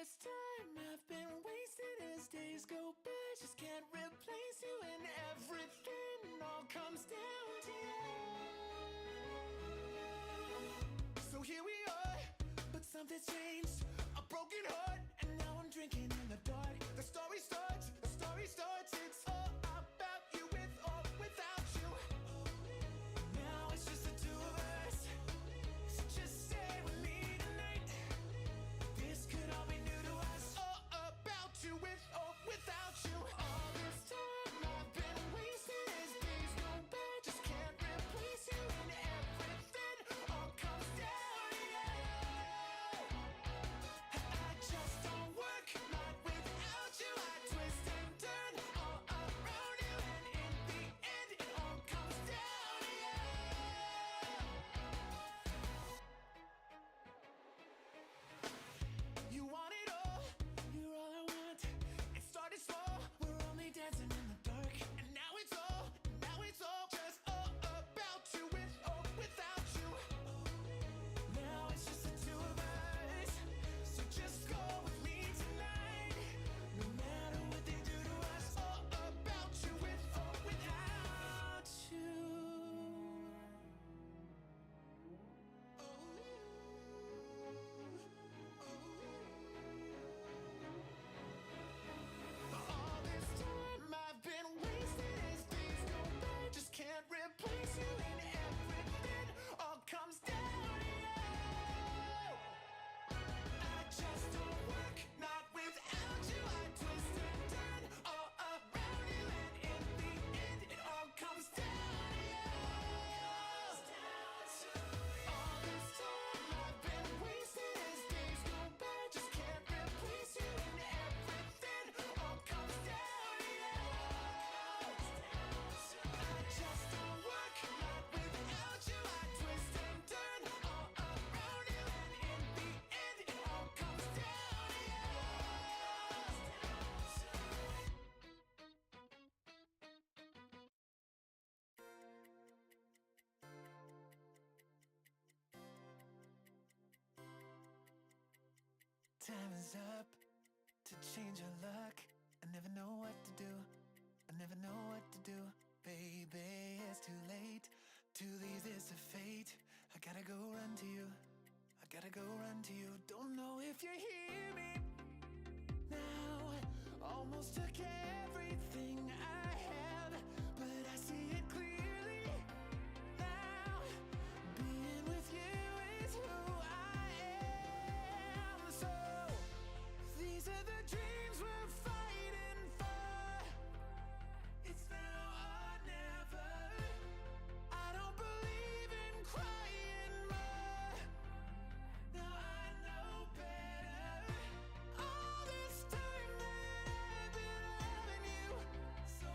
this time I've been wasted as days go by. Just can't replace you, and everything all comes down to you. So here we are, but something's changed. A broken heart, and now I'm drinking in the dark. The story starts, it's all about you with or without you. Now it's just the two of us, so just stay with me tonight. This could all be new to us, all about you with or without you. All this time I've been wasted as days go by. Just can't replace you, and everything all comes down to you. I just don't work, not without you. I twist and turn all around you, and in the end it all comes down to you. You want it all, you're all I want. It started small, we're only dancing in the dark. And now it's all just all about you with or without you. Now it's just the two of us, so just go with me tonight. No matter what they do to us, all about you with or without you. All this time I've been wasted as days go by. Just can't replace you, and everything all comes down to you. I just don't work, not without you. I twist and turn all around you, and in the end it all comes down to you. All this time I've been wasted as days go by. Just can't replace you, and everything all comes down to you. I just don't work, not without you. I twist and turn all around you, and in the end it all comes down to you. Time is up to change your luck. I never know what to do. I never know what to do. Baby, it's too late to leave this to fate. I gotta go run to you. I gotta go run to you. Don't know if you hear me now. Almost took everything I have, but I see it clearly now. Being with you is who I am. So these are the dreams we're fighting for. It's now or never. I don't believe in crying more. Now I know better. All this time that I've been loving you, so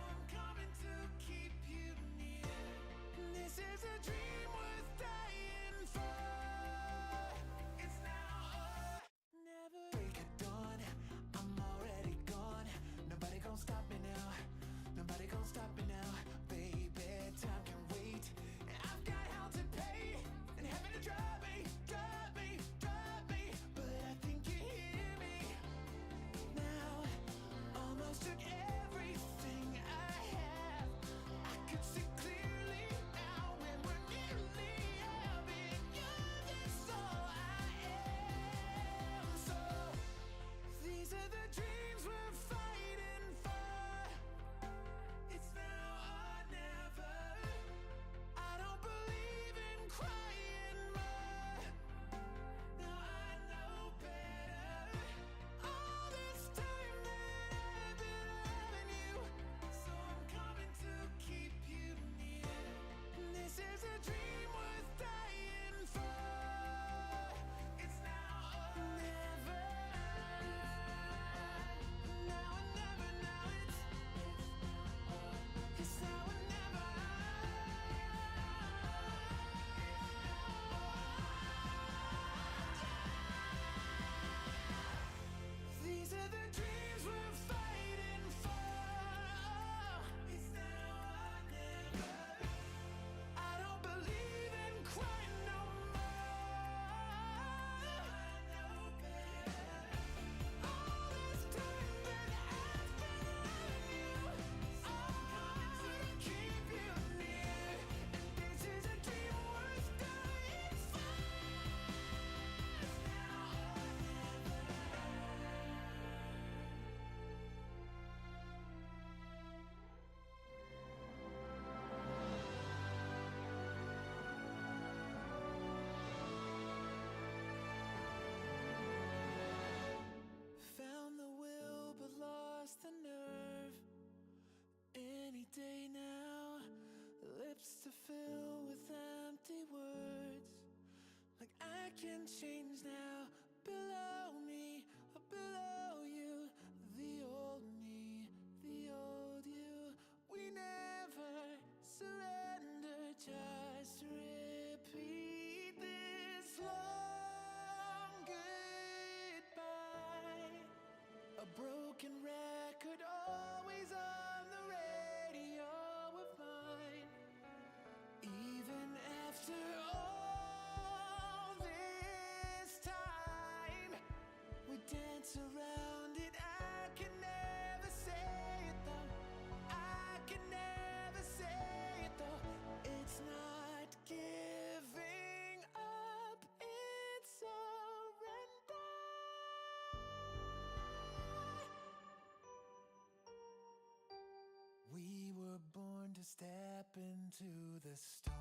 the storm.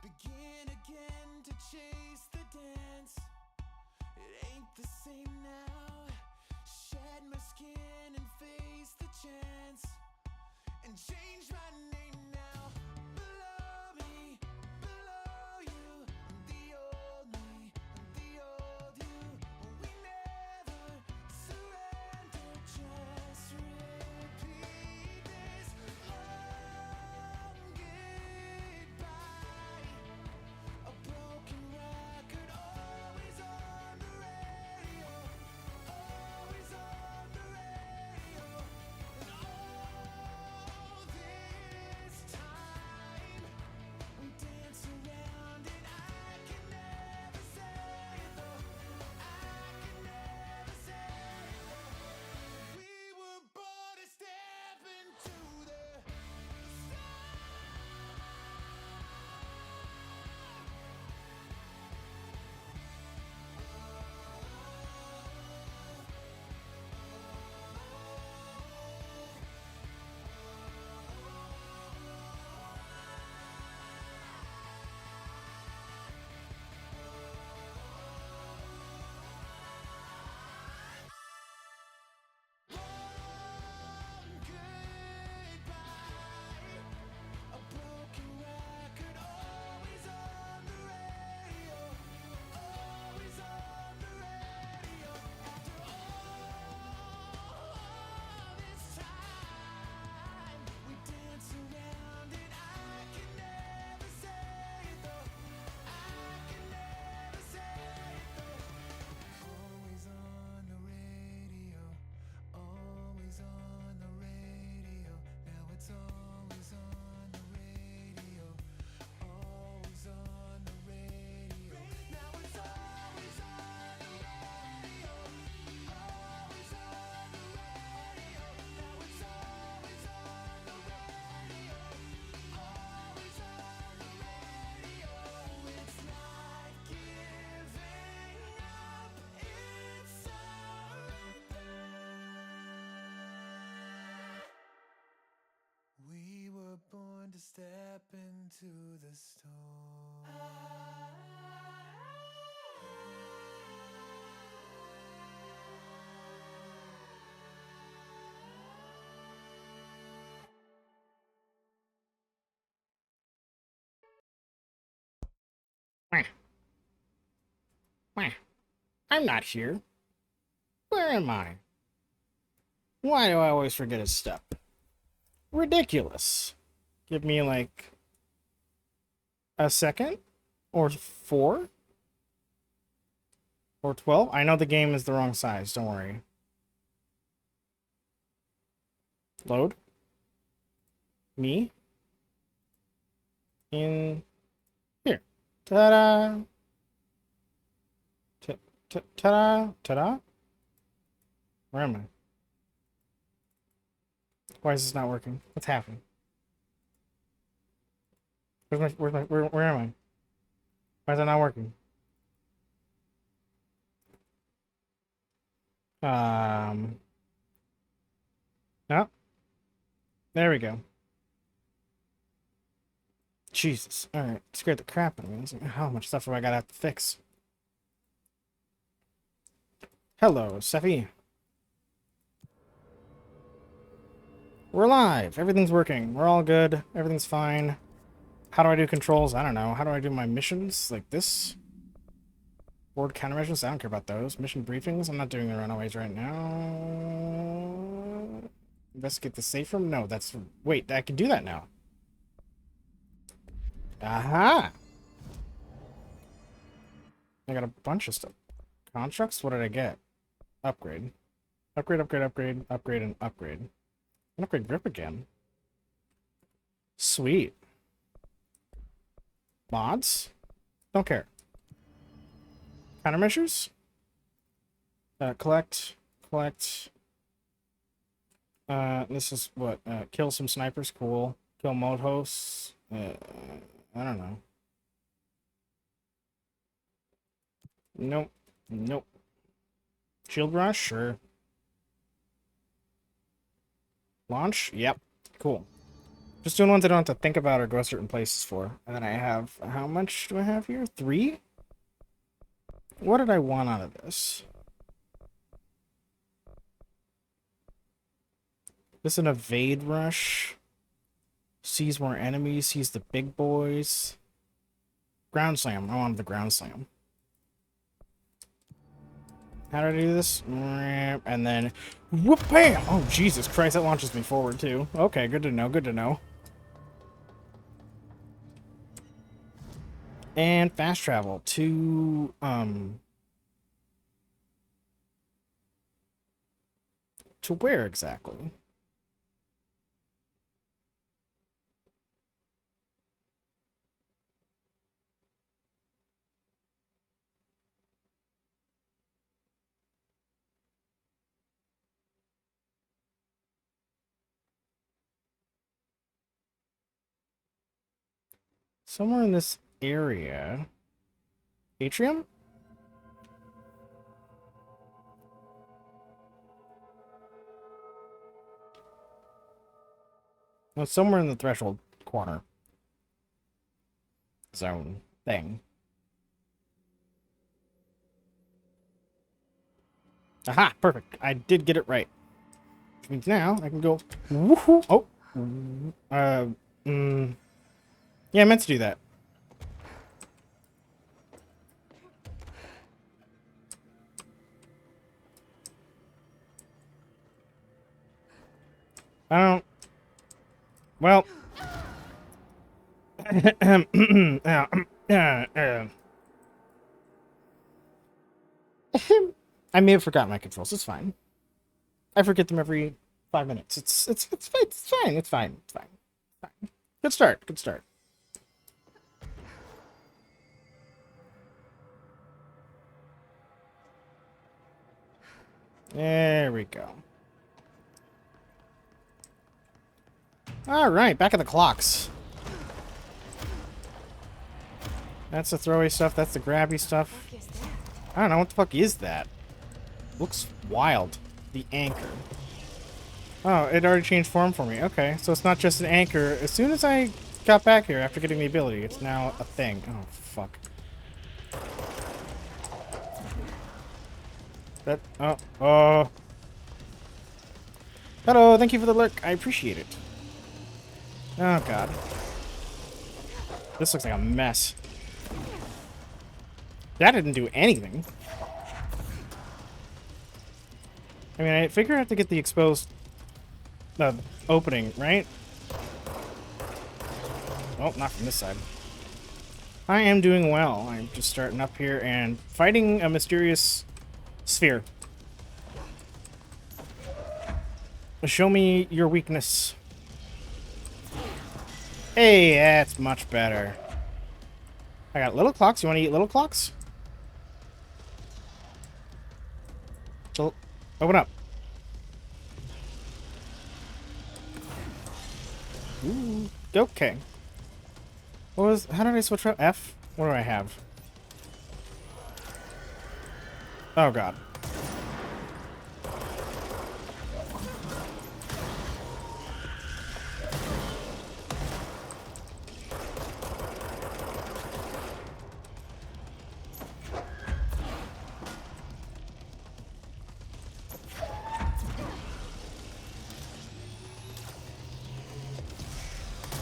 Begin again to chase the dance. It ain't the same now. Shed my skin and face the chance and change my name now. Below me, below you, I'm the old me, I'm the old you. We never surrender, just repeat this long goodbye. A broken record, always on the radio, always on the radio. And all this time we dance around it. I can never say it though. I can never say it though. We were born to step into the a broken record, always on the radio, always on the radio. After all this time, we dance around it. I can never say it though. I can never say it though. Always on the radio, always on the radio. Now it's always on the radio, always on the radio. Now it's always on the radio, always on the radio. Now it's always on the radio, always on the radio. It's not giving up, it's surrender. We were born to step into the storm. Wah. Wah. I'm not here. Where am I? Why do I always forget a step? Ridiculous. Give me like a second or 4 or 12. I know the game is the wrong size. Don't worry. Load. Me. In here. Ta-da. Ta-da. Ta-da. Where am I? Why is this not working? What's happening? Where am I? Why is that not working? No. There we go. Jesus. Alright. Scared the crap out of me. Like, how much stuff do I gotta have to fix? Hello, Seffi. We're live. Everything's working. We're all good. Everything's fine. How do I do controls? I don't know. How do I do my missions? Like this? Board countermeasures? I don't care about those. Mission briefings? I'm not doing the runaways right now. Investigate the safe room? No, that's... Wait, I can do that now. Aha! I got a bunch of stuff. Constructs? What did I get? Upgrade. Upgrade, upgrade, upgrade, upgrade, and upgrade. And upgrade grip again. Sweet. Mods? Don't care. Countermeasures? Collect. This is what? Kill some snipers. Cool. Kill mode hosts. I don't know. Nope. Shield rush? Sure. Launch? Yep. Cool. Just doing ones I don't have to think about or go certain places for. And then I have... How much do I have here? 3? What did I want out of this? This is an evade rush. Sees more enemies. Sees the big boys. Ground slam. I wanted the ground slam. How do I do this? And then... Whoop, bam! Oh, Jesus Christ, that launches me forward, too. Okay, good to know, good to know. And fast travel to, to where exactly? Somewhere in this area. Atrium? Well, somewhere in the threshold corner. Zone thing. Aha! Perfect. I did get it right. Which means now I can go... Woohoo! Oh! Yeah, I meant to do that. I don't... Well... I may have forgotten my controls. It's fine. I forget them every 5 minutes. It's fine. It's fine. It's fine. It's fine. It's fine. Good start. Good start. There we go. Alright, back at the clocks. That's the throwaway stuff, that's the grabby stuff. I don't know, what the fuck is that? Looks wild. The anchor. Oh, it already changed form for me. Okay, so it's not just an anchor. As soon as I got back here after getting the ability, it's now a thing. Oh, fuck. That, oh. Hello, thank you for the lurk. I appreciate it. Oh, God. This looks like a mess. That didn't do anything. I mean, I figure I have to get the exposed opening, right? Oh, not from this side. I am doing well. I'm just starting up here and fighting a mysterious sphere. Show me your weakness. Hey, that's much better. I got little clocks. You want to eat little clocks? So, open up. Ooh, okay. What was? How did I switch up? F? What do I have? Oh, God.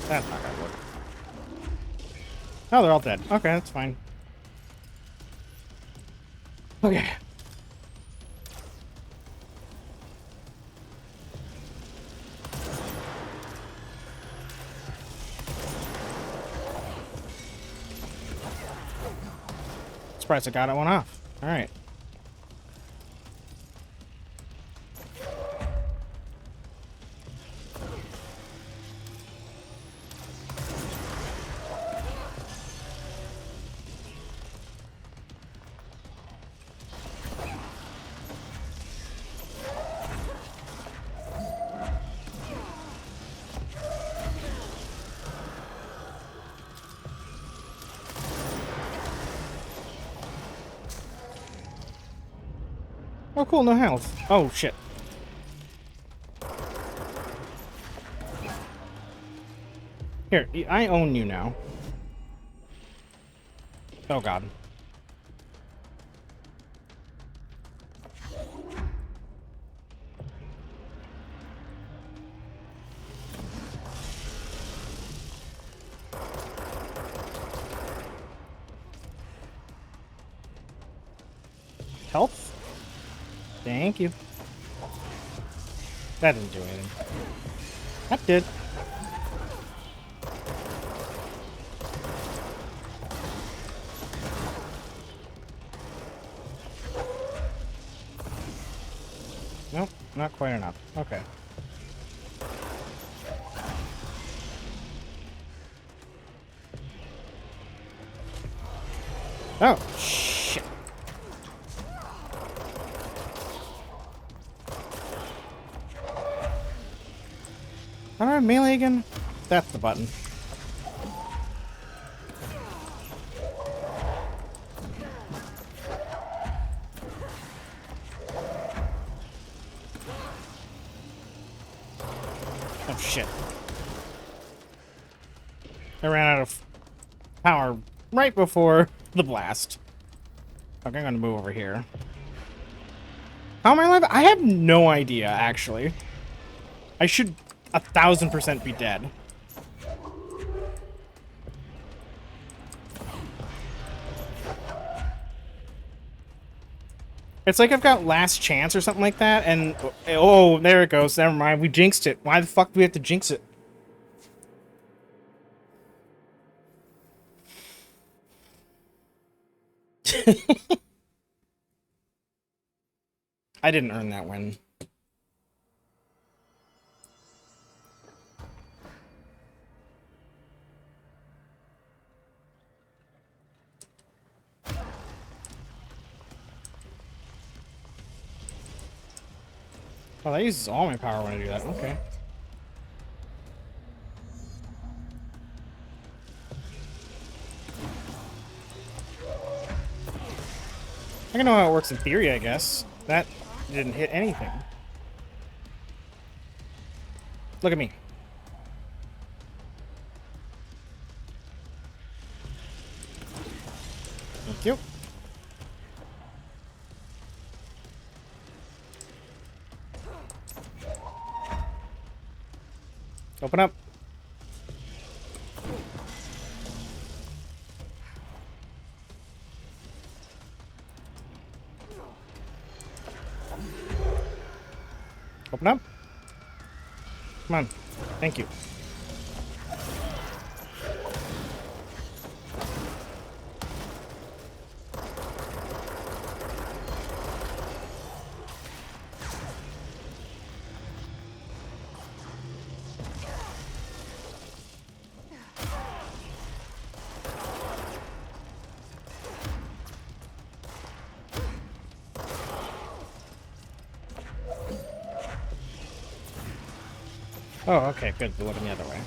That's not gonna work. Oh, they're all dead. Okay, that's fine. Okay. Surprised I got one off. Alright. Oh, cool, no health. Oh, shit. Here, I own you now. Oh god. Health? Thank you. That didn't do anything. That did. Nope, not quite enough. Okay. Oh, shit. How do I have melee again? That's the button. Oh, shit. I ran out of power right before the blast. Okay, I'm gonna move over here. How am I alive? I have no idea, actually. I should 1000% be dead. It's like I've got last chance or something like that, and... Oh, there it goes. Never mind. We jinxed it. Why the fuck do we have to jinx it? I didn't earn that win. Oh, that uses all my power when I do that. Okay. I can know how it works in theory, I guess. That didn't hit anything. Look at me. Thank you. Open up. Open up. Come on. Thank you. Oh, okay, good. We're looking the other way.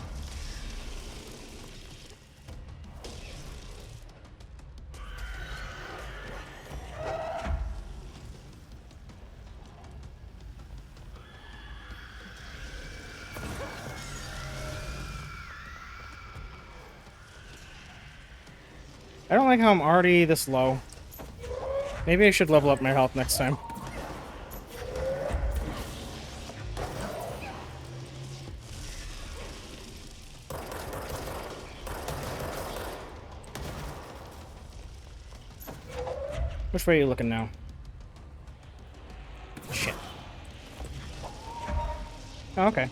I don't like how I'm already this low. Maybe I should level up my health next time. Which way are you looking now? Shit. Oh, okay.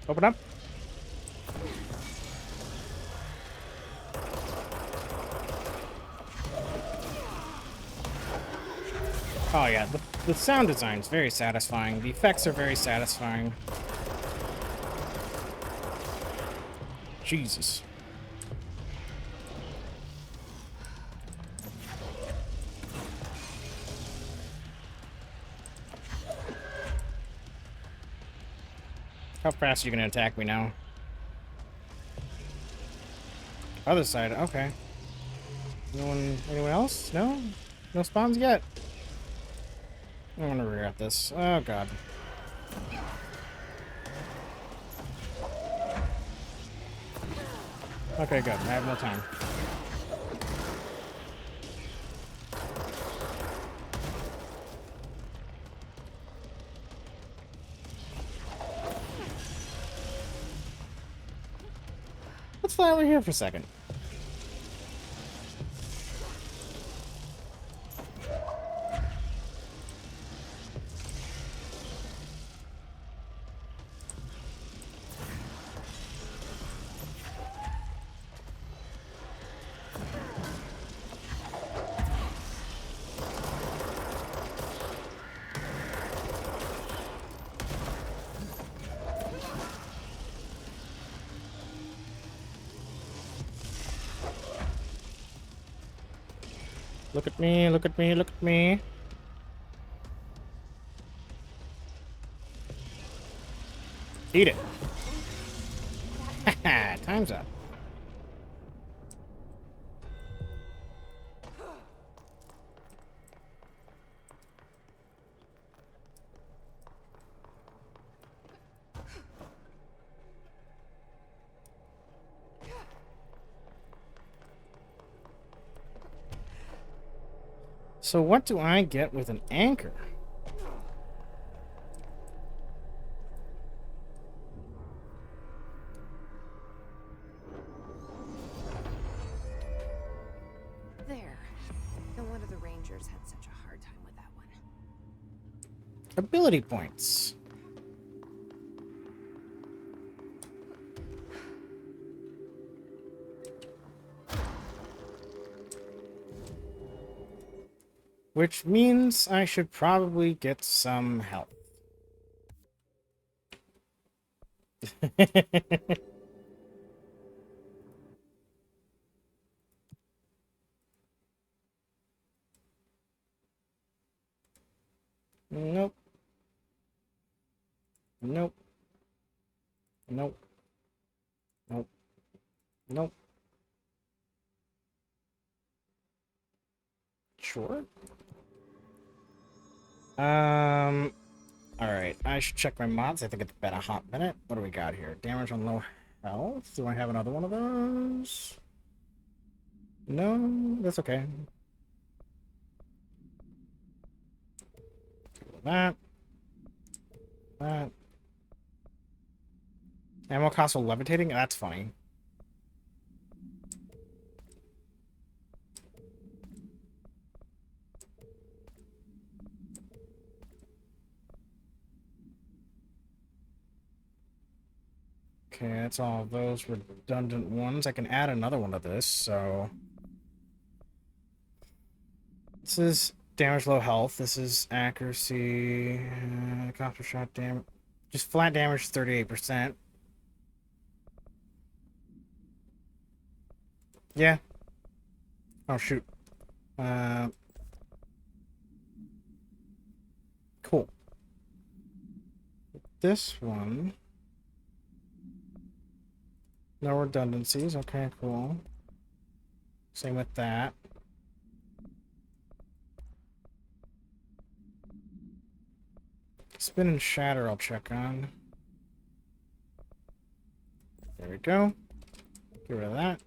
Open up. Oh yeah, the sound design is very satisfying. The effects are very satisfying. Jesus. How fast are you gonna attack me now? Other side, okay. Anyone else? No? No spawns yet? I'm gonna regret this. Oh god. Okay, good. I have more time. Let's fly over here for a second. Look at me, look at me, look at me. Eat it. Haha, time's up. So what do I get with an anchor? There. No wonder the Rangers had such a hard time with that one. Ability points. Which means I should probably get some help. Nope. Nope. Nope. Nope. Nope. Sure. Alright. I should check my mods. I think it's been a hot minute. What do we got here? Damage on low health. Do I have another one of those? No, that's okay. That. That. Ammo cost while levitating? That's funny. Okay, that's all of those redundant ones. I can add another one to this, so... This is damage low health. This is accuracy. Cost per shot damage. Just flat damage 38%. Yeah. Oh, shoot. Cool. This one... No redundancies. Okay, cool. Same with that. Spin and shatter I'll check on. There we go. Get rid of that.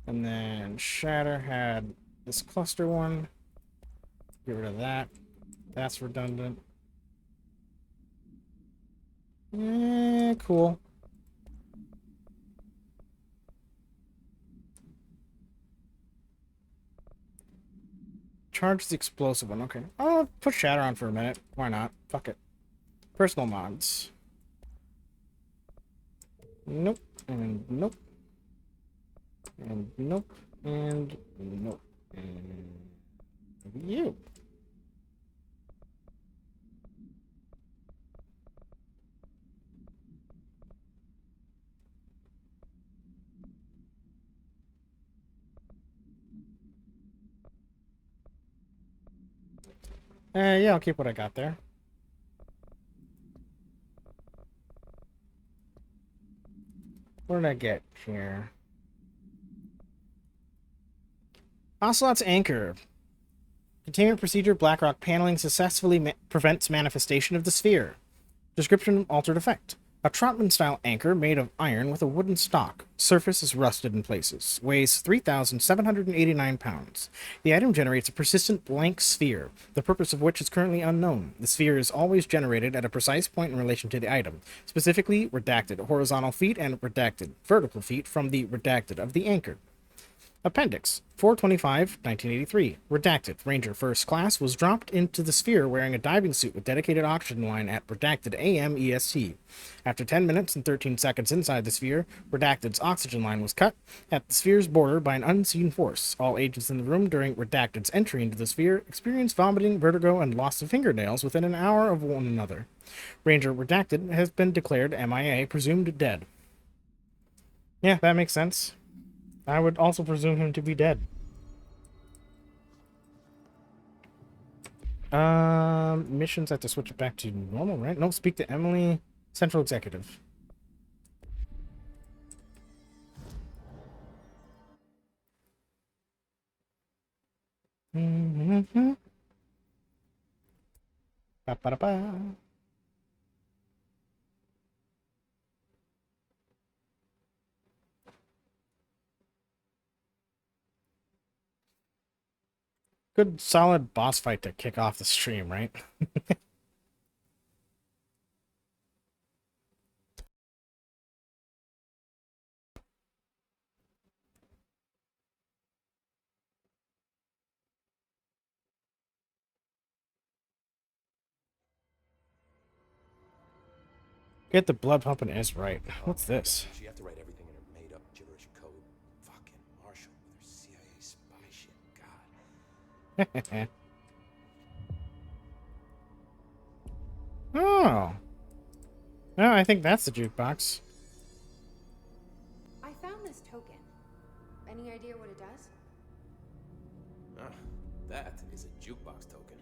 And then shatter had this cluster one. Get rid of that. That's redundant. Cool. Charge the explosive one. Okay. I'll put shatter on for a minute. Why not? Fuck it. Personal mods. Nope. And nope. And nope. And nope. And you. Yeah, I'll keep what I got there. What did I get here? Ocelot's anchor. Containment procedure Blackrock paneling successfully prevents manifestation of the sphere. Description altered effect. A Trotman-style anchor made of iron with a wooden stock. Surface is rusted in places. Weighs 3,789 pounds. The item generates a persistent blank sphere, the purpose of which is currently unknown. The sphere is always generated at a precise point in relation to the item, specifically redacted horizontal feet and redacted vertical feet from the redacted of the anchor. Appendix 425, 1983. Redacted. Ranger First Class was dropped into the sphere wearing a diving suit with dedicated oxygen line at Redacted AM EST. After 10 minutes and 13 seconds inside the sphere, Redacted's oxygen line was cut at the sphere's border by an unseen force. All agents in the room during Redacted's entry into the sphere experienced vomiting, vertigo, and loss of fingernails within an hour of one another. Ranger Redacted has been declared MIA, presumed dead. Yeah, that makes sense. I would also presume him to be dead. Missions, I have to switch it back to normal, right? No, speak to Emily, Central Executive. Ba-ba-da-ba. Good, solid boss fight to kick off the stream, right? Get the blood pumping is right. What's this? She have to write everything in her made-up gibberish code. Fucking Marshall with her CIA spy shit. God. Oh. No, I think that's the jukebox. I found this token. Any idea what it does? That is a jukebox token.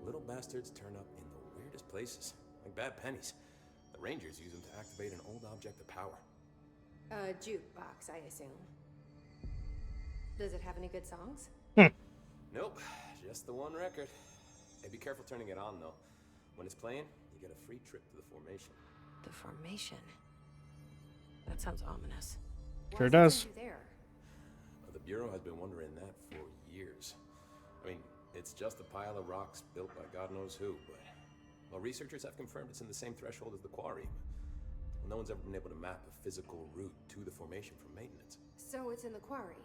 Little bastards turn up in the weirdest places, like bad pennies. The Rangers use them to activate an old object of power. A jukebox, I assume. Does it have any good songs? Nope, just the one record. Hey, be careful turning it on, though. When it's playing, you get a free trip to the formation. The formation. That sounds ominous. Sure does. Why is it there? The Bureau has been wondering that for years. I mean, it's just a pile of rocks built by God knows who, but... Well, researchers have confirmed it's in the same threshold as the quarry. Well, no one's ever been able to map a physical route to the formation from maintenance. So it's in the quarry.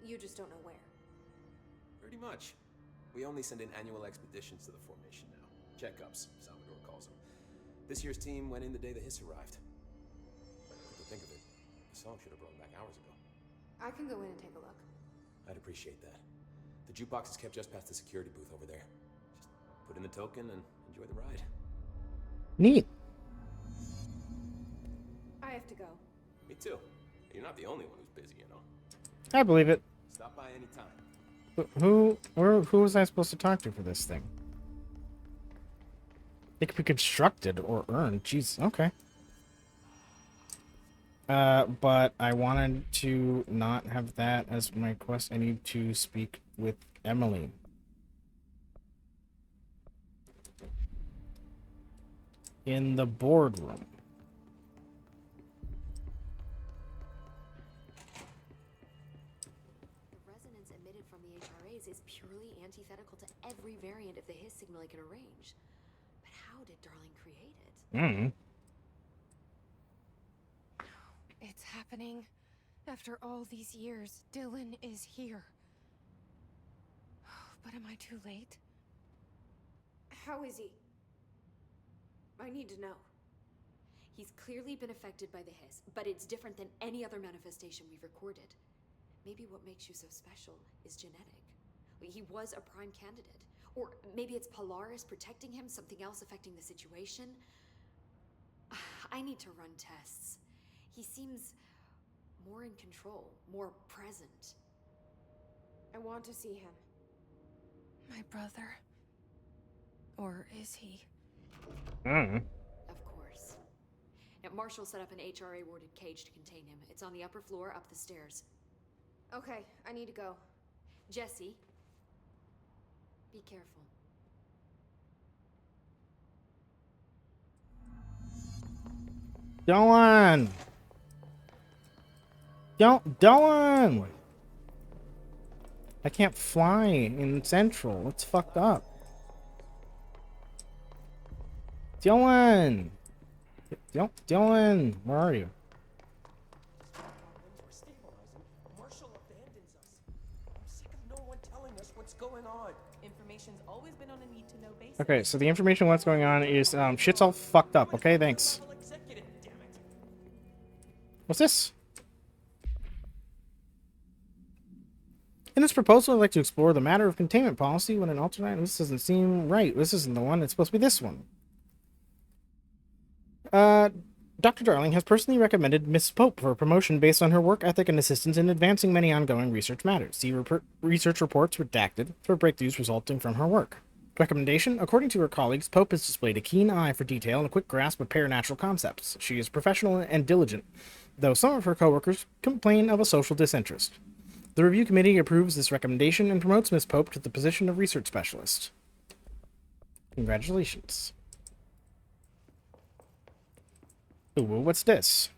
You just don't know where. Pretty much. We only send in annual expeditions to the formation now. Checkups, Salvador calls them. This year's team went in the day the hiss arrived. Come to think of it, the song should have brought back hours ago. I can go in and take a look. I'd appreciate that. The jukebox is kept just past the security booth over there. Just put in the token and enjoy the ride. Neat. I have to go. Me too. You're not the only one who's busy, you know. I believe it. Stop by any time. Who was I supposed to talk to for this thing? It could be constructed or earned. Jeez, okay. But I wanted to not have that as my quest. I need to speak with Emily. In the boardroom. The resonance emitted from the HRAs is purely antithetical to every variant of the Hiss signal I can arrange. But how did Darling create it? It's happening. After all these years, Dylan is here. But am I too late? How is he? I need to know. He's clearly been affected by the hiss, but it's different than any other manifestation we've recorded. Maybe what makes you so special is genetic. He was a prime candidate. Or maybe it's Polaris protecting him, something else affecting the situation. I need to run tests. He seems more in control, more present. I want to see him. My brother. Or is he? Of course. Now, Marshall set up an HRA-warded cage to contain him. It's on the upper floor, up the stairs. Okay, I need to go. Jesse, be careful. Dylan! Dylan! I can't fly in Central. It's fucked up. Dylan! Dylan! Where are you? We're stabilizing. Marshall abandons us. I'm sick of no one telling us what's going on. Information's always been on a need-to-know basis. Okay, so the information what's going on is shit's all fucked up. Okay, thanks. Executive, damn it. What's this? In this proposal, I'd like to explore the matter of containment policy when an alternate. This doesn't seem right. This isn't the one. It's supposed to be this one. Dr. Darling has personally recommended Miss Pope for promotion based on her work ethic and assistance in advancing many ongoing research matters. See research reports redacted for breakthroughs resulting from her work. Recommendation: according to her colleagues, Pope has displayed a keen eye for detail and a quick grasp of paranatural concepts. She is professional and diligent, though some of her coworkers complain of a social disinterest. The review committee approves this recommendation and promotes Miss Pope to the position of research specialist. Congratulations. Ooh, what's this?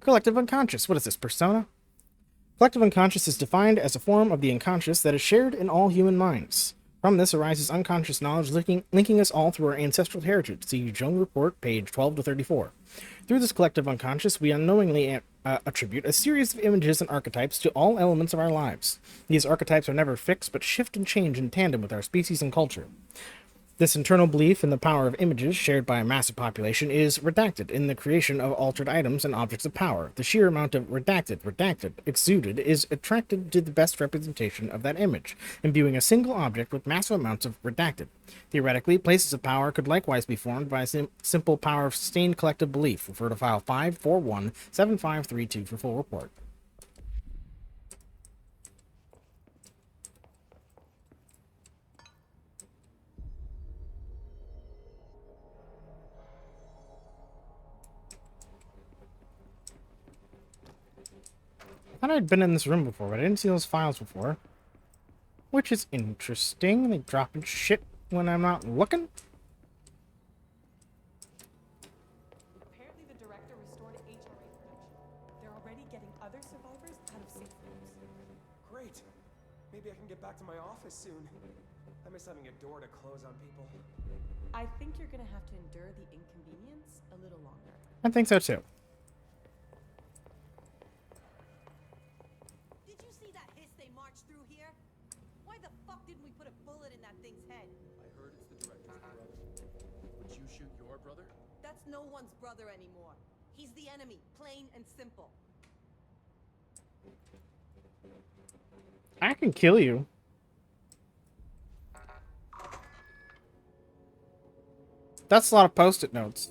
Collective unconscious. What is this, persona? Collective unconscious is defined as a form of the unconscious that is shared in all human minds. From this arises unconscious knowledge linking us all through our ancestral heritage. See Joan Report, page 12 to 34. Through this collective unconscious, we unknowingly attribute a series of images and archetypes to all elements of our lives. These archetypes are never fixed, but shift and change in tandem with our species and culture. This internal belief in the power of images shared by a massive population is redacted in the creation of altered items and objects of power. The sheer amount of redacted, exuded is attracted to the best representation of that image, imbuing a single object with massive amounts of redacted. Theoretically, places of power could likewise be formed by a simple power of sustained collective belief. Refer to file 5417532 for full report. I thought I'd been in this room before, but I didn't see those files before. Which is interesting. They dropping shit when I'm not looking. Apparently the director restored HRA protection. They're already getting other survivors out of safe rooms. Great. Maybe I can get back to my office soon. I miss having a door to close on people. I think you're gonna have to endure the inconvenience a little longer. I think so too. Did you see that hiss they marched through here? Why the fuck didn't we put a bullet in that thing's head? I heard it's the director's brother. Would you shoot your brother? That's no one's brother anymore. He's the enemy, plain and simple. I can kill you. That's a lot of post-it notes.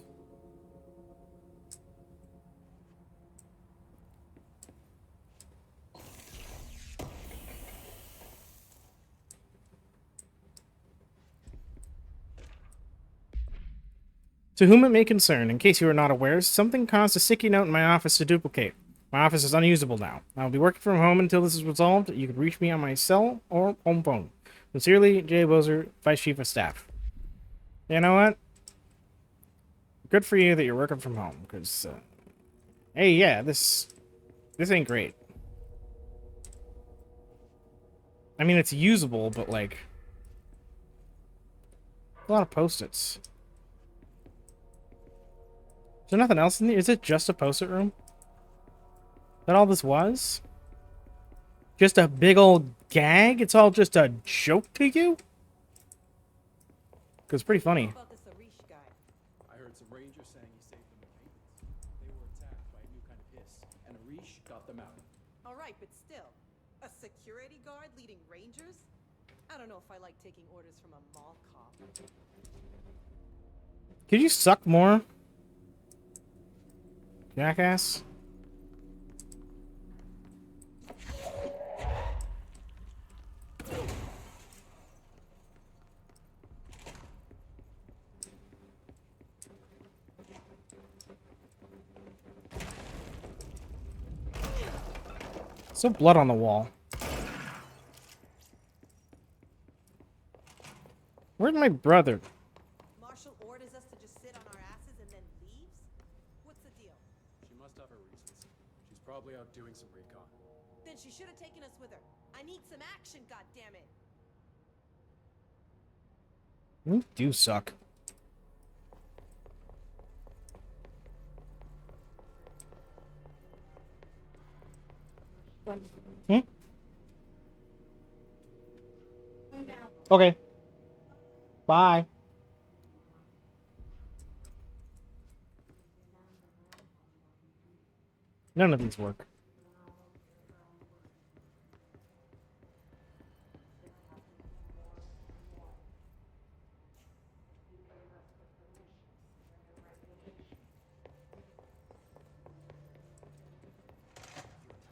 To whom it may concern, in case you are not aware, something caused a sticky note in my office to duplicate. My office is unusable now. I will be working from home until this is resolved. You can reach me on my cell or home phone. Sincerely, Jay Bozer, Vice Chief of Staff. You know what? Good for you that you're working from home, because, hey, yeah, this ain't great. I mean, it's usable, but, like, a lot of post-its. Is there nothing else in there? Is it just a post-it room? Is that all this was? Just a big old gag? It's all just a joke to you? Because it's pretty funny. About this Arish guy. I heard some rangers saying he saved them the payments. They were attacked by a new kind of hiss, and Arish got them out. All right, but still, a security guard leading rangers? I don't know if I like taking orders from a mall cop. Could you suck more? Jackass. Still blood on the wall. my brother. Marshall orders us to just sit on our asses and then leaves? What's the deal? She must have her reasons. She's probably out doing some recon. Then she should have taken us with her. I need some action, goddammit. You do suck. Hmm? Okay. Bye. None of these work.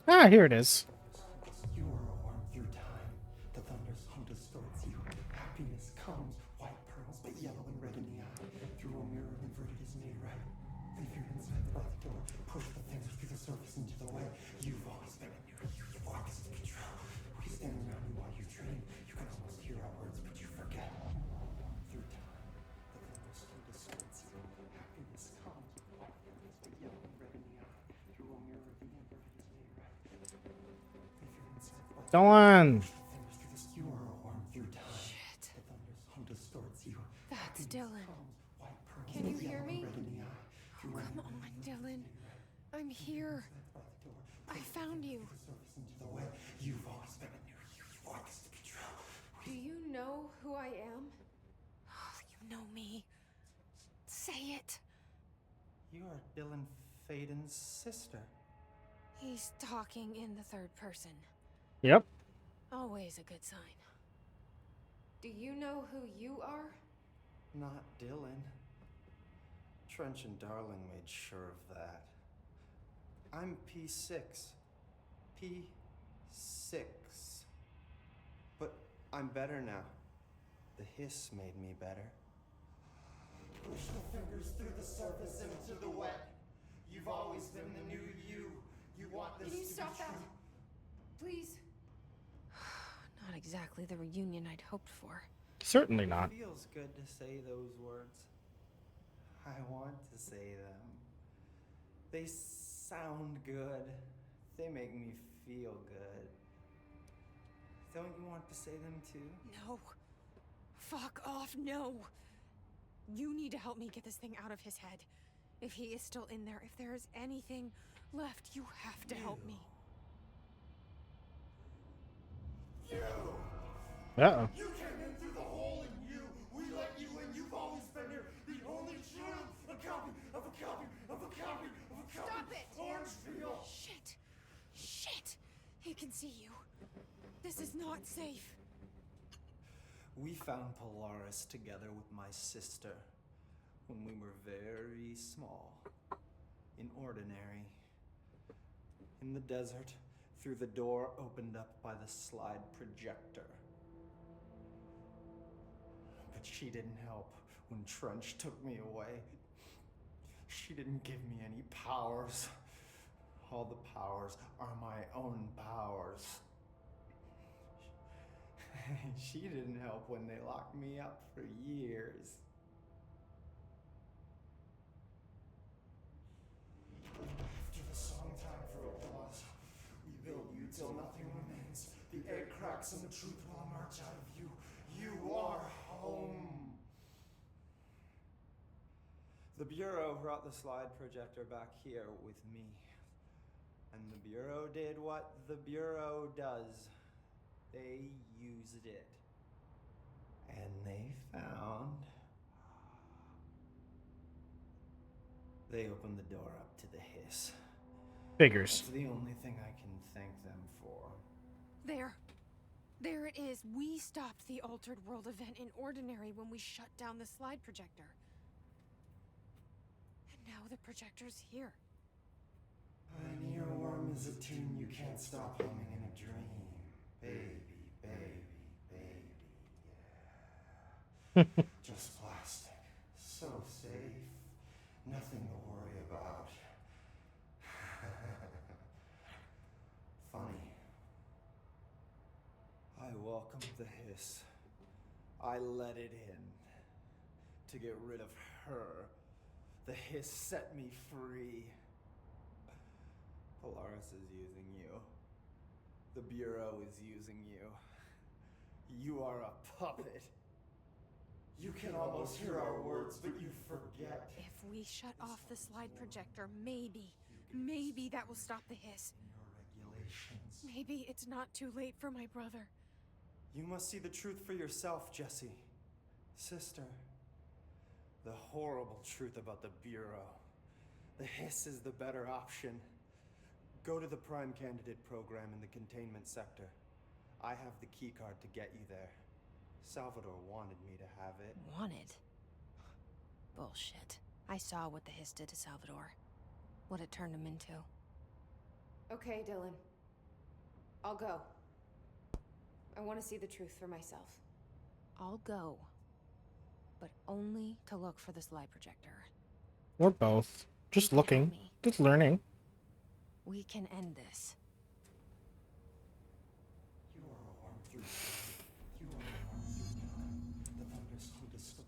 Ah, here it is. You are a worm through time. The thunder's hum distorts you. Happiness comes, white pearls, but yellow and red in the eye. Through a mirror inverted is made right. Leave your inside by the door. Push the things through the surface into the way. You've always been in your you walk as the control. We stand around you while you dream. You can almost hear our words, but you forget. Through time, the thunder's hum distorts you. Happiness comes, white pearls, but yellow and red in the eye. Through a mirror the inverted is made right. Dawn. You are a worm through time. Shit. The thunder's hum distorts you. That's Dylan. White pearls, Can you hear me? red in the eye. Come on, Dylan. I'm here. I found you. Surface into the way. You've always been in your you walk as the control. Do you know who I am? You know me. Say it. You are Dylan Faden's sister. He's talking in the third person. Yep. Always a good sign. Do you know who you are? Not Dylan. Trench and Darling made sure of that. I'm P6. P6. But I'm better now. The hiss made me better. Push the fingers through the surface into the wet. You've always been the new you. You want this Can you to stop be that? true. Please. Not exactly the reunion I'd hoped for. Certainly not. It feels good to say those words. I want to say them. They sound good. They make me feel good. Don't you want to say them too? No. Fuck off, no. You need to help me get this thing out of his head. If he is still in there, if there is anything left, you have to help me. Uh-oh. You came in through the hole in you. We let you in. You've always been here. The only true. A copy of a copy of a copy of a copy. Stop it! Orange peel. Shit. Shit. He can see you. This is not safe. We found Polaris together with my sister when we were very small, in Ordinary, in the desert, through the door opened up by the slide projector. But she didn't help when Trench took me away. She didn't give me any powers. All the powers are my own powers. She didn't help when they locked me up for years. After the song time for applause, we build you till nothing remains. The egg cracks and the truth will emerge out of you. You are home. The Bureau brought the slide projector back here with me. And the Bureau did what the Bureau does. They used it. And they found... They opened the door up to the hiss. Figures. That's the only thing I can thank them for. There. There it is. We stopped the Altered World event in Ordinary when we shut down the slide projector. And now the projector's here. An earworm is a tune you can't stop humming in a dream. Baby, baby, baby, yeah. Just plastic. So safe. Nothing to worry about. Funny. I welcomed the hiss. I let it in. to get rid of her. The hiss set me free. Polaris is using you. The Bureau is using you. You are a puppet. You can almost hear our words, but you forget. If we shut off the slide projector, maybe that will stop the hiss. Your regulations. Maybe it's not too late for my brother. You must see the truth for yourself, Jessie. Sister. The horrible truth about the Bureau. The hiss is the better option. Go to the Prime Candidate program in the containment sector. I have the keycard to get you there. Salvador wanted me to have it. Wanted? Bullshit. I saw what the hiss did to Salvador. What it turned him into. Okay, Dylan. I'll go. I want to see the truth for myself. I'll go. But only to look for the slide projector. Or both. Just looking. me. Just learning. We can end this. You are a worm through time. You are a worm through time. The thunders come to stop.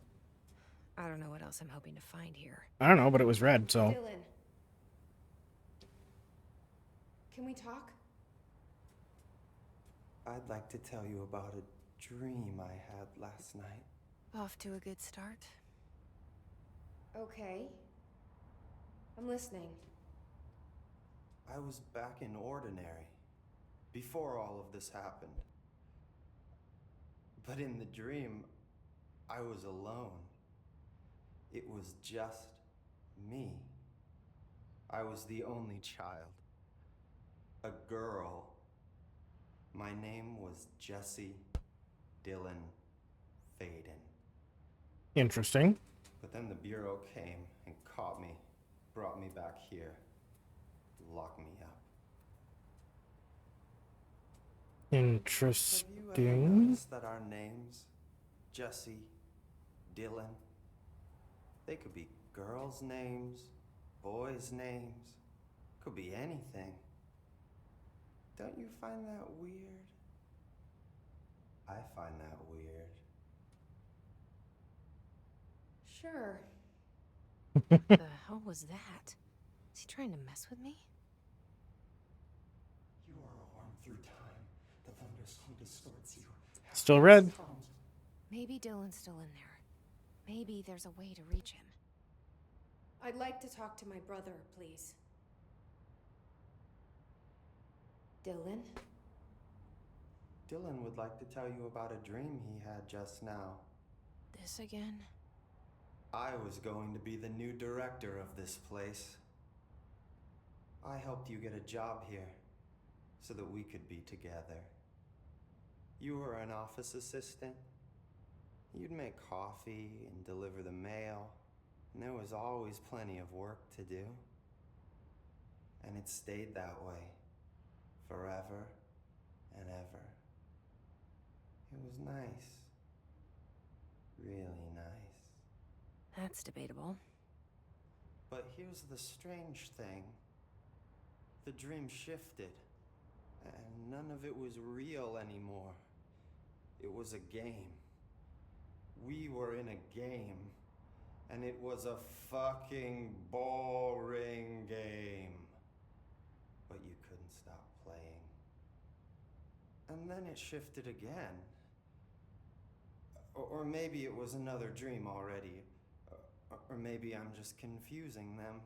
I don't know what else I'm hoping to find here. I don't know, but it was red, so. Dylan. Can we talk? I'd like to tell you about a dream I had last night. Off to a good start. Okay. I'm listening. I was back in Ordinary, before all of this happened. But in the dream, I was alone. It was just me. I was the only child. A girl. My name was Jesse Dylan Faden. Interesting. But then the Bureau came and caught me, brought me back here, locked me up. Have you ever Interesting. noticed that our names, Jesse, Dylan, they could be girls' names, boys' names, could be anything. Don't you find that weird? I find that weird. Sure. The hell was that? Is he trying to mess with me? You are a worm through time. The thunderstorm distorts you. Still red. Maybe Dylan's still in there. Maybe there's a way to reach him. I'd like to talk to my brother, please. Dylan? Dylan would like to tell you about a dream he had just now. This again? I was going to be the new director of this place. I helped you get a job here, so that we could be together. You were an office assistant. You'd make coffee and deliver the mail, and there was always plenty of work to do. And it stayed that way, forever and ever. It was nice. Really nice. That's debatable. But here's the strange thing. The dream shifted, and none of it was real anymore. It was a game. We were in a game, and it was a fucking boring game. But you couldn't stop playing. And then it shifted again. Or maybe it was another dream already. Or maybe I'm just confusing them.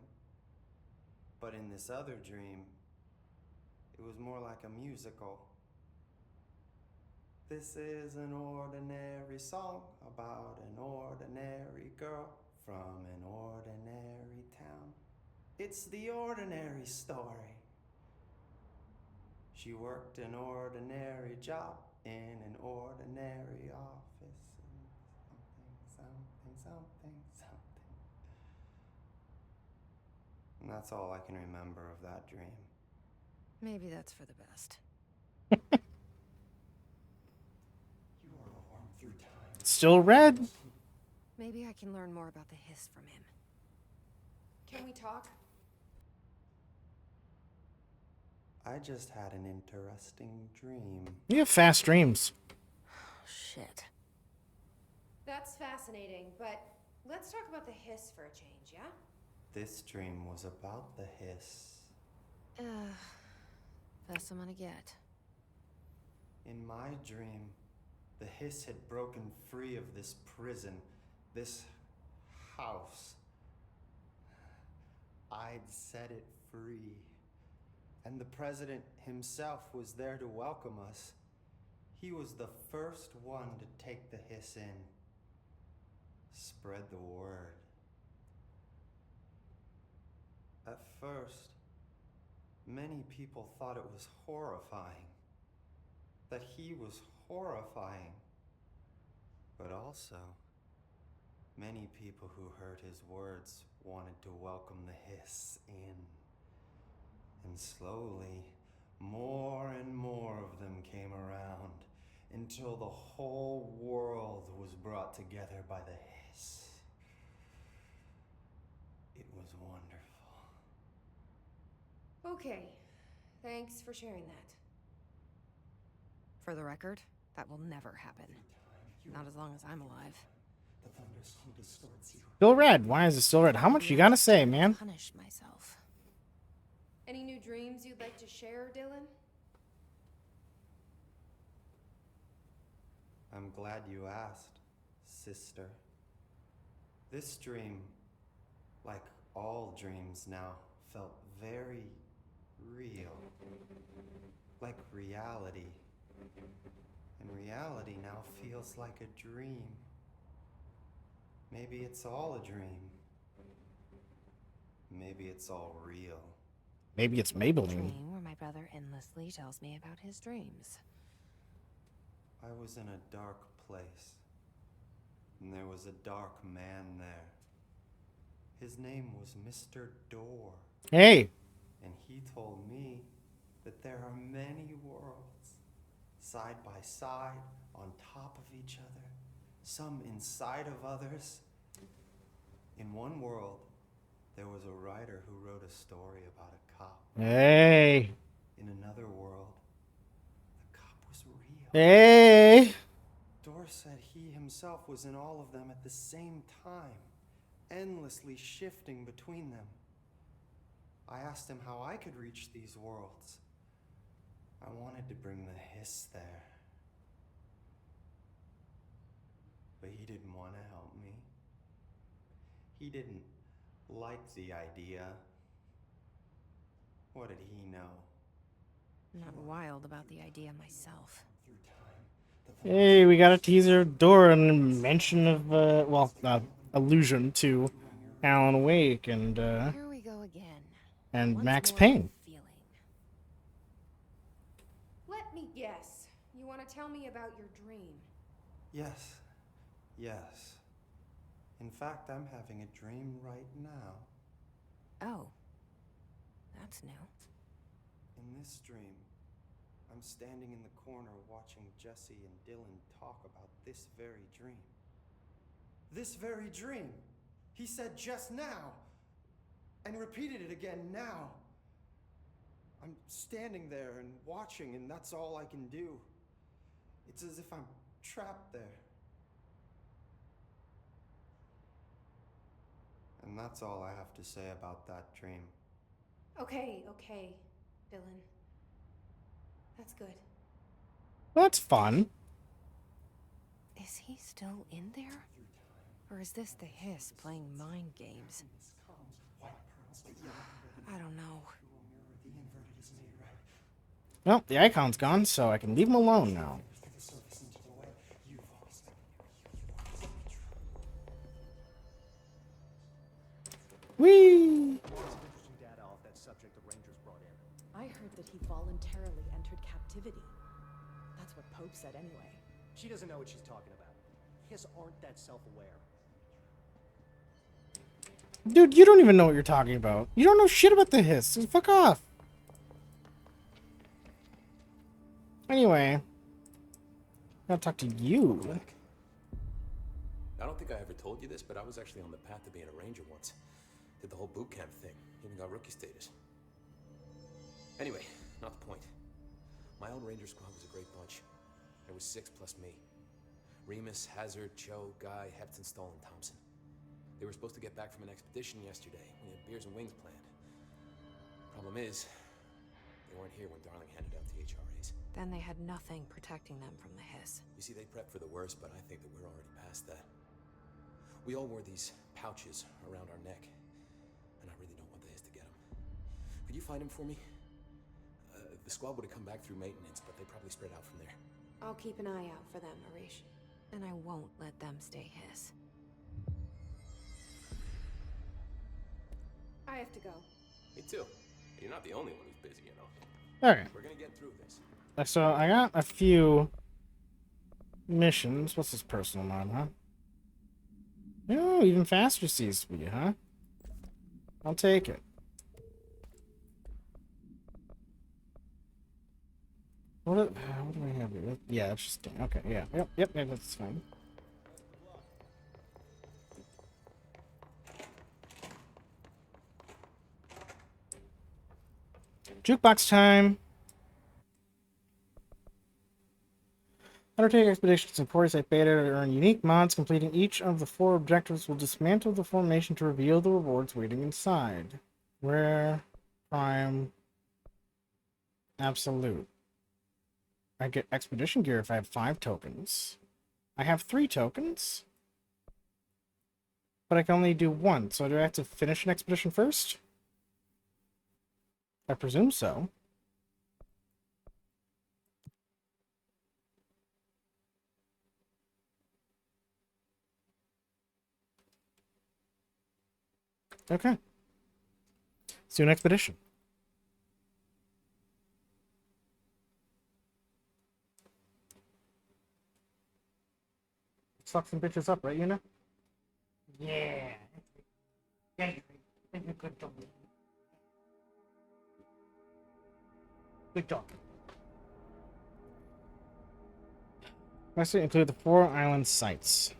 But in this other dream, it was more like a musical. This is an ordinary song about an ordinary girl from an ordinary town. It's the ordinary story. She worked an ordinary job in an ordinary office. Something. And that's all I can remember of that dream. Maybe that's for the best. You are a worm through time. Still red. Maybe I can learn more about the hiss from him. Can we talk? I just had an interesting dream. You have fast dreams. Shit. That's fascinating, but Let's talk about the hiss for a change, yeah? This dream was about the hiss. Best I'm gonna get. In my dream, the hiss had broken free of this prison, this house. I'd set it free. And the president himself was there to welcome us. He was the first one to take the hiss in. Spread the word. At first, many people thought it was horrifying. That he was horrifying. But also, many people who heard his words wanted to welcome the hiss in. And slowly, more and more of them came around until the whole world was brought together by the hiss. It was wonderful. Okay, thanks for sharing that. For the record, that will never happen. Not as long as I'm alive. The thunderstorm distorts you. Still red. Why is it still red? How much you gotta say, man? Punish myself. Any new dreams you'd like to share, Dylan? I'm glad you asked, sister. This dream, like all dreams now, felt very real. Like reality. And reality now feels like a dream. Maybe it's all a dream. Maybe it's all real. Maybe it's Maybelline. Dream where my brother endlessly tells me about his dreams. I was in a dark place, and there was a dark man there. His name was Mr. Door. Hey! And he told me that there are many worlds, side by side, on top of each other, some inside of others. In one world, there was a writer who wrote a story about a cop. Hey! In another world, the cop was real. Hey! Dor said he himself was in all of them at the same time, endlessly shifting between them. I asked him how I could reach these worlds. I wanted to bring the hiss there. But he didn't want to help me. He didn't like the idea. What did he know? I'm not wild about the idea myself. Hey, we got a teaser door and a mention of, allusion to Alan Wake and, Here we go again. and Once Max more Payne. feeling. Let me guess. You want to tell me about your dream? Yes. Yes. In fact, I'm having a dream right now. Oh. That's new. In this dream, I'm standing in the corner watching Jesse and Dylan talk about this very dream. This very dream! He said just now! And repeated it again now! I'm standing there and watching, and that's all I can do. It's as if I'm trapped there. And that's all I have to say about that dream. Okay, Dylan. That's good. That's fun. Is he still in there? Or is this the hiss playing mind games? I don't know. Well, the icon's gone, so I can leave him alone now. Whee! Data off that subject the Rangers brought in. I heard that he voluntarily entered captivity. That's what Pope said anyway. She doesn't know what she's talking about. Hiss aren't that self-aware. Dude, you don't even know what you're talking about. You don't know shit about the hiss. So fuck off. Anyway, gotta talk to you. I don't think I ever told you this, but I was actually on the path to being a ranger once. Did the whole boot camp thing. Even got rookie status. Anyway, not the point. My own ranger squad was a great bunch. There was 6 plus me. Remus, Hazard, Cho, Guy, Hepton, Stoll, and Thompson. They were supposed to get back from an expedition yesterday. We had beers and wings planned. Problem is, they weren't here when Darling handed out the HRAs. Then they had nothing protecting them from the hiss. You see, they prepped for the worst, but I think that we're already past that. We all wore these pouches around our neck, and I really don't want the hiss to get them. Could you find them for me? The squad would have come back through maintenance, but they probably spread out from there. I'll keep an eye out for them, Arish. And I won't let them stay hiss. I have to go. Me too. You're not the only one who's busy, you know. Okay. We're gonna get through this. So I got a few missions. What's this personal mod, huh? Oh, even faster sees speed, huh? I'll take it. What do I have here? Yeah, it's just okay. Yeah, yep, that's fine. Jukebox time. Undertake expeditions in 40-site beta to earn unique mods. Completing each of the 4 objectives will dismantle the formation to reveal the rewards waiting inside. Rare, prime, absolute. I get expedition gear if I have 5 tokens. I have 3 tokens, but I can only do 1. So do I have to finish an expedition first? I presume so. Okay. Let's do an expedition. Suck some bitches up, right, Una? Yeah. Good dog. Good dog. Let's include the 4 island sites.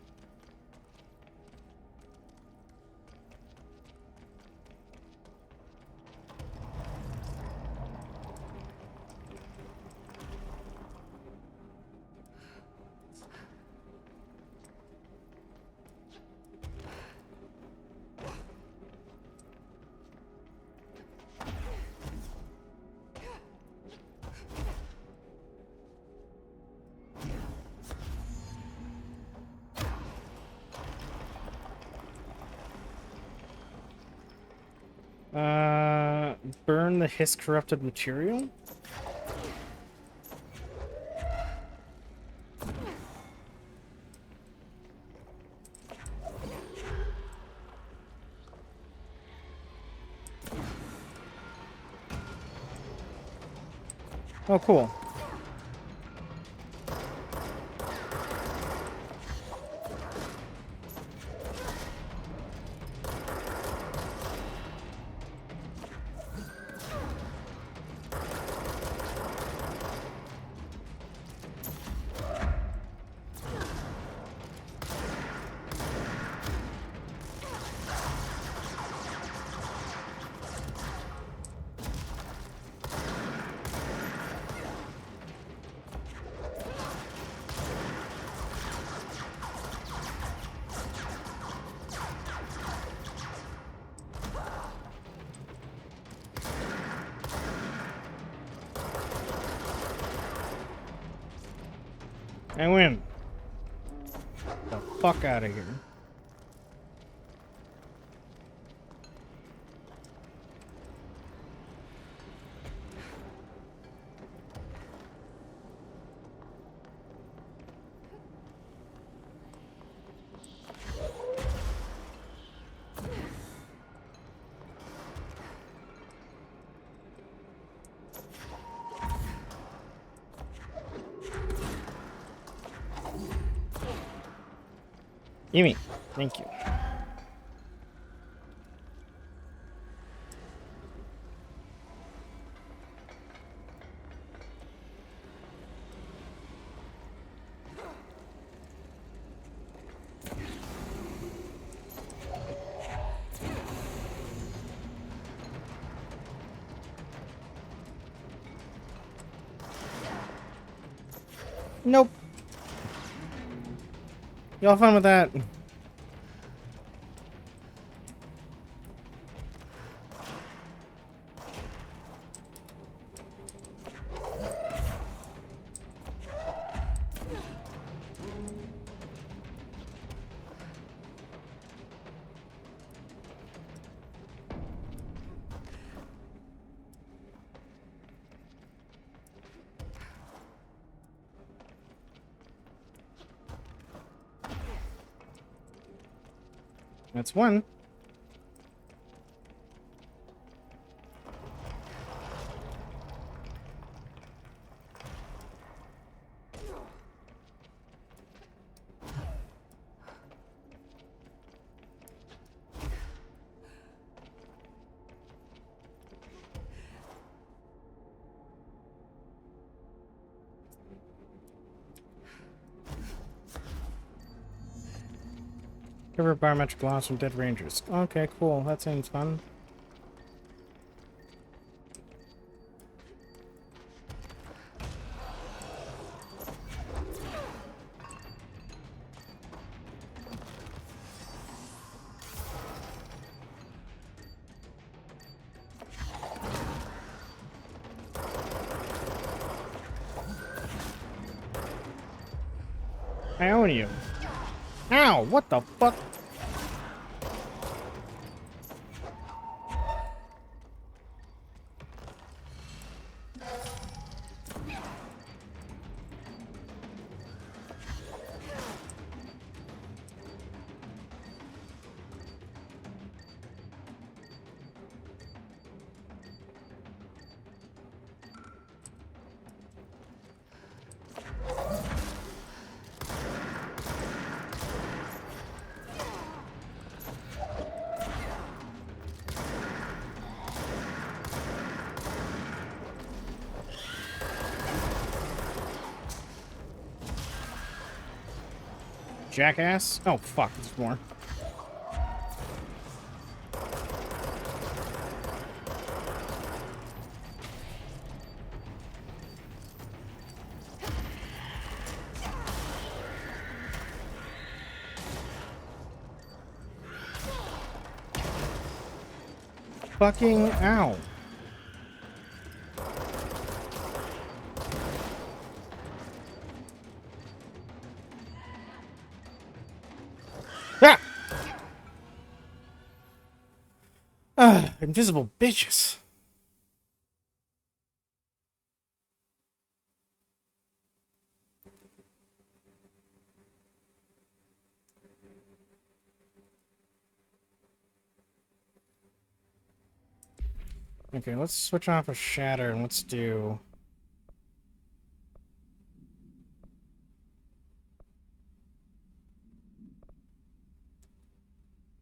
Burn the hiss corrupted material? Oh, cool. I win. Get the fuck out of here. Gimme. Thank you. Nope. Y'all fun with that? That's one. Cover biometric loss from dead rangers. Okay, cool. That seems fun. I own you. Ow! What the fuck? Jackass? Oh, fuck, there's more. Fucking ow. Invisible bitches. Okay, let's switch off a shatter and let's do...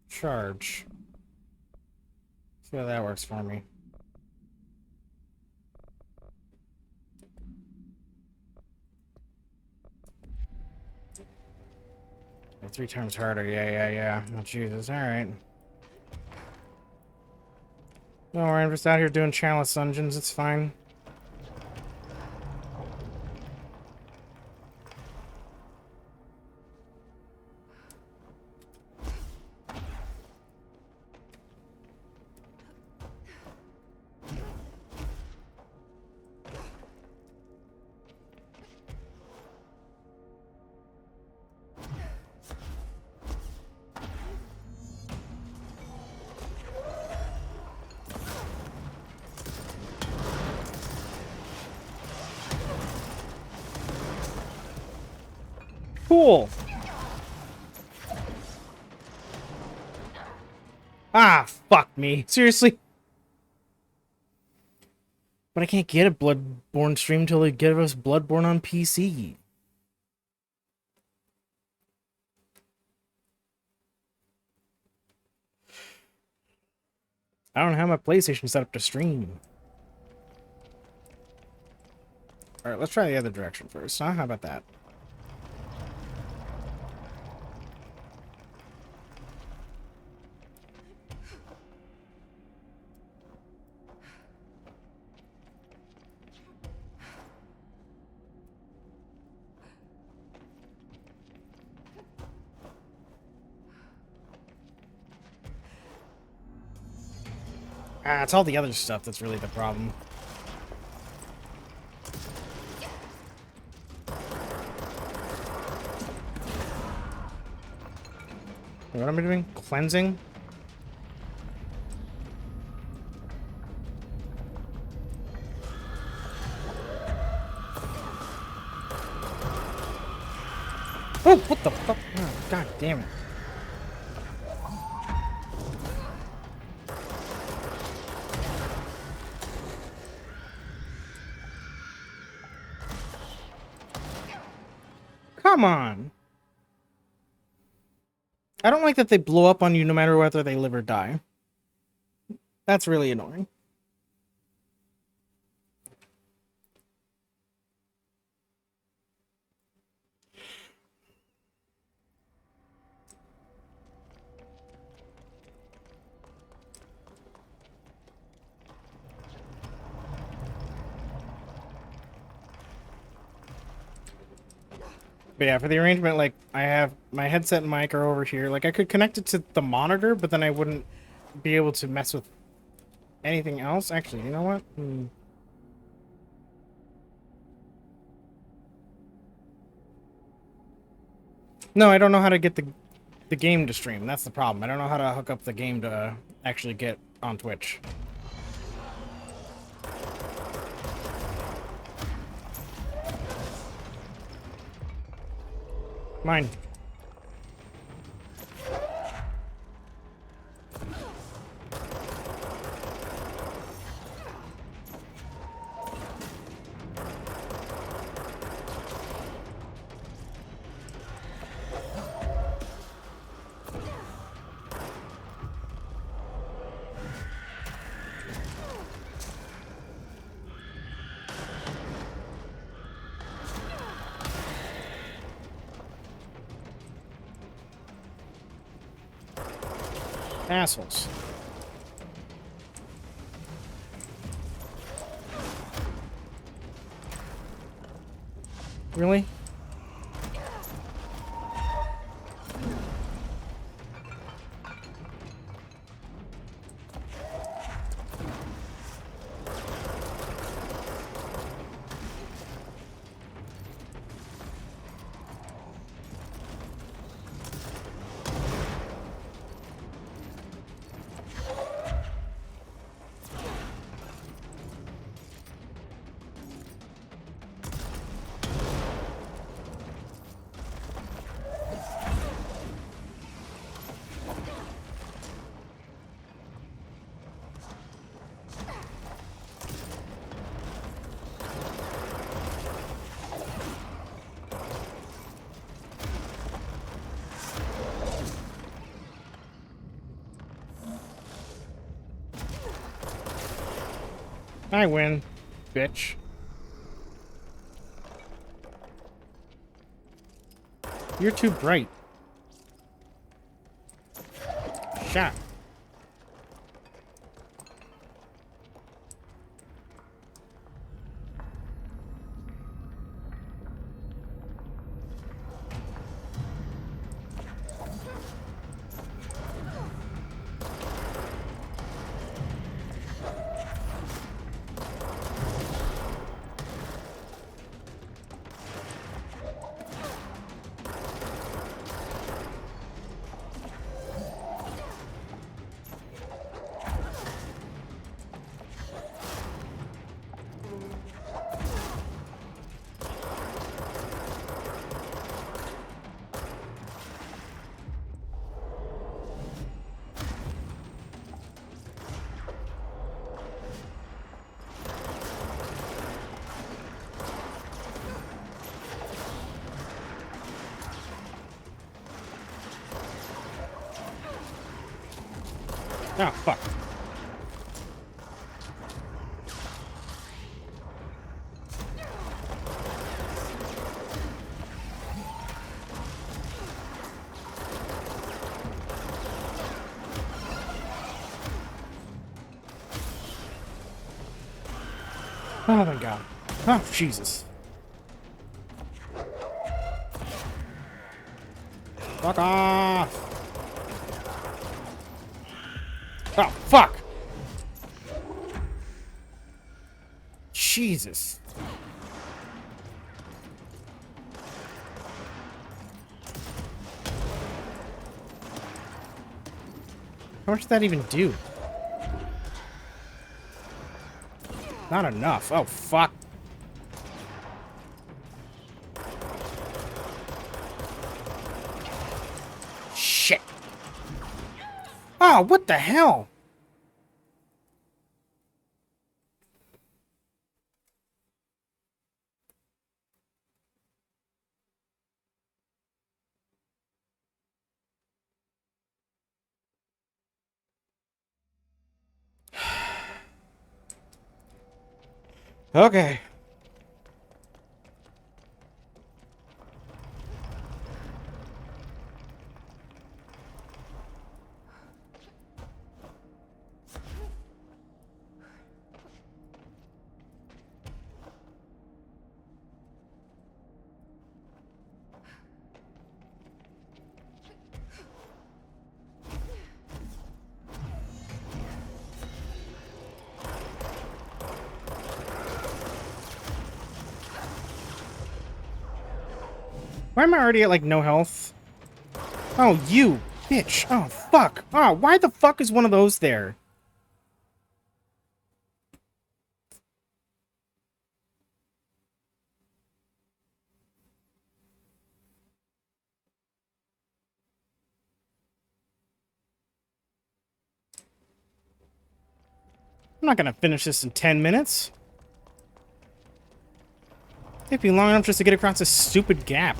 charge. See how that works for me. Oh, 3 times harder. Yeah. Oh, Jesus. Alright. No, I'm just out here doing chalice dungeons. It's fine. Cool. Ah, fuck me. Seriously? But I can't get a Bloodborne stream until they give us Bloodborne on PC. I don't have my PlayStation set up to stream. Alright, let's try the other direction first, huh? How about that? Ah, it's all the other stuff that's really the problem. What am I doing? Cleansing? Oh, what the fuck? Oh, God damn it. Come on. I don't like that they blow up on you no matter whether they live or die. That's really annoying. But yeah, for the arrangement, like, I have my headset and mic are over here. Like, I could connect it to the monitor, but then I wouldn't be able to mess with anything else. Actually, you know what? No, I don't know how to get the game to stream. That's the problem. I don't know how to hook up the game to actually get on Twitch. Mine. Assholes. Really? I win, bitch. You're too bright. Shot. Oh, fuck. Oh, thank God. Oh, Jesus. Fuck off. Oh, fuck! Jesus. How much did that even do? Not enough. Oh, fuck. Shit. Oh, what the hell? Okay. Why am I already at, like, no health? Oh, you bitch. Oh, fuck. Oh, why the fuck is one of those there? I'm not gonna finish this in 10 minutes. It'd be long enough just to get across this stupid gap.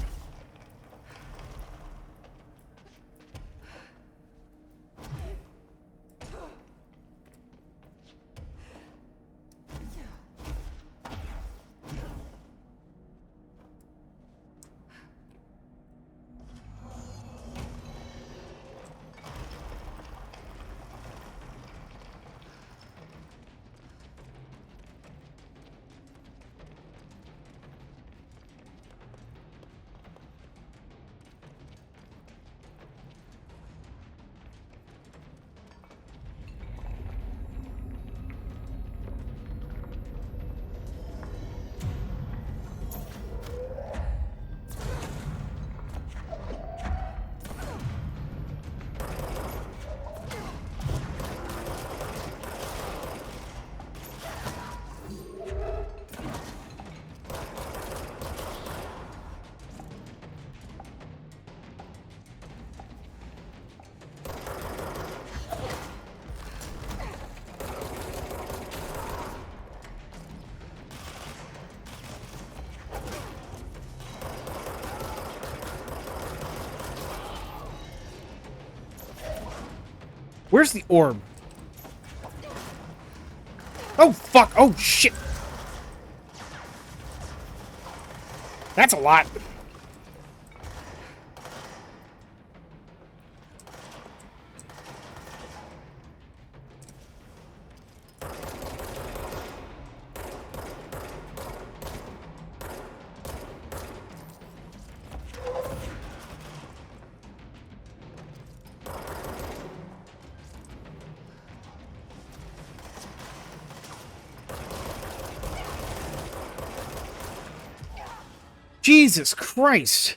Where's the orb? Oh, fuck. Oh, shit. That's a lot. Jesus Christ.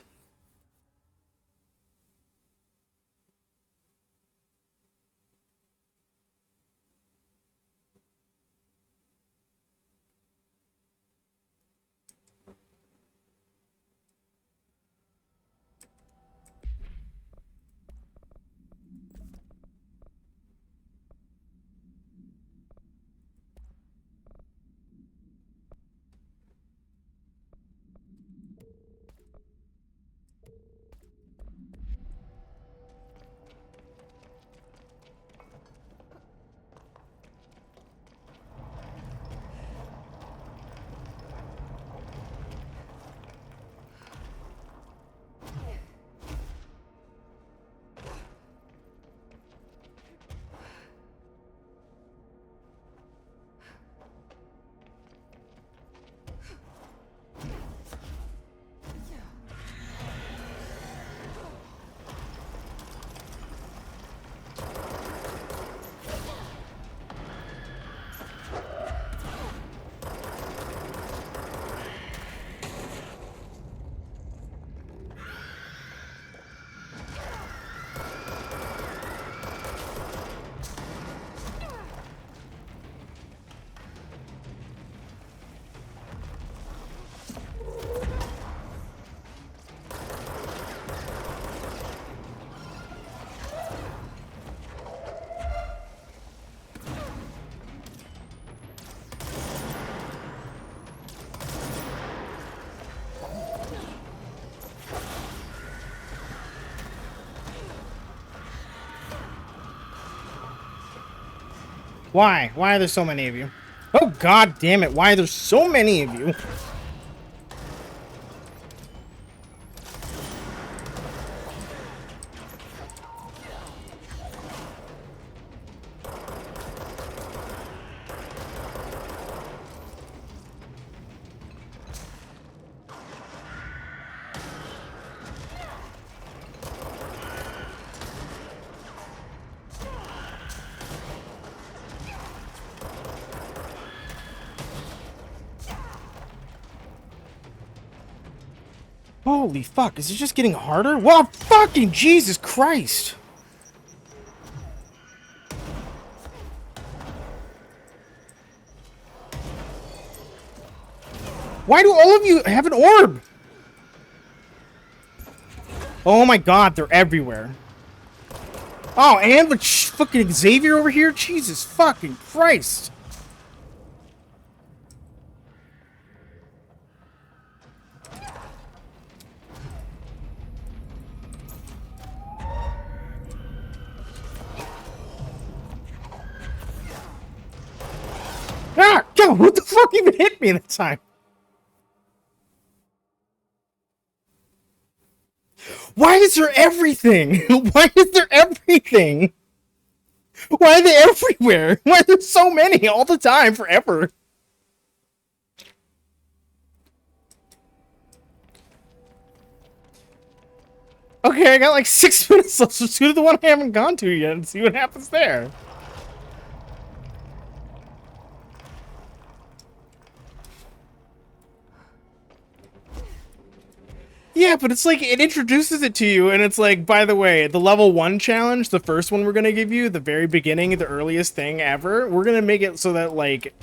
Why? Why are there so many of you? Oh god damn it, why are there so many of you? Holy fuck, is it just getting harder? Whoa, fucking Jesus Christ! Why do all of you have an orb? Oh my god, they're everywhere. Oh, and with fucking Xavier over here? Jesus fucking Christ! Ah! God, what the fuck even hit me that time? Why is there everything? Why is there everything? Why are they everywhere? Why are there so many all the time, forever? Okay, I got like 6 minutes left, so go to the one I haven't gone to yet and see what happens there. Yeah, but it's like, it introduces it to you, and it's like, by the way, the level 1 challenge, the first one we're gonna give you, the very beginning, the earliest thing ever, we're gonna make it so that, like,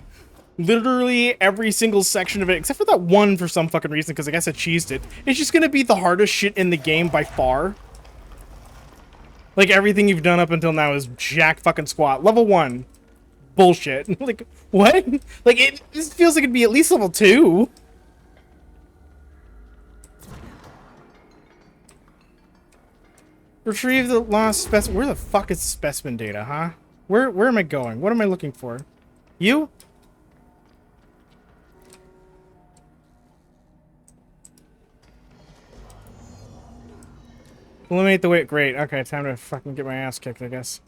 literally every single section of it, except for that one for some fucking reason, because I guess I cheesed it, it's just gonna be the hardest shit in the game by far. Like, everything you've done up until now is jack fucking squat. Level 1. Bullshit. Like, what? Like, it feels like it'd be at least level 2. Retrieve the lost specimen. Where the fuck is specimen data, huh? Where am I going? What am I looking for? You? Eliminate the weight. Great. Okay, time to fucking get my ass kicked, I guess.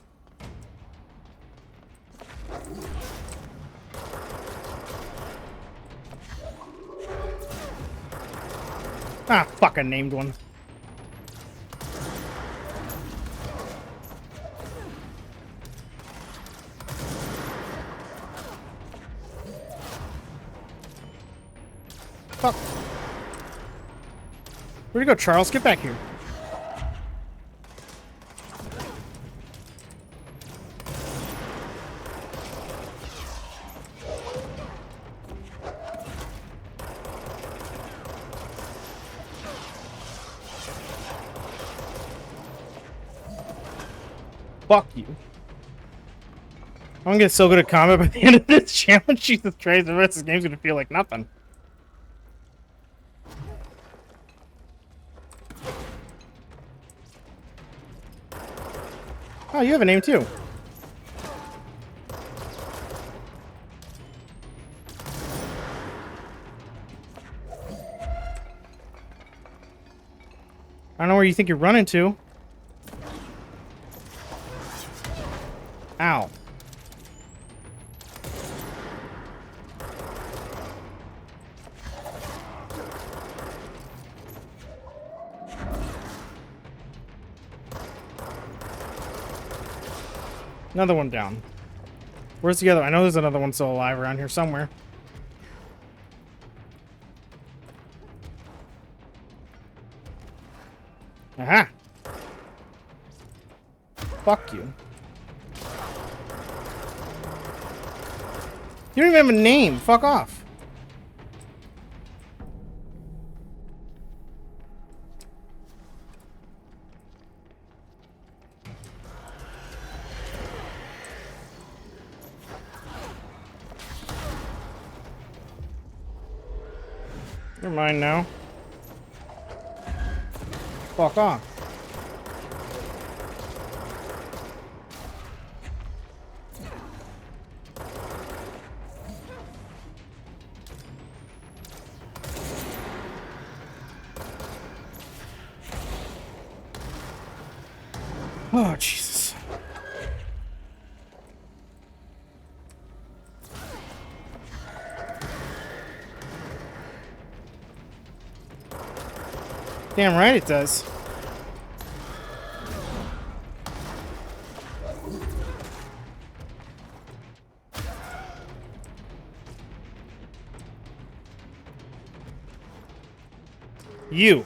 Ah, fuck, I named one. Fuck. Where'd you go, Charles? Get back here. Fuck you. I'm gonna get so good at combat by the end of this challenge. Jesus Christ, the rest of this game's gonna feel like nothing. Oh, you have a name too. I don't know where you think you're running to. Ow. Another one down. Where's the other? I know there's another one still alive around here somewhere. Aha! Fuck you. You don't even have a name. Fuck off. You're mine now. Fuck off. Oh, Jesus. Damn right it does. You.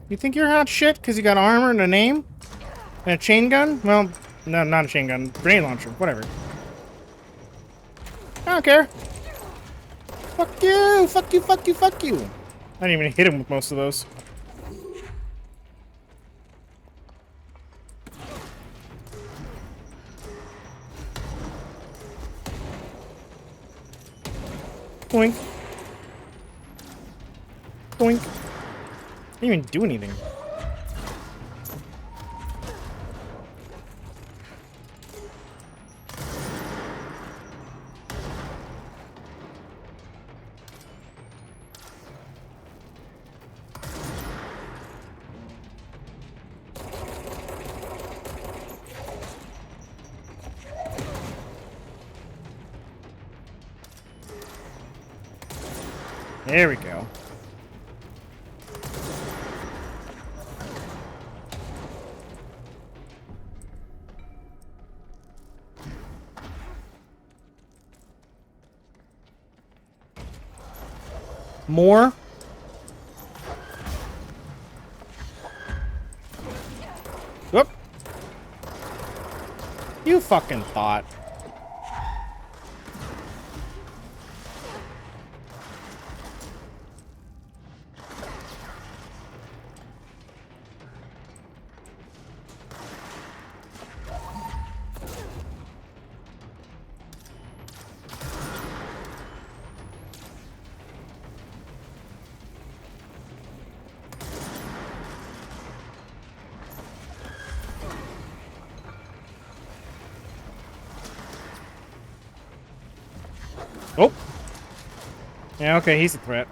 You think you're hot shit because you got armor and a name? And a chain gun? Well, no, not a chain gun. Grenade launcher. Whatever. I don't care. Fuck you! Fuck you, fuck you, fuck you! I didn't even hit him with most of those. Boink. Boink. Didn't even do anything. There we go. More? Whoop. You fucking thought. Oh. Yeah, okay, he's a threat.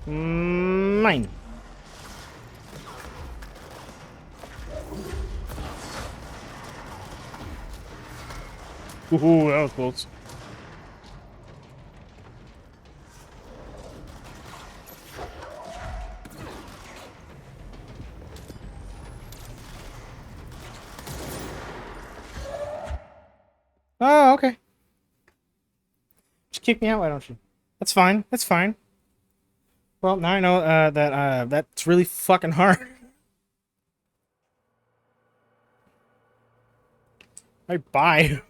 Mine. Ooh, that was close. Oh, okay. Just kick me out, why don't you? That's fine. That's fine. Well, now I know that that's really fucking hard. Alright, bye.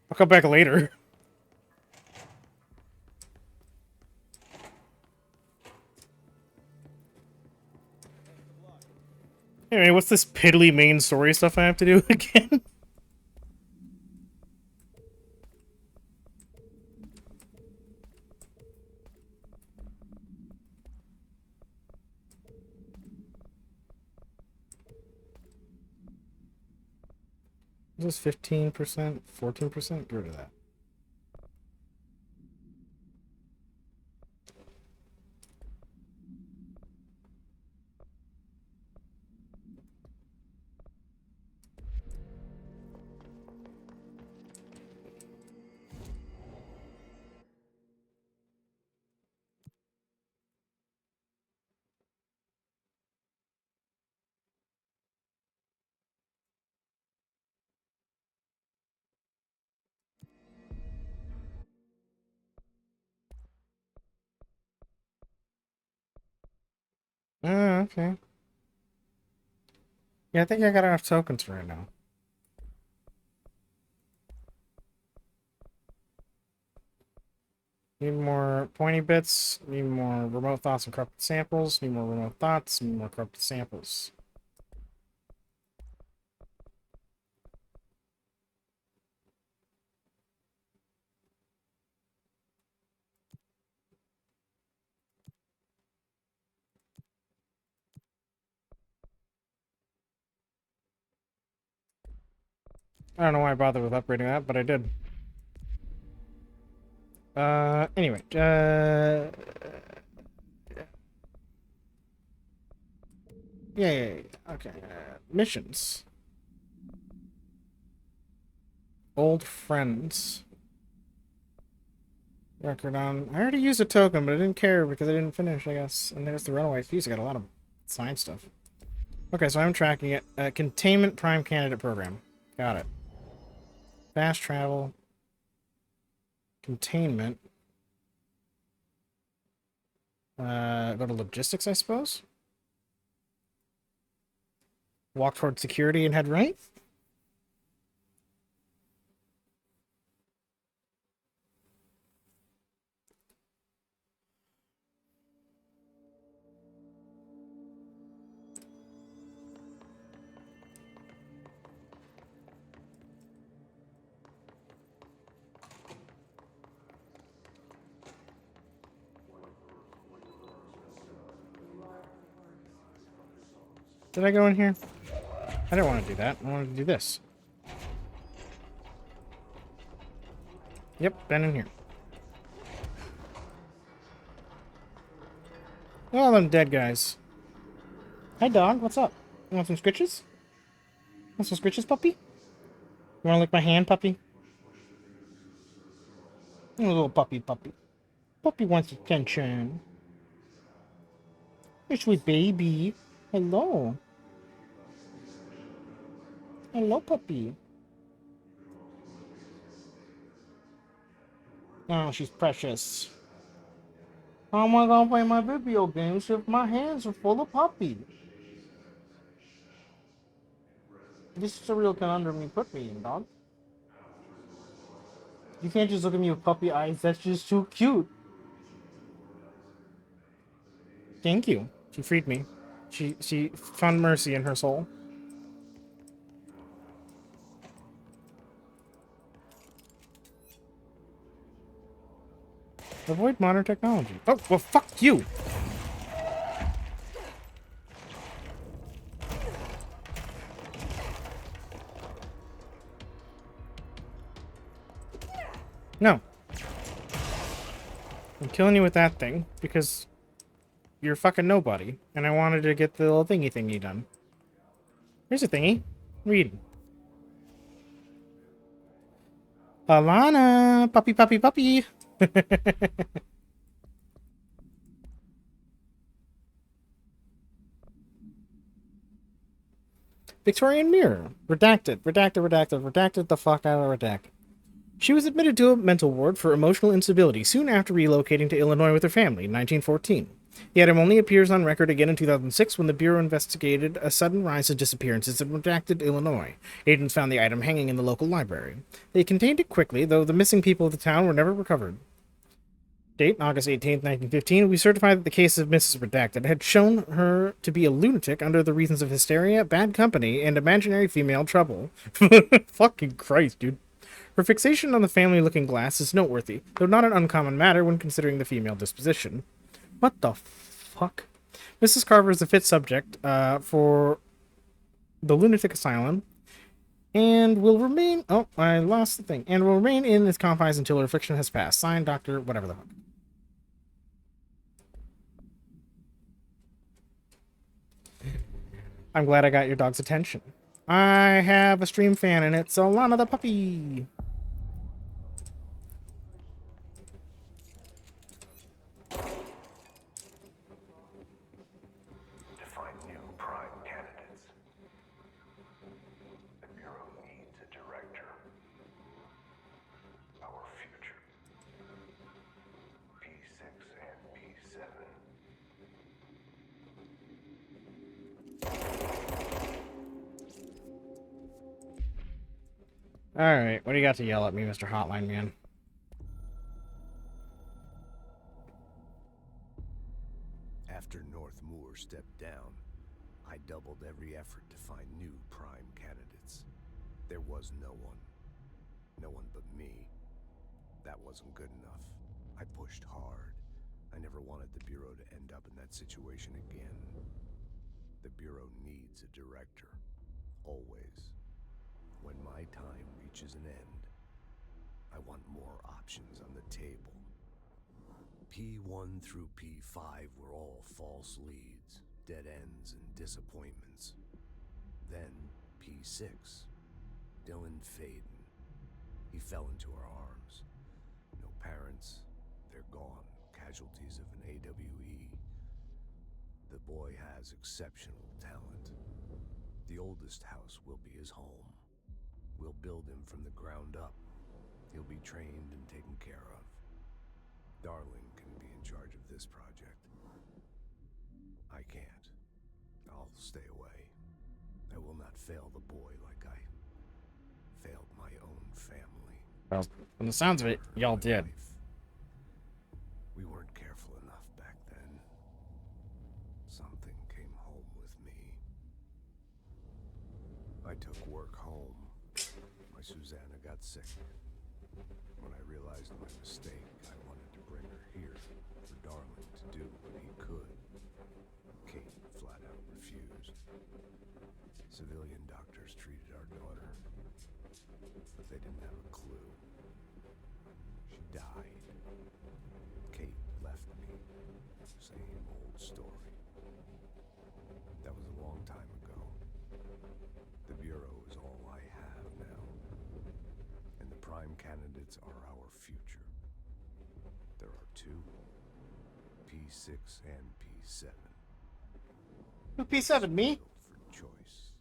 I'll come back later. Anyway, what's this piddly main story stuff I have to do again? Is this 15%? 14%? Get rid of that. Oh, okay. Yeah, I think I got enough tokens for right now. Need more pointy bits. Need more remote thoughts and corrupted samples. Need more remote thoughts. Need more corrupted samples. I don't know why I bothered with upgrading that, but I did. Anyway, yeah. Okay, missions. Old friends. Record on. I already used a token, but I didn't care because I didn't finish, I guess. And there's the runaway. Jeez, I got a lot of side stuff. Okay, so I'm tracking it. Containment Prime Candidate Program. Got it. Fast travel. Containment. Go to logistics, I suppose. Walk toward security and head right. Did I go in here? I didn't want to do that. I wanted to do this. Yep, been in here. Oh, them dead guys. Hi, dog. What's up? You want some scritches? Want some scritches, puppy? You want to lick my hand, puppy? Oh, little puppy. Puppy wants attention. Hey, sweet baby. Hello. Hello, puppy. Oh, she's precious. How am I gonna play my video games if my hands are full of puppy? This is a real conundrum you put me in, dog. You can't just look at me with puppy eyes. That's just too cute. Thank you. She freed me. She found mercy in her soul. Avoid modern technology. Oh, well, fuck you! No. I'm killing you with that thing, because you're fucking nobody, and I wanted to get the little thingy done. Here's a thingy. Read. Alana! Puppy! Victorian mirror. Redacted the fuck out of redacted. She was admitted to a mental ward for emotional instability soon after relocating to Illinois with her family in 1914. The item only appears on record again in 2006 when the Bureau investigated a sudden rise of disappearances in redacted Illinois. Agents found the item hanging in the local library. They contained it quickly, though the missing people of the town were never recovered. Date, August 18, 1915, we certified that the case of Mrs. Redacted had shown her to be a lunatic under the reasons of hysteria, bad company, and imaginary female trouble. Fucking Christ, dude. Her fixation on the family-looking glass is noteworthy, though not an uncommon matter when considering the female disposition. What the fuck? Mrs. Carver is a fit subject for the lunatic asylum, and will remain... Oh, I lost the thing. And will remain in its confines until her affliction has passed. Signed, Dr. whatever the fuck. I'm glad I got your dog's attention. I have a stream fan, and it's Alana the puppy. To find new prime candidates, the Bureau needs a director. Our future. P6 and P7. Alright, what do you got to yell at me, Mr. Hotline Man? After North Moore stepped down, I doubled every effort to find new prime candidates. There was no one. No one but me. That wasn't good enough. I pushed hard. I never wanted the Bureau to end up in that situation again. The Bureau needs a director. Always. When my time reaches an end, I want more options on the table. P1 through P5 were all false leads, dead ends, and disappointments. Then P6, Dylan Faden. He fell into our arms. No parents, they're gone, casualties of an AWE. The boy has exceptional talent. The oldest house will be his home. We'll build him from the ground up. He'll be trained and taken care of. Darling can be in charge of this project. I can't. I'll stay away. I will not fail the boy like I failed my own family. Well, from the sounds of it, y'all did. We weren't careful enough back then. Something came home with me. I took work home. My Susanna got sick. When I realized my mistake, I wanted to bring her here for Darling to do what he could. Kate flat out refused. Civilian doctors treated our daughter, but they didn't have a clue. She died. Kate left me. Same old story. That was a long time ago. The Bureau is all I have now. And the prime candidates are our future. There are two. P6 and P7. Who P7? Me? For choice.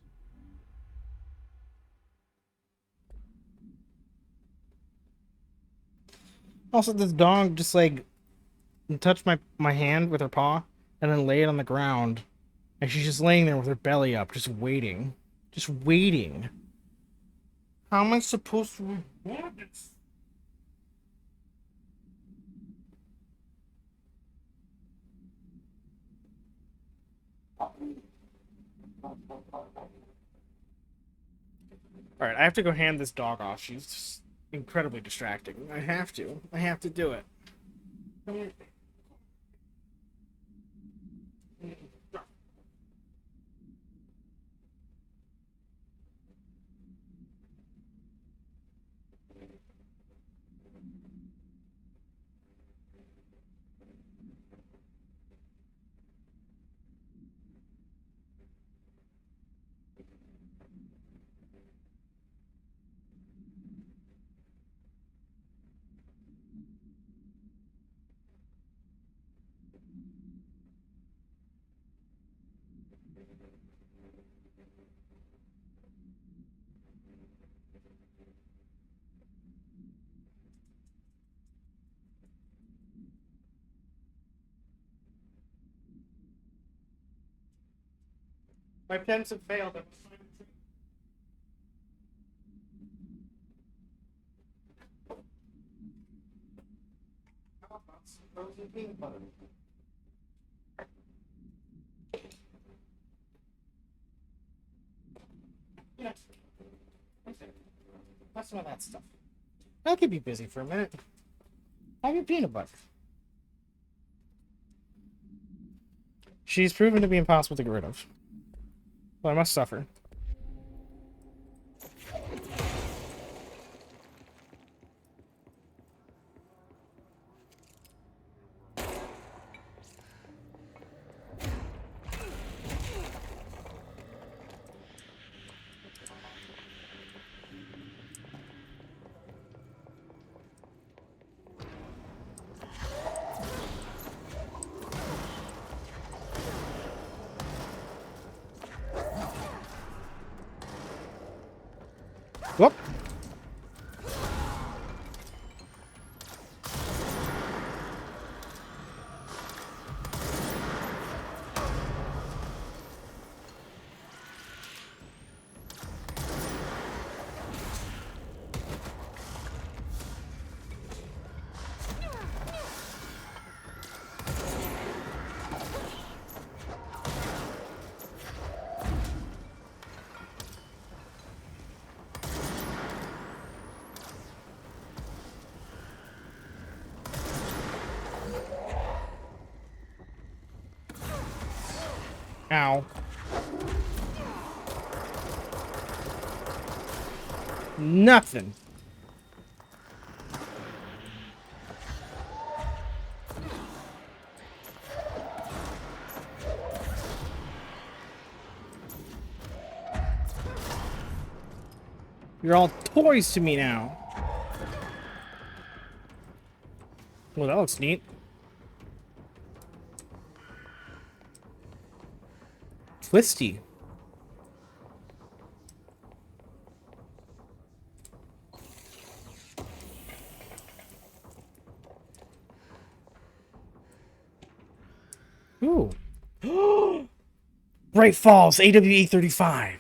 Also, this dog just like touched my hand with her paw and then lay it on the ground, and she's just laying there with her belly up, just waiting. Just waiting. How am I supposed to report this? Alright, I have to go hand this dog off. She's just incredibly distracting. I have to. I have to do it. Come here. My attempts have failed. How about some frozen peanut butter? Yeah. That's some of that stuff. I'll keep you busy for a minute. Have your peanut butter. She's proven to be impossible to get rid of. Well, I must suffer. Whoop. Ow. Nothing. You're all toys to me now. Well, that looks neat. Twisty. Ooh. Bright Falls, AWE 35.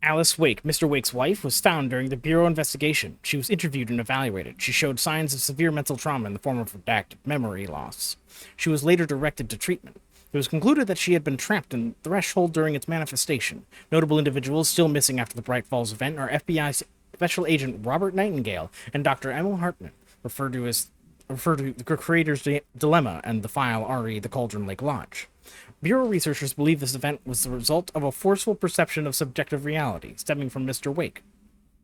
Alice Wake, Mr. Wake's wife, was found during the Bureau investigation. She was interviewed and evaluated. She showed signs of severe mental trauma in the form of redacted memory loss. She was later directed to treatment. It was concluded that she had been trapped in Threshold during its manifestation. Notable individuals still missing after the Bright Falls event are FBI Special Agent Robert Nightingale and Dr. Emil Hartman, referred to the Creator's Dilemma and the file RE The Cauldron Lake Lodge. Bureau researchers believe this event was the result of a forceful perception of subjective reality stemming from Mr. Wake,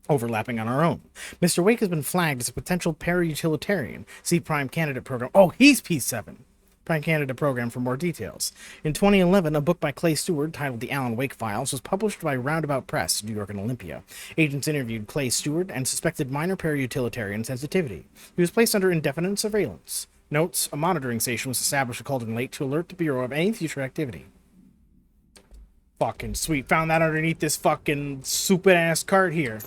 overlapping on our own. Mr. Wake has been flagged as a potential para-utilitarian. See Prime Candidate Program. Oh, he's P7. Prime Candidate Program for more details. In 2011, a book by Clay Stewart titled The Alan Wake Files was published by Roundabout Press, New York and Olympia. Agents interviewed Clay Stewart and suspected minor para-utilitarian sensitivity. He was placed under indefinite surveillance. Notes, a monitoring station was established at Cauldron Lake to alert the Bureau of any future activity. Fucking sweet. Found that underneath this fucking stupid-ass cart here.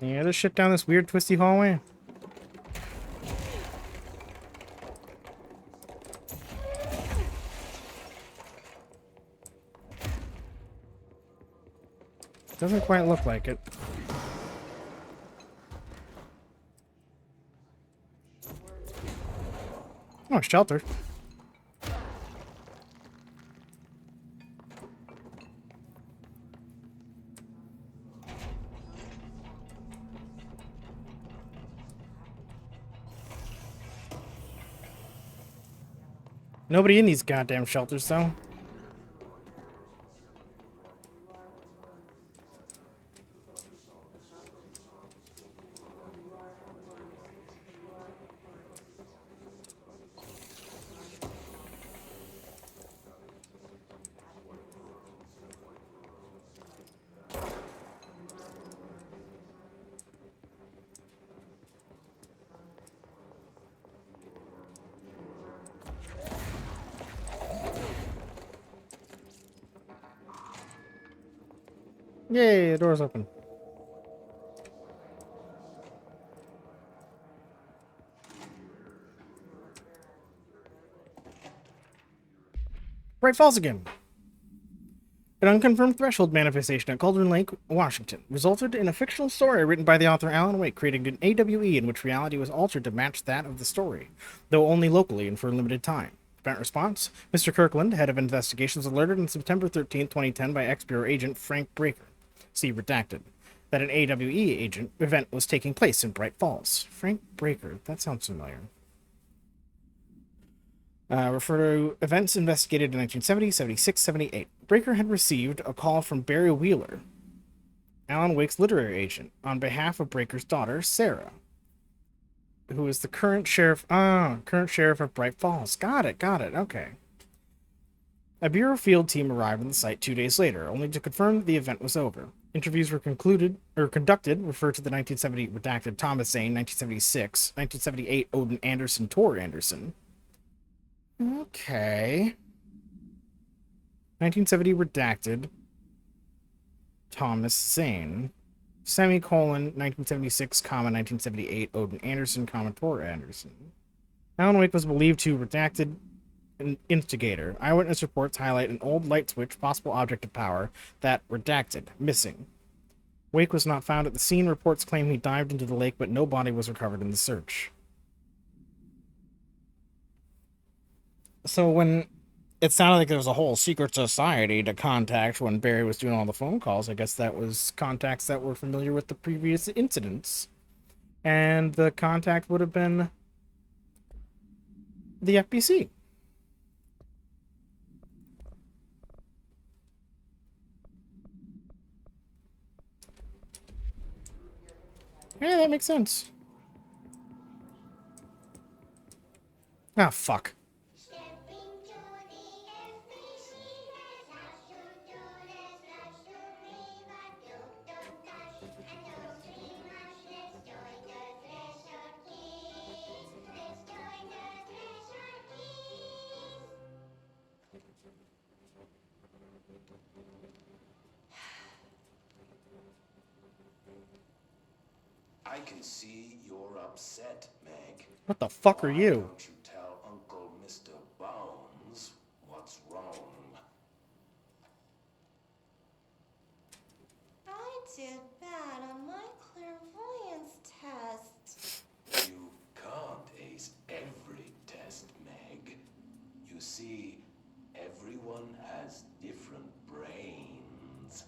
Any other shit down this weird twisty hallway? Doesn't quite look like it. Oh, shelter. Nobody in these goddamn shelters, though. Yay, the door's open. Bright Falls again. An unconfirmed threshold manifestation at Cauldron Lake, Washington, resulted in a fictional story written by the author Alan Wake, creating an AWE in which reality was altered to match that of the story, though only locally and for a limited time. Event response: Mr. Kirkland, head of investigations, alerted on September 13, 2010 by ex-Bureau agent Frank Breaker, see redacted, that an AWE agent event was taking place in Bright Falls. Frank Breaker, that sounds familiar. Refer to events investigated in 1970, 76, 78. Breaker had received a call from Barry Wheeler, Alan Wake's literary agent, on behalf of Breaker's daughter, Sarah, who is the current sheriff of Bright Falls. Got it, okay. A Bureau field team arrived on the site 2 days later, only to confirm that the event was over. Interviews were conducted, refer to the 1970 redacted Thomas Zane, 1976, 1978 Odin Anderson, Tor Anderson. Okay. 1970 redacted Thomas Zane, semicolon, 1976, comma, 1978 Odin Anderson, comma, Tor Anderson. Alan Wake was believed to redacted an instigator. Eyewitness reports highlight an old light switch, possible object of power, that redacted, missing. Wake was not found at the scene. Reports claim he dived into the lake, but no body was recovered in the search. So when it sounded like there was a whole secret society to contact when Barry was doing all the phone calls. I guess that was contacts that were familiar with the previous incidents. And the contact would have been the FBC. Yeah, that makes sense. Ah, fuck. I can see you're upset, Meg. What the fuck are Why you? don't you tell Uncle Mr. Bones what's wrong? I did bad on my clairvoyance test. You can't ace every test, Meg. You see, everyone has different brains.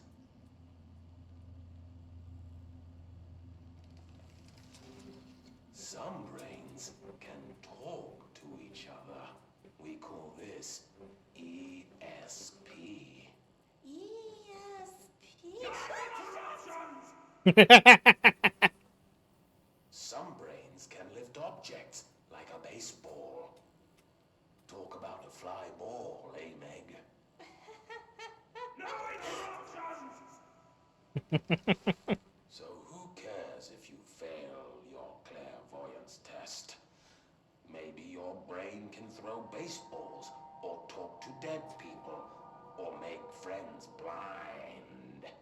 Some brains can talk to each other. We call this ESP. Some brains can lift objects like a baseball. Talk about a fly ball, eh, Meg? So who cares if you fail your clairvoyance test? Maybe your brain can throw baseballs, or talk to dead people, or make friends blind.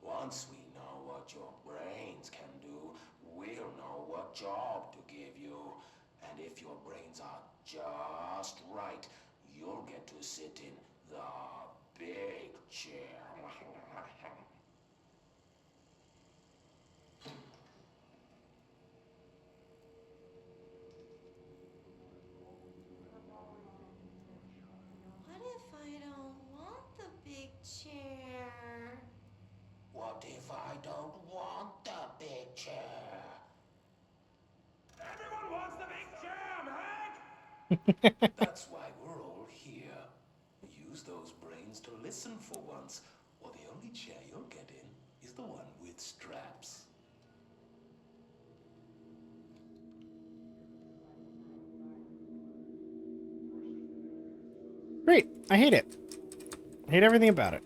Once we know what your brains can do, we'll know what job to give you. And if your brains are just right, you'll get to sit in the big chair. What if I don't want the big chair? What if I don't want the big chair? Everyone wants the big chair, Meg! That's why we're all here. Use those brains to listen for once, or the only chair you'll get in is the one with straps. Great. I hate it. I hate everything about it.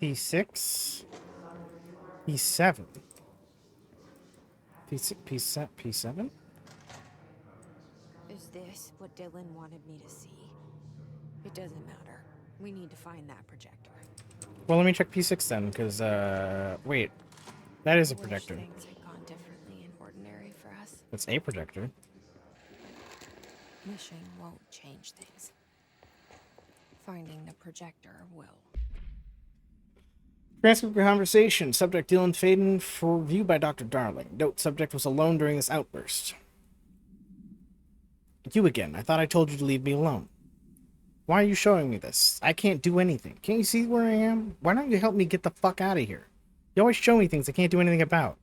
P6. P7. P7? Is this what Dylan wanted me to see? It doesn't matter. We need to find that projector. Well, let me check P6 then, because, wait. That is a Wish projector. things had gone differently in ordinary for us. That's a projector. Wishing won't change things. Finding the projector will. Transcript of conversation. Subject Dylan Faden for review by Dr. Darling. Note, subject was alone during this outburst. You again. I thought I told you to leave me alone. Why are you showing me this? I can't do anything. Can't you see where I am? Why don't you help me get the fuck out of here? You always show me things I can't do anything about.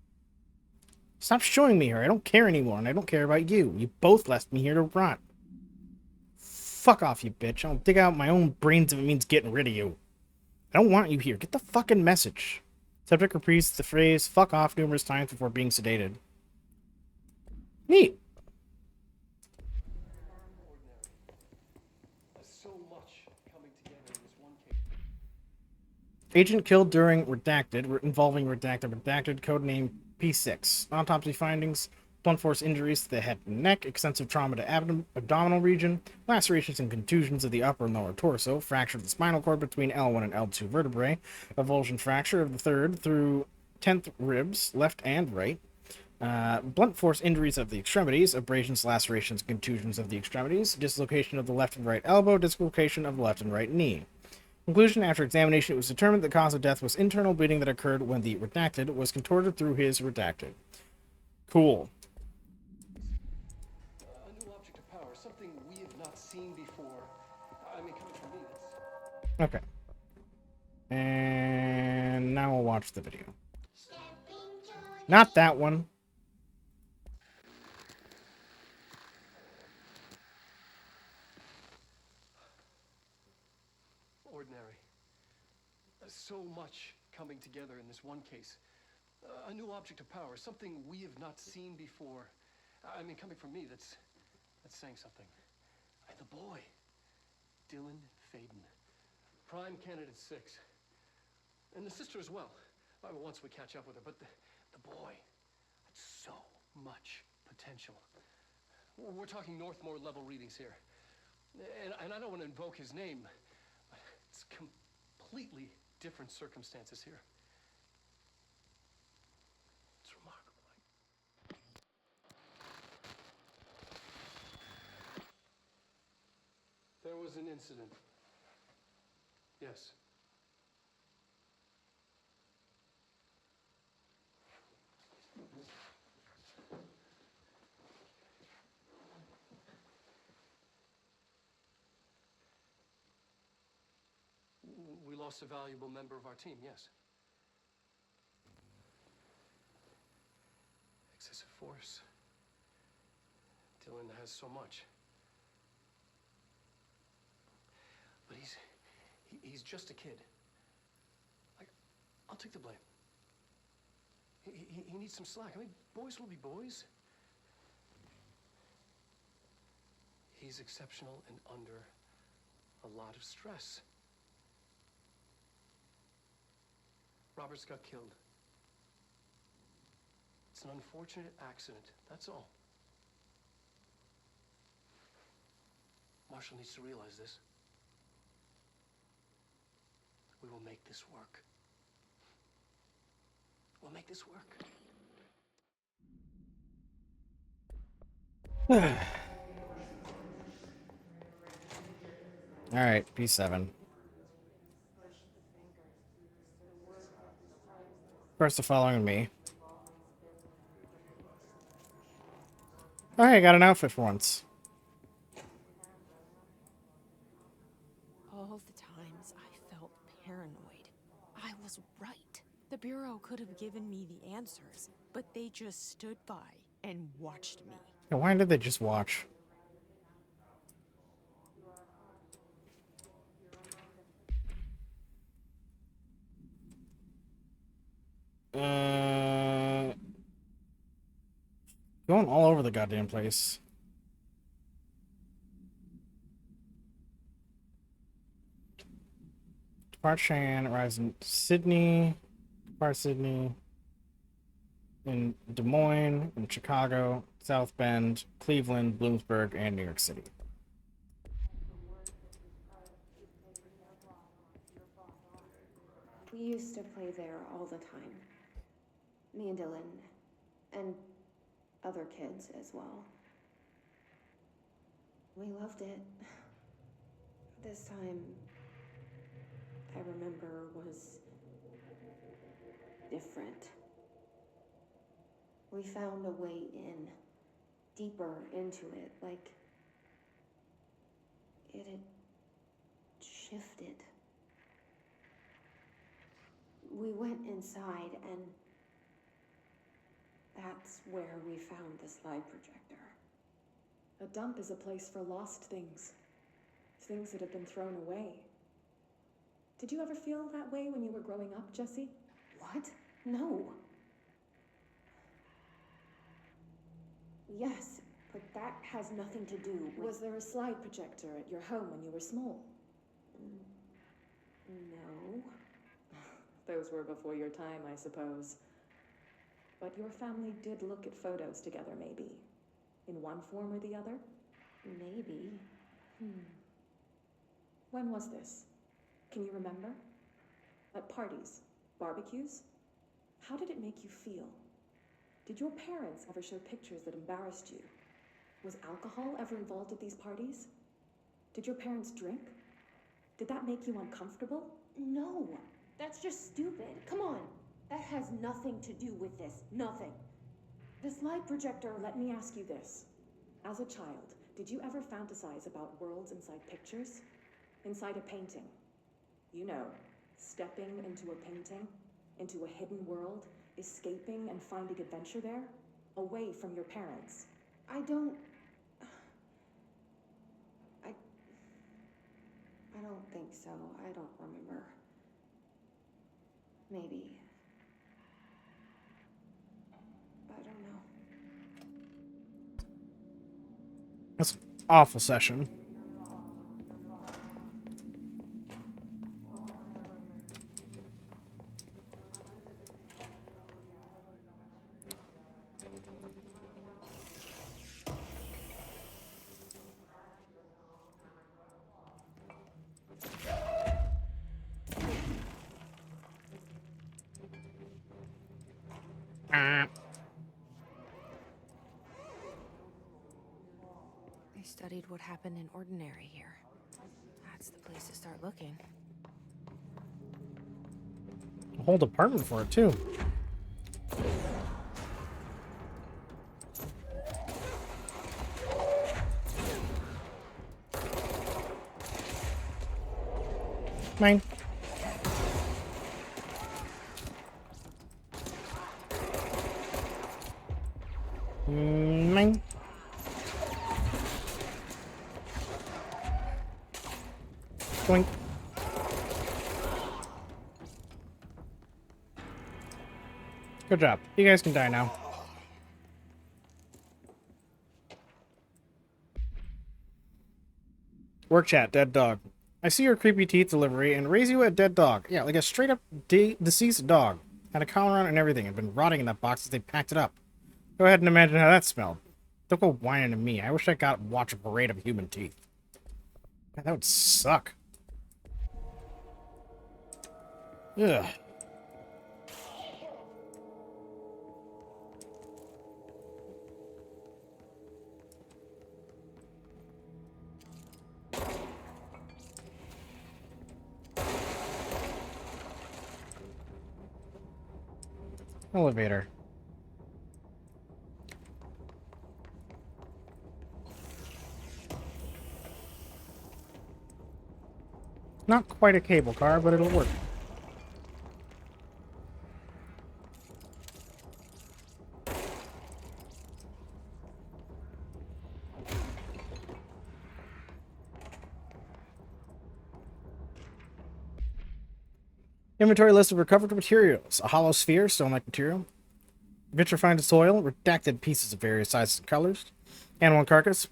Stop showing me her. I don't care anymore, and I don't care about you. You both left me here to rot. Fuck off, you bitch. I'll dig out my own brains if it means getting rid of you. I don't want you here. Get the fucking message. Subject repeats the phrase fuck off numerous times before being sedated. Neat. Agent killed during redacted, involving redacted, codename P6. Autopsy findings, blunt force injuries to the head and neck, extensive trauma to abdominal region, lacerations and contusions of the upper and lower torso, fracture of the spinal cord between L1 and L2 vertebrae, avulsion fracture of the 3rd through 10th ribs, left and right, blunt force injuries of the extremities, abrasions, lacerations, contusions of the extremities, dislocation of the left and right elbow, dislocation of the left and right knee. Conclusion: after examination, it was determined the cause of death was internal bleeding that occurred when the redacted was contorted through his redacted. Cool. A new object of power, something we have not seen before. I mean, coming from me, Okay. And now we'll watch the video. Not that one. ordinary. So much coming together in this one case. A new object of power, something we have not seen before. I mean, coming from me, that's saying something. And the boy, Dylan Faden, prime candidate 6. And the sister as well. Once we catch up with her, but the boy had so much potential. We're talking Northmore level readings here. And I don't want to invoke his name. It's completely different circumstances here. It's remarkable. There was an incident. Yes. We lost a valuable member of our team, yes. Excessive force. Dylan has so much. But he's just a kid. I'll take the blame. He needs some slack. I mean, boys will be boys. He's exceptional and under a lot of stress. Roberts got killed. It's an unfortunate accident, that's all. Marshall needs to realize this. We will make this work. We'll make this work. Alright, P7. First of following me. Oh, hey, I got an outfit for once. All the times I felt paranoid, I was right. The Bureau could have given me the answers, but they just stood by and watched me. Yeah, why did they just watch? Going all over the goddamn place. Depart Cheyenne, arrives in Sydney. Depart Sydney. In Des Moines, in Chicago, South Bend, Cleveland, Bloomsburg, and New York City. We used to play there all the time. Me and Dylan, and other kids as well. We loved it. This time, I remember, was different. We found a way in, deeper into it, like it had shifted. We went inside, and that's where we found the slide projector. A dump is a place for lost things. Things that have been thrown away. Did you ever feel that way when you were growing up, Jesse? What? No. Yes, but that has nothing to do with... Was there a slide projector at your home when you were small? No. Those were before your time, I suppose. But your family did look at photos together, maybe. In one form or the other? Maybe. When was this? Can you remember? At parties? Barbecues? How did it make you feel? Did your parents ever show pictures that embarrassed you? Was alcohol ever involved at these parties? Did your parents drink? Did that make you uncomfortable? No, that's just stupid. Come on. That has nothing to do with this. Nothing. This light projector, let me ask you this. As a child, did you ever fantasize about worlds inside pictures? Inside a painting? You know, stepping into a painting, into a hidden world, escaping and finding adventure there, away from your parents. I don't think so. I don't remember. Maybe. I don't know. That's an awful session. They studied what happened in Ordinary here. That's the place to start looking. A whole department for it, too. Mine. Mine. Boink. Good job. You guys can die now. Work chat, dead dog. I see your creepy teeth delivery and raise you a dead dog. Yeah, like a straight up deceased dog. Had a collar on and everything. Had been rotting in that box as they packed it up. Go ahead and imagine how that smelled. Don't go whining to me. I wish I got to watch a parade of human teeth. God, that would suck. Ugh. Elevator. Not quite a cable car, but it'll work. Inventory list of recovered materials. A hollow sphere, stone-like material. Vitrified soil, redacted pieces of various sizes and colors. Animal carcass,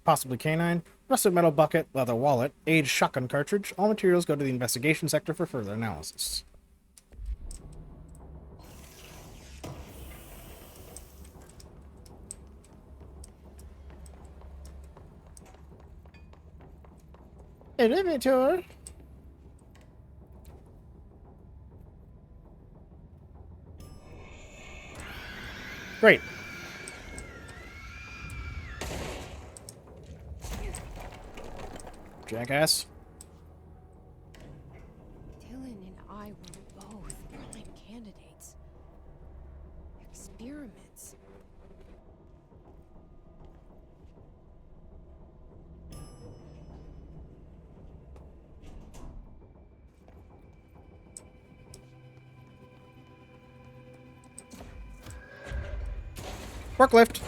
possibly canine. Rusted metal bucket, leather wallet, aged shotgun cartridge. All materials go to the investigation sector for further analysis. Elevator. Great. Jackass. Dylan and I were both prime candidates. Experiments. Forklift.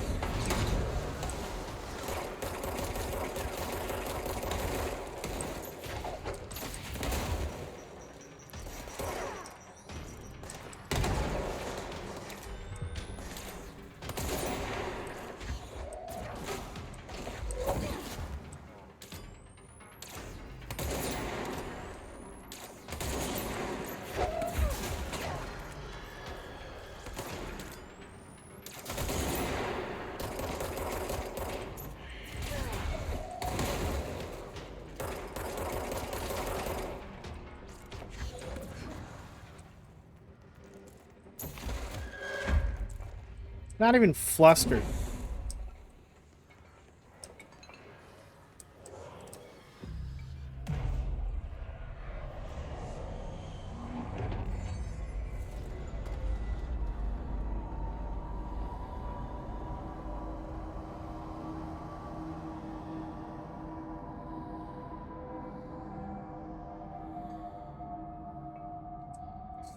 Not even flustered.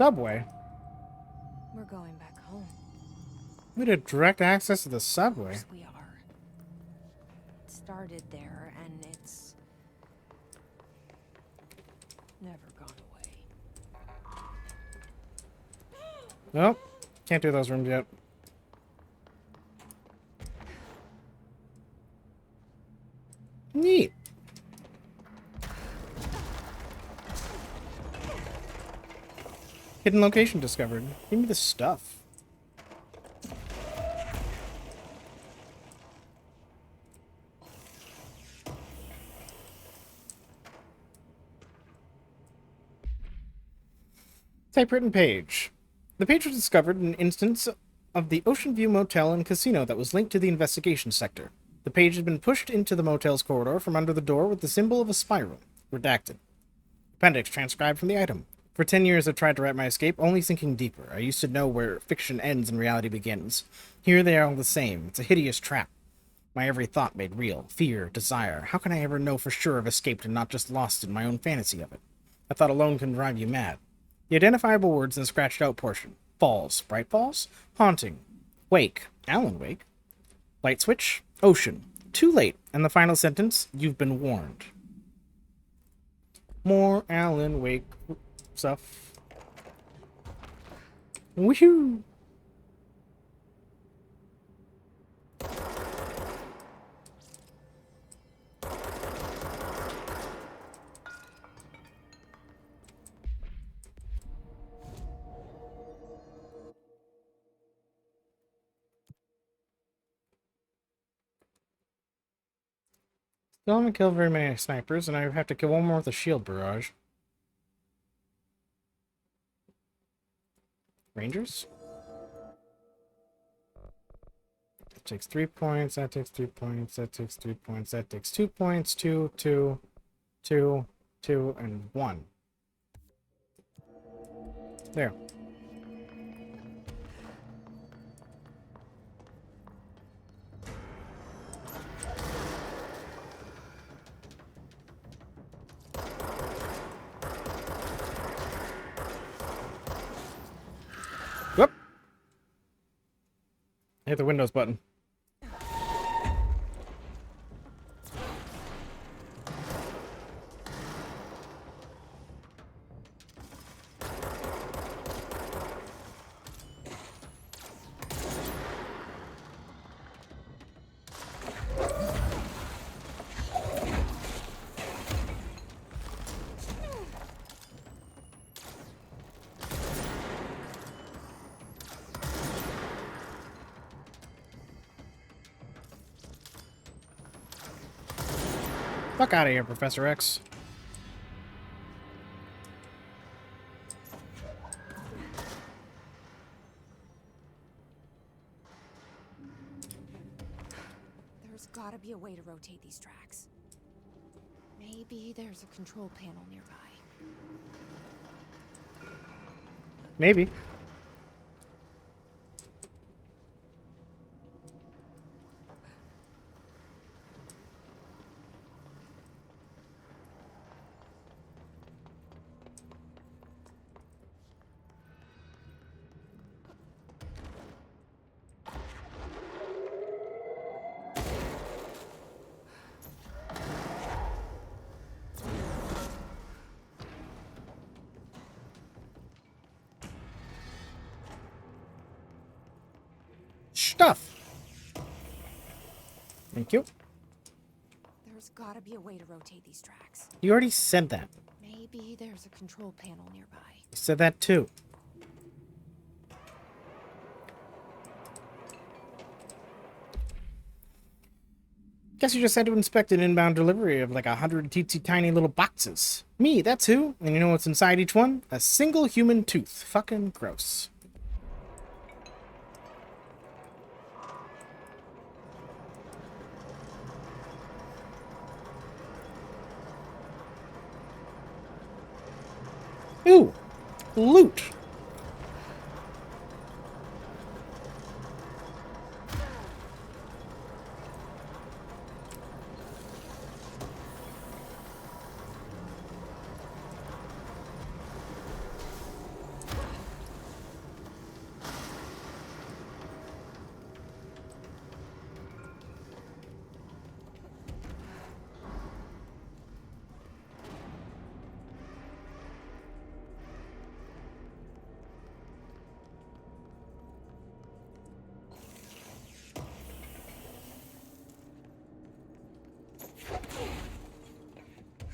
Subway? We're going back home. We had direct access to the subway. Of course we are. It started there, and it's never gone away. Nope. Can't do those rooms yet. Neat. Hidden location discovered. Give me the stuff. Typewritten page. The page was discovered in an instance of the Ocean View Motel and Casino that was linked to the investigation sector. The page had been pushed into the motel's corridor from under the door with the symbol of a spiral. Redacted. Appendix transcribed from the item. For 10 years I've tried to write my escape, only sinking deeper. I used to know where fiction ends and reality begins. Here they are all the same. It's a hideous trap. My every thought made real. Fear, desire. How can I ever know for sure I've escaped and not just lost in my own fantasy of it? A thought alone can drive you mad. The identifiable words in the scratched out portion. Falls. Bright falls? Haunting. Wake. Alan Wake. Light switch. Ocean. Too late. And the final sentence. You've been warned. More Alan Wake stuff. Woohoo! Still haven't killed very many snipers, and I have to kill one more with a shield barrage. Rangers? That takes 3 points, that takes 3 points, that takes 3 points, that takes 2 points, 2, 2, 2, 2, and 1. There. Whoop! Hit the Windows button. Fuck out of here, Professor X. There's gotta be a way to rotate these tracks. Maybe there's a control panel nearby. Maybe. Stuff. Thank you. There's gotta be a way to rotate these tracks. You already said that. Maybe there's a control panel nearby. You said that too. Guess you just had to inspect an inbound delivery of like 100 teensy tiny little boxes. Me, that's who. And you know what's inside each one? A single human tooth. Fucking gross. Ooh, loot.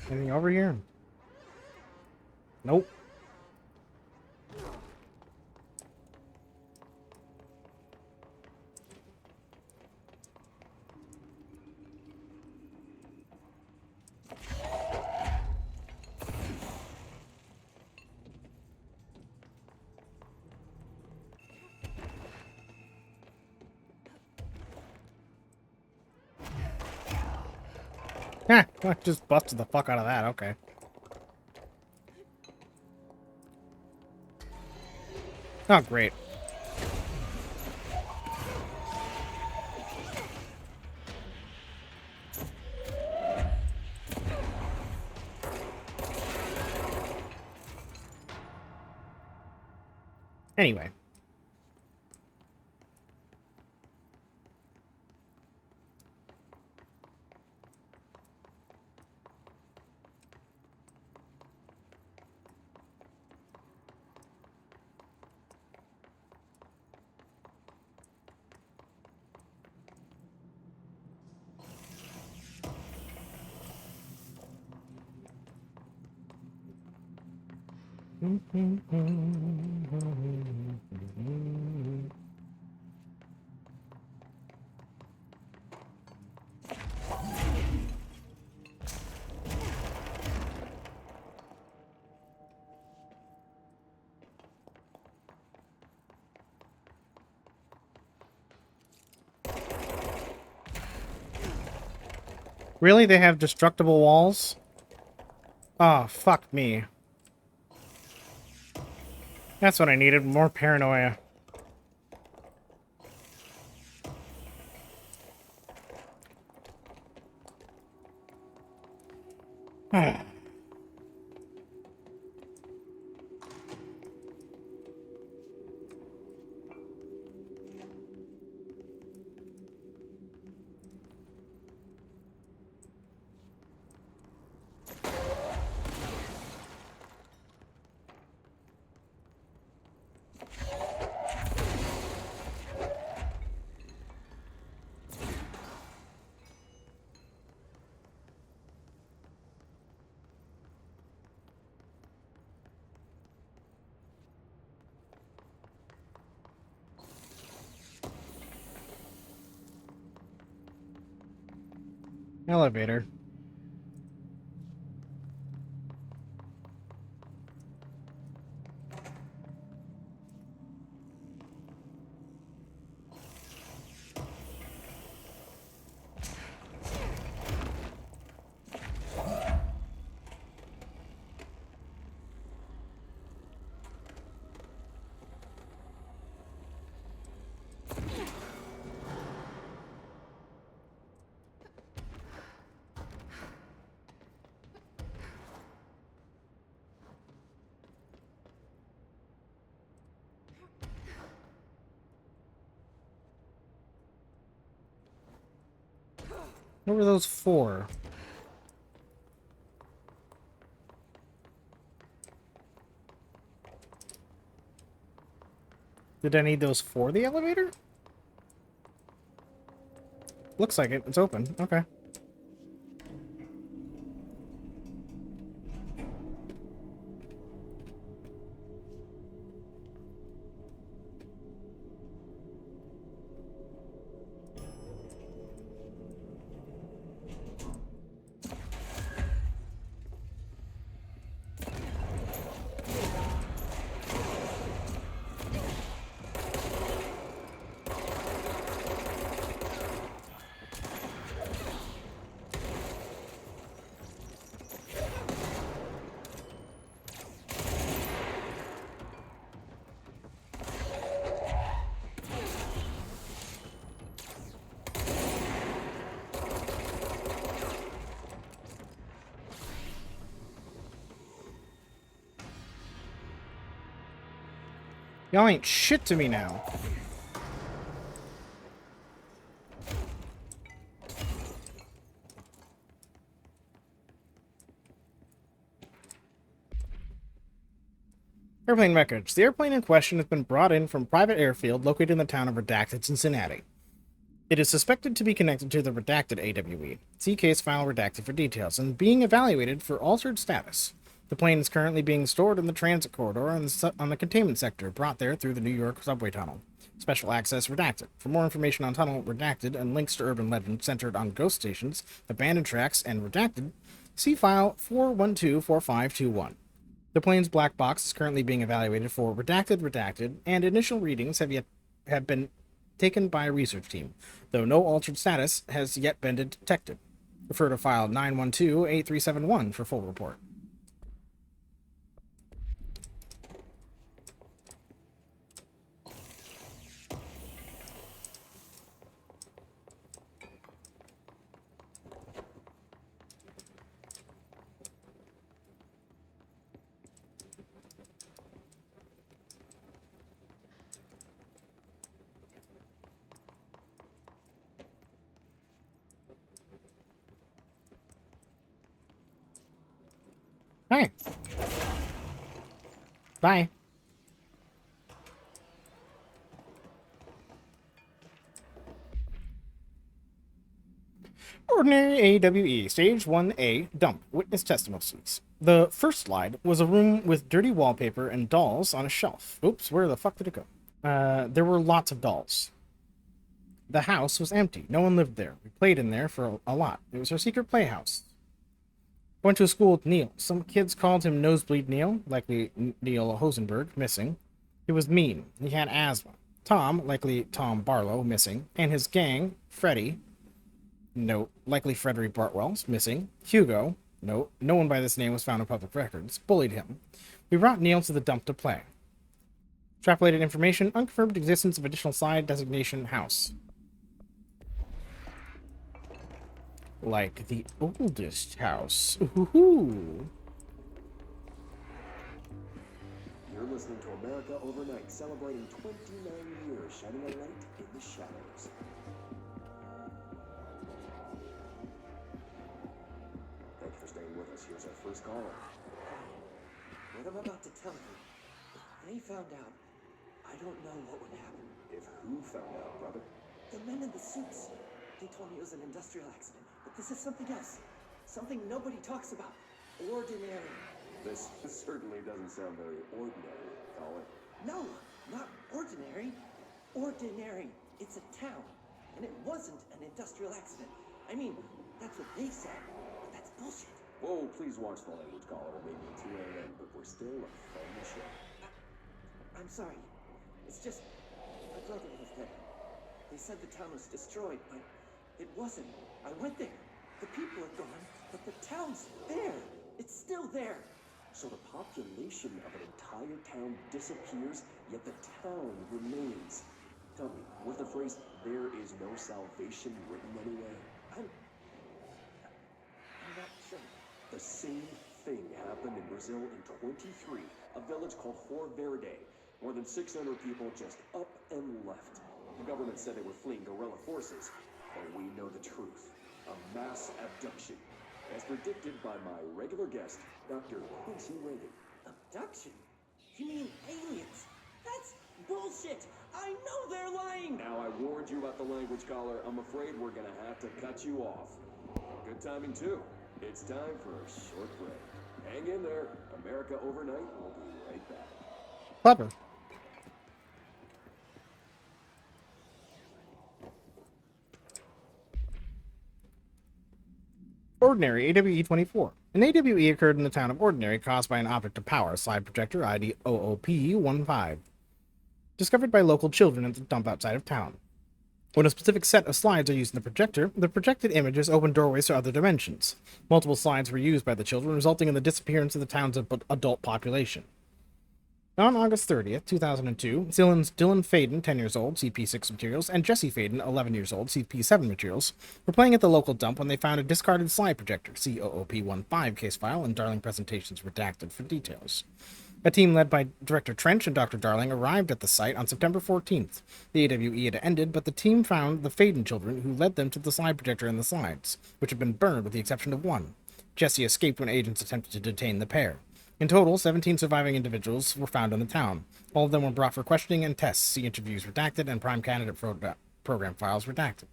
Anything over here? Nope. Heh, I just busted the fuck out of that, okay. Oh, great. Anyway. Really? They have destructible walls? Oh, fuck me. That's what I needed, more paranoia. Elevator. What were those for? Did I need those for the elevator? Looks like it. It's open. Okay. Y'all ain't shit to me now. Airplane wreckage. The airplane in question has been brought in from private airfield located in the town of Redacted, Cincinnati. It is suspected to be connected to the redacted AWE. See case file redacted for details, and being evaluated for altered status. The plane is currently being stored in the transit corridor on the containment sector, brought there through the New York subway tunnel. Special access redacted. For more information on tunnel redacted and links to urban legends centered on ghost stations, abandoned tracks, and redacted, see file 4124521. The plane's black box is currently being evaluated for redacted, and initial readings have been taken by a research team, though no altered status has yet been detected. Refer to file 9128371 for full report. Hi. Bye. Ordinary AWE, Stage 1A, Dump, Witness Testimonies. The first slide was a room with dirty wallpaper and dolls on a shelf. Oops, where the fuck did it go? There were lots of dolls. The house was empty. No one lived there. We played in there for a lot. It was our secret playhouse. Went to a school with Neil. Some kids called him Nosebleed Neil, likely Neil Hosenberg, missing. He was mean. He had asthma. Tom, likely Tom Barlow, missing. And his gang, Freddie, note, likely Frederick Bartwell's, missing. Hugo, note, no one by this name was found in public records, bullied him. We brought Neil to the dump to play. Extrapolated information, unconfirmed existence of additional side designation house. Like the oldest house. Ooh. You're listening to America Overnight, celebrating 29 years, shining a light in the shadows. Thank you for staying with us. Here's our first caller. What I'm about to tell you, if they found out, I don't know what would happen. If who found out, brother? The men in the suits. They told me it was an industrial accident, but this is something else. Something nobody talks about. Ordinary. This certainly doesn't sound very ordinary, caller. No, not ordinary. Ordinary. It's a town. And it wasn't an industrial accident. I mean, that's what they said, but that's bullshit. Whoa, please watch the language, caller. It may be 2 a.m., but we're still a family show. I'm sorry. It's just, my brother was there. They said the town was destroyed, but it wasn't. I went there. The people are gone, but the town's there. It's still there. So the population of an entire town disappears, yet the town remains. Tell me, was the phrase, "there is no salvation" written anywhere? I'm not sure. The same thing happened in Brazil in 23, a village called Hor Verde. More than 600 people just up and left. The government said they were fleeing guerrilla forces, but we know the truth. A mass abduction, as predicted by my regular guest, Dr. Quincy Reagan. Abduction? You mean aliens? That's bullshit! I know they're lying! Now I warned you about the language, caller. I'm afraid we're gonna have to cut you off. Good timing, too. It's time for a short break. Hang in there. America Overnight will be right back. Clever. Ordinary, AWE 24. An AWE occurred in the town of Ordinary caused by an object of power, slide projector ID OOP-15. Discovered by local children at the dump outside of town. When a specific set of slides are used in the projected images open doorways to other dimensions. Multiple slides were used by the children, resulting in the disappearance of the town's adult population. On August 30th, 2002, Dylan Faden, 10 years old, CP6 materials, and Jesse Faden, 11 years old, CP7 materials, were playing at the local dump when they found a discarded slide projector, COOP-15 case file, and Darling Presentations redacted for details. A team led by Director Trench and Dr. Darling arrived at the site on September 14th. The AWE had ended, but the team found the Faden children who led them to the slide projector and the slides, which had been burned with the exception of one. Jesse escaped when agents attempted to detain the pair. In total, 17 surviving individuals were found in the town. All of them were brought for questioning and tests. See interviews redacted and prime candidate program files redacted.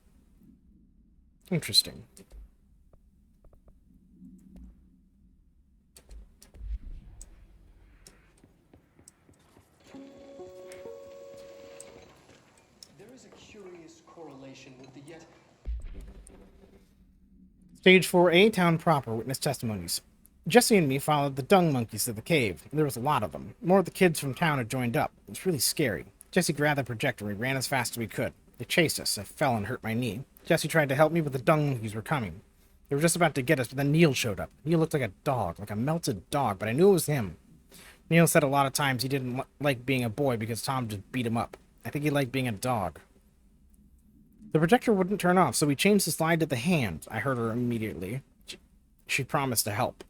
Interesting. There is a curious correlation with the yet... Stage 4A, Town Proper, witness testimonies. Jesse and me followed the dung monkeys to the cave. There was a lot of them. More of the kids from town had joined up. It was really scary. Jesse grabbed the projector and we ran as fast as we could. They chased us. I fell and hurt my knee. Jesse tried to help me, but the dung monkeys were coming. They were just about to get us, but then Neil showed up. Neil looked like a dog, like a melted dog, but I knew it was him. Neil said a lot of times he didn't like being a boy because Tom just beat him up. I think he liked being a dog. The projector wouldn't turn off, so we changed the slide to the hand. I heard her immediately. She promised to help.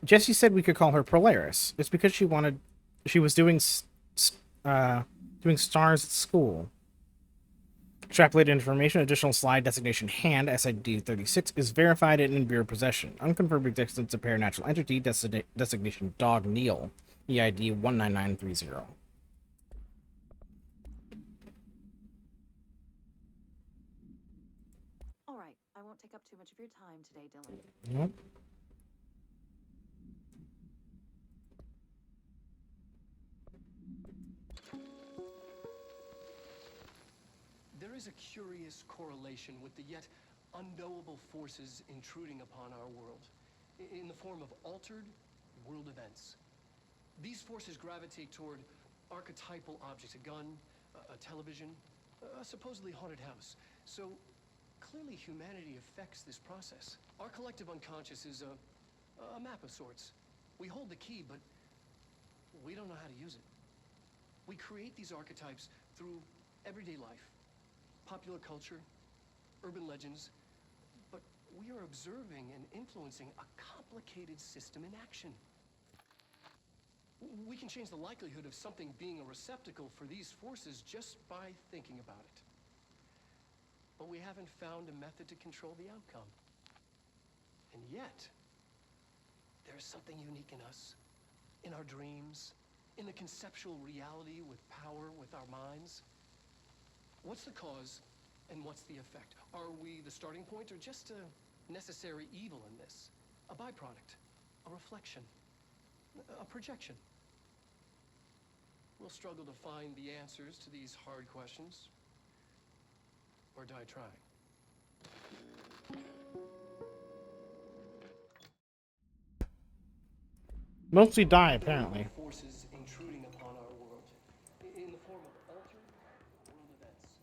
Jessie said we could call her Polaris. It's because she was doing stars at school. Extrapolated information, additional slide designation hand, SID-36, is verified and in Bureau possession. Unconfirmed existence of paranatural entity, designation Dog Neil, EID 19930. Alright, I won't take up too much of your time today, Dylan. Nope. There is a curious correlation with the yet unknowable forces intruding upon our world, in the form of altered world events. These forces gravitate toward archetypal objects, a gun, a television, a supposedly haunted house. So clearly humanity affects this process. Our collective unconscious is a map of sorts. We hold the key, but we don't know how to use it. We create these archetypes through everyday life, popular culture, urban legends, but we are observing and influencing a complicated system in action. We can change the likelihood of something being a receptacle for these forces just by thinking about it. But we haven't found a method to control the outcome. And yet, there is something unique in us, in our dreams, in the conceptual reality with power, with our minds. What's the cause and what's the effect? Are we the starting point or just a necessary evil in this? A byproduct, a reflection, a projection? We'll struggle to find the answers to these hard questions, or die trying. Mostly die, apparently. Forces intruding upon our world in the form of altered world events.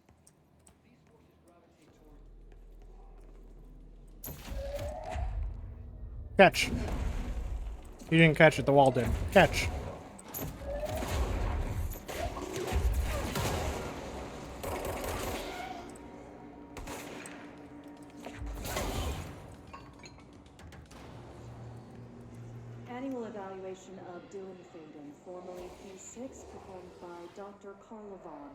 These forces gravitate toward... Catch. You didn't catch it, the wall did. Catch. Annual evaluation of Dylan Faden, formerly P6, performed by Dr. Carla Vaughn.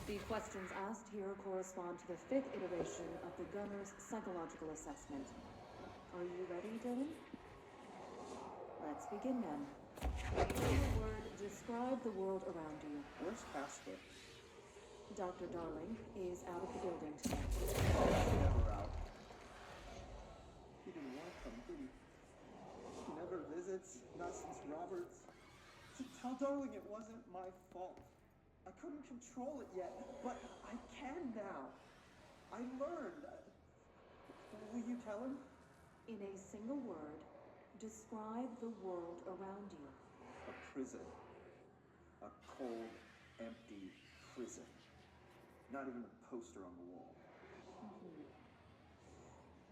The questions asked here correspond to the 5th iteration of the Gunner's psychological assessment. Are you ready, Dylan? Let's begin then. In a word, describe the world around you. Where's Casper? Dr. Darling is out of the building tonight. Never out. He didn't want to come, did he? He never visits, not since Roberts. Tell Darling it wasn't my fault. I couldn't control it yet, but I can now. I learned. Will you tell him? In a single word, describe the world around you. A prison. A cold, empty prison. Not even a poster on the wall.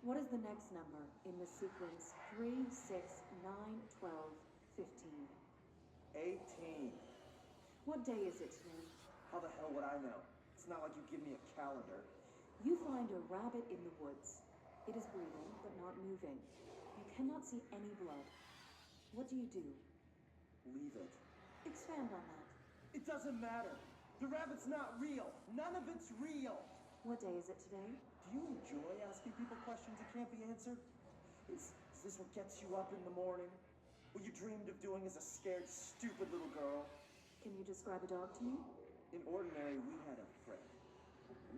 What is the next number in the sequence 3, 6, 9, 12, 15? 18. What day is it today? How the hell would I know? It's not like you give me a calendar. You find a rabbit in the woods. It is breathing, but not moving. You cannot see any blood. What do you do? Leave it. Expand on that. It doesn't matter. The rabbit's not real. None of it's real. What day is it today? Do you enjoy asking people questions that can't be answered? Is this what gets you up in the morning? What you dreamed of doing as a scared, stupid little girl? Can you describe a dog to me? In Ordinary, we had a friend.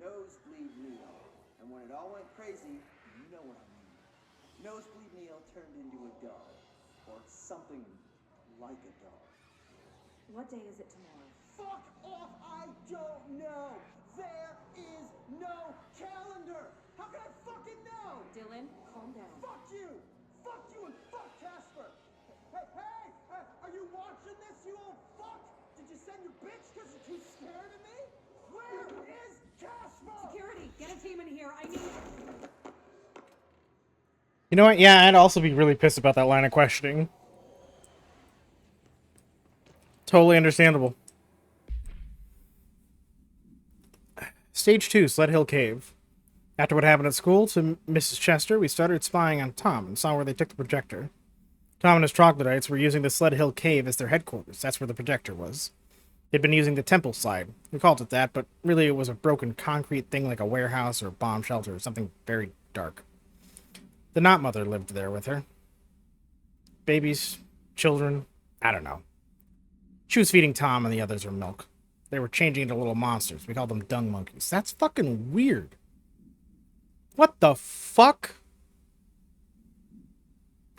Nosebleed Neil. And when it all went crazy, you know what I mean. Nosebleed Neil turned into a dog. Or something like a dog. What day is it tomorrow? Fuck off! I don't know! There is no calendar! How can I fucking know? Dylan, calm down. Fuck you! Fuck you and fuck Casper! Hey! Are you watching this, you old fuck? Did you send your bitch because you're too scared of me? Where is Casper? Security, get a team in here. I need... You know what? Yeah, I'd also be really pissed about that line of questioning. Totally understandable. Stage 2, Sled Hill Cave. After what happened at school to Mrs. Chester, we started spying on Tom and saw where they took the projector. Tom and his troglodytes were using the Sled Hill Cave as their headquarters. That's where the projector was. They'd been using the temple side. We called it that, but really it was a broken concrete thing like a warehouse or a bomb shelter or something very dark. The Not Mother lived there with her. Babies, children, I don't know. She was feeding Tom and the others her milk. They were changing into little monsters. We called them dung monkeys. That's fucking weird. What the fuck?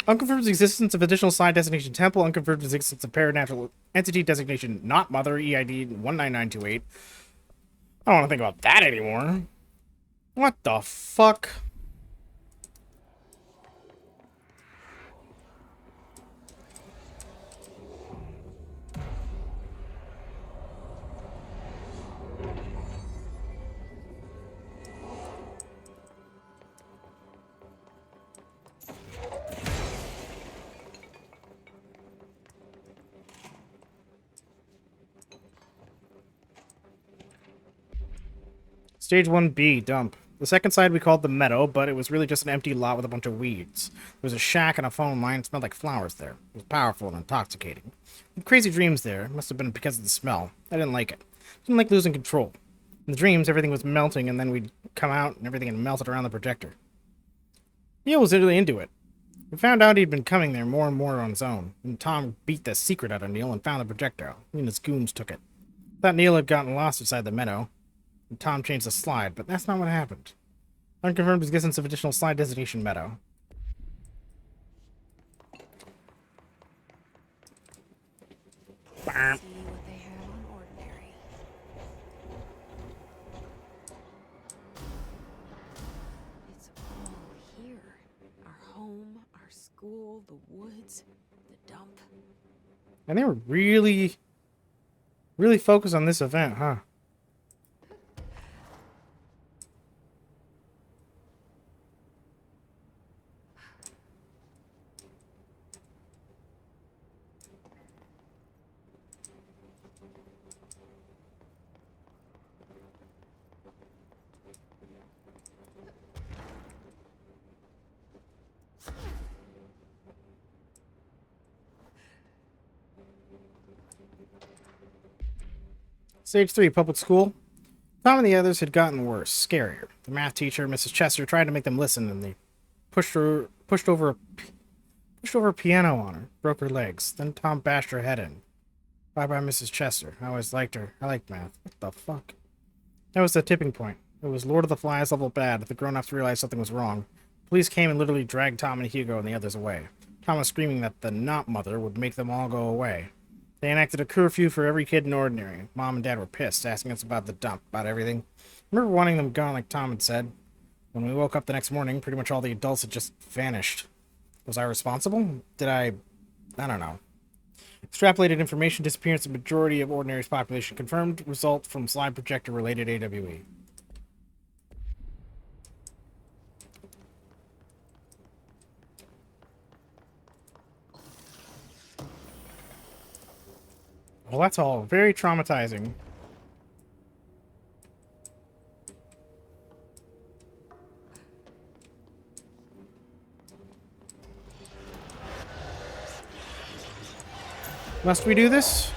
Unconfirmed existence of additional sign designation temple. Unconfirmed existence of paranatural entity designation Not Mother. EID 19928. I don't want to think about that anymore. What the fuck? Stage 1B, dump. The second side we called the meadow, but it was really just an empty lot with a bunch of weeds. There was a shack and a phone line. It smelled like flowers there. It was powerful and intoxicating. I had crazy dreams there. It must have been because of the smell. I didn't like it. I didn't like losing control. In the dreams, everything was melting, and then we'd come out, and everything had melted around the projector. Neil was really into it. We found out he'd been coming there more and more on his own, and Tom beat the secret out of Neil and found the projectile. He and his goons took it. Thought Neil had gotten lost inside the meadow. And Tom changed the slide, but that's not what happened. Unconfirmed existence of additional slide designation meadow. See what they have on ordinary. It's all here. Our home, our school, the woods, the dump. And they were really focused on this event, huh? Stage 3, public school. Tom and the others had gotten worse, scarier. The math teacher, Mrs. Chester, tried to make them listen, and they pushed over a piano on her, broke her legs. Then Tom bashed her head in. Bye-bye, Mrs. Chester. I always liked her. I liked math. What the fuck? That was the tipping point. It was Lord of the Flies level bad. The grown-ups realized something was wrong. Police came and literally dragged Tom and Hugo and the others away. Tom was screaming that the Not Mother would make them all go away. They enacted a curfew for every kid in Ordinary. Mom and Dad were pissed, asking us about the dump, about everything. I remember wanting them gone like Tom had said. When we woke up the next morning, pretty much all the adults had just vanished. Was I responsible? Did I don't know. Extrapolated information disappearance of majority of Ordinary's population confirmed. Result from slide projector related AWE. Well, that's all very traumatizing. Must we do this?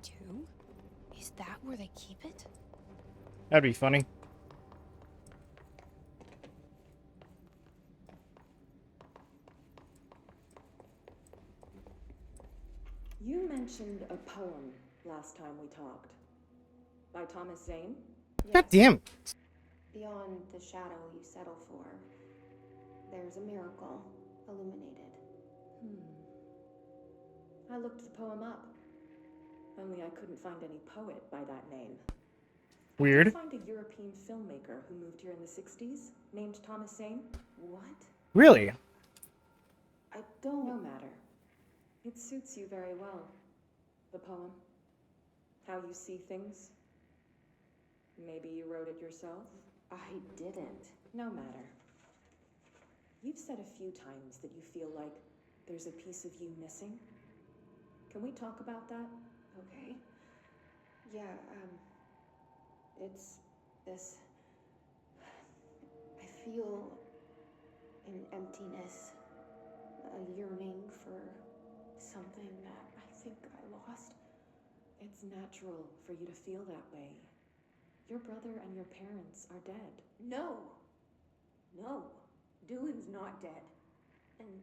too? Is that where they keep it? That'd be funny. You mentioned a poem last time we talked. By Thomas Zane? God damn. Beyond the shadow you settle for, there's a miracle illuminated. I looked the poem up. Only I couldn't find any poet by that name. Weird. Did you find a European filmmaker who moved here in the 60s, named Thomas Zane? What? Really? I don't... No matter. It suits you very well. The poem. How you see things. Maybe you wrote it yourself? I didn't. No matter. You've said a few times that you feel like there's a piece of you missing. Can we talk about that? Okay. Yeah, it's this... I feel an emptiness, a yearning for something that I think I lost. It's natural for you to feel that way. Your brother and your parents are dead. No! No. Dylan's not dead. And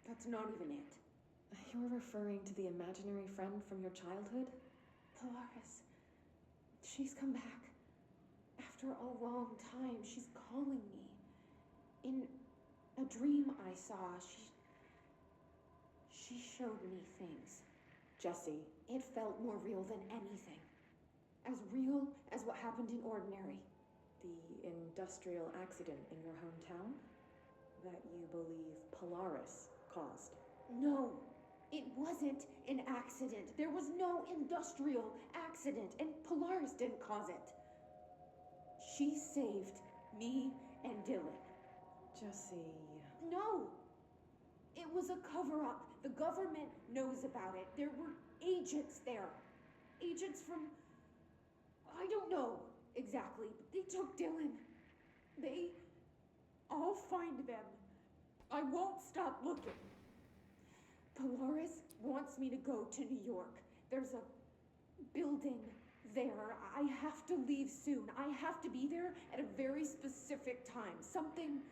that's not even it. You're referring to the imaginary friend from your childhood? Polaris. She's come back. After a long time, she's calling me. In a dream I saw, she showed me things. Jessie. It felt more real than anything. As real as what happened in Ordinary. The industrial accident in your hometown? That you believe Polaris caused? No, it wasn't an accident. There was no industrial accident, and Polaris didn't cause it. She saved me and Dylan. Jessie... No! It was a cover-up. The government knows about it. There were agents there. Agents from... I don't know exactly, but they took Dylan. I'll find them. I won't stop looking. Polaris wants me to go to New York. There's a building there. I have to leave soon. I have to be there at a very specific time. Something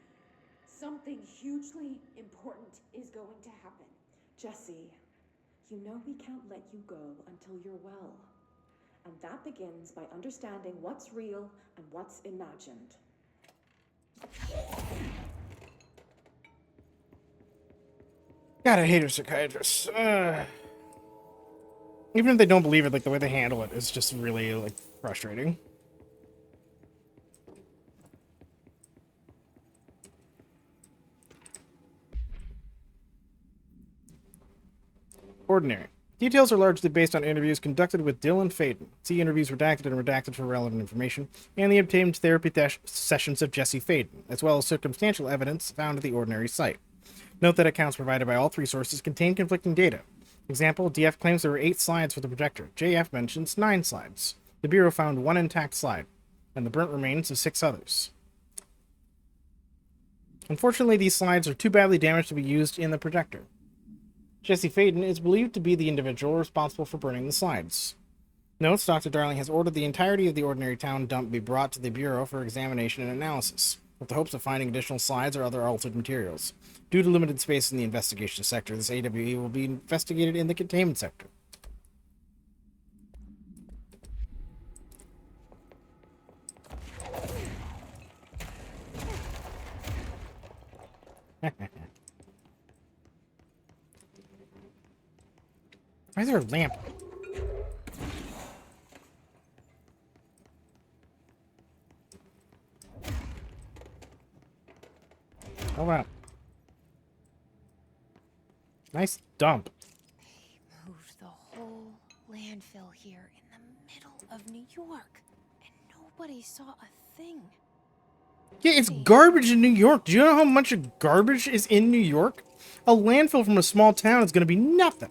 hugely important is going to happen. Jessie, you know we can't let you go until you're well. And that begins by understanding what's real and what's imagined. God, I hate her psychiatrists. Even if they don't believe it, like, the way they handle it is just really, like, frustrating. Ordinary. Details are largely based on interviews conducted with Dylan Faden. See interviews redacted and redacted for relevant information, and the obtained therapy sessions of Jesse Faden, as well as circumstantial evidence found at the Ordinary site. Note that accounts provided by all three sources contain conflicting data. Example, DF claims there were 8 slides for the projector. JF mentions 9 slides. The Bureau found 1 intact slide, and the burnt remains of 6 others. Unfortunately, these slides are too badly damaged to be used in the projector. Jesse Faden is believed to be the individual responsible for burning the slides. Notes, Dr. Darling has ordered the entirety of the Ordinary Town dump be brought to the Bureau for examination and analysis, with the hopes of finding additional slides or other altered materials. Due to limited space in the investigation sector, this AWE will be investigated in the containment sector. Why is there a lamp? Oh wow. Nice dump. They moved the whole landfill here in the middle of New York, and nobody saw a thing. Yeah, it's garbage in New York. Do you know how much garbage is in New York? A landfill from a small town is going to be nothing.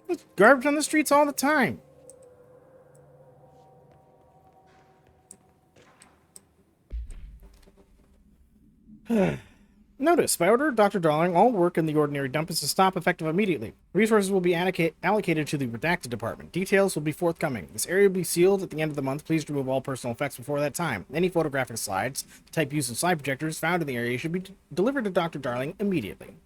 There's garbage on the streets all the time. Notice, by order of Dr. Darling, all work in the ordinary dump is to stop effective immediately. Resources will be allocated to the redacted department. Details will be forthcoming. This area will be sealed at the end of the month. Please remove all personal effects before that time. Any photographic slides, the type used of slide projectors found in the area should be delivered to Dr. Darling immediately.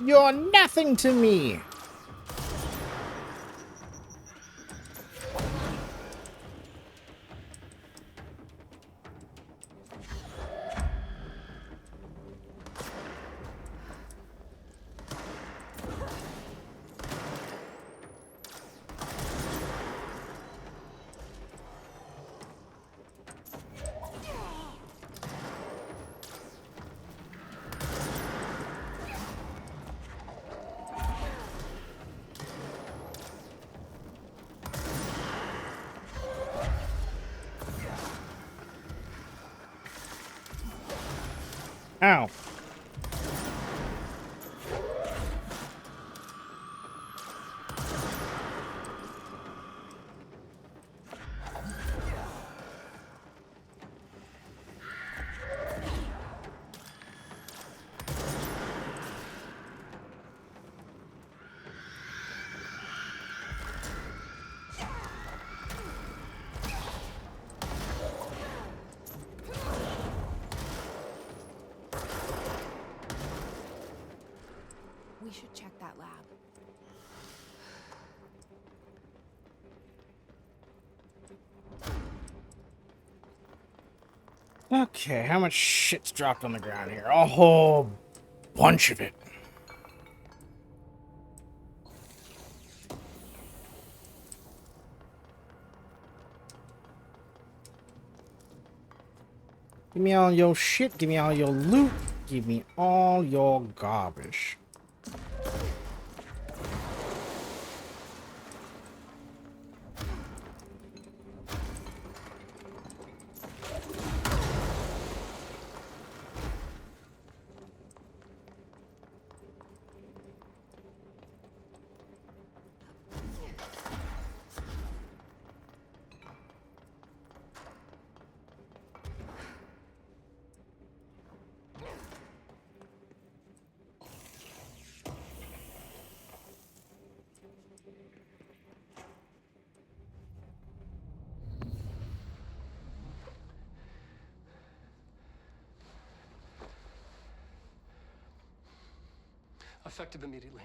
You're nothing to me! Ow. We should check that lab. Okay, how much shit's dropped on the ground here? A whole bunch of it. Give me all your shit, give me all your loot, give me all your garbage. Effective immediately.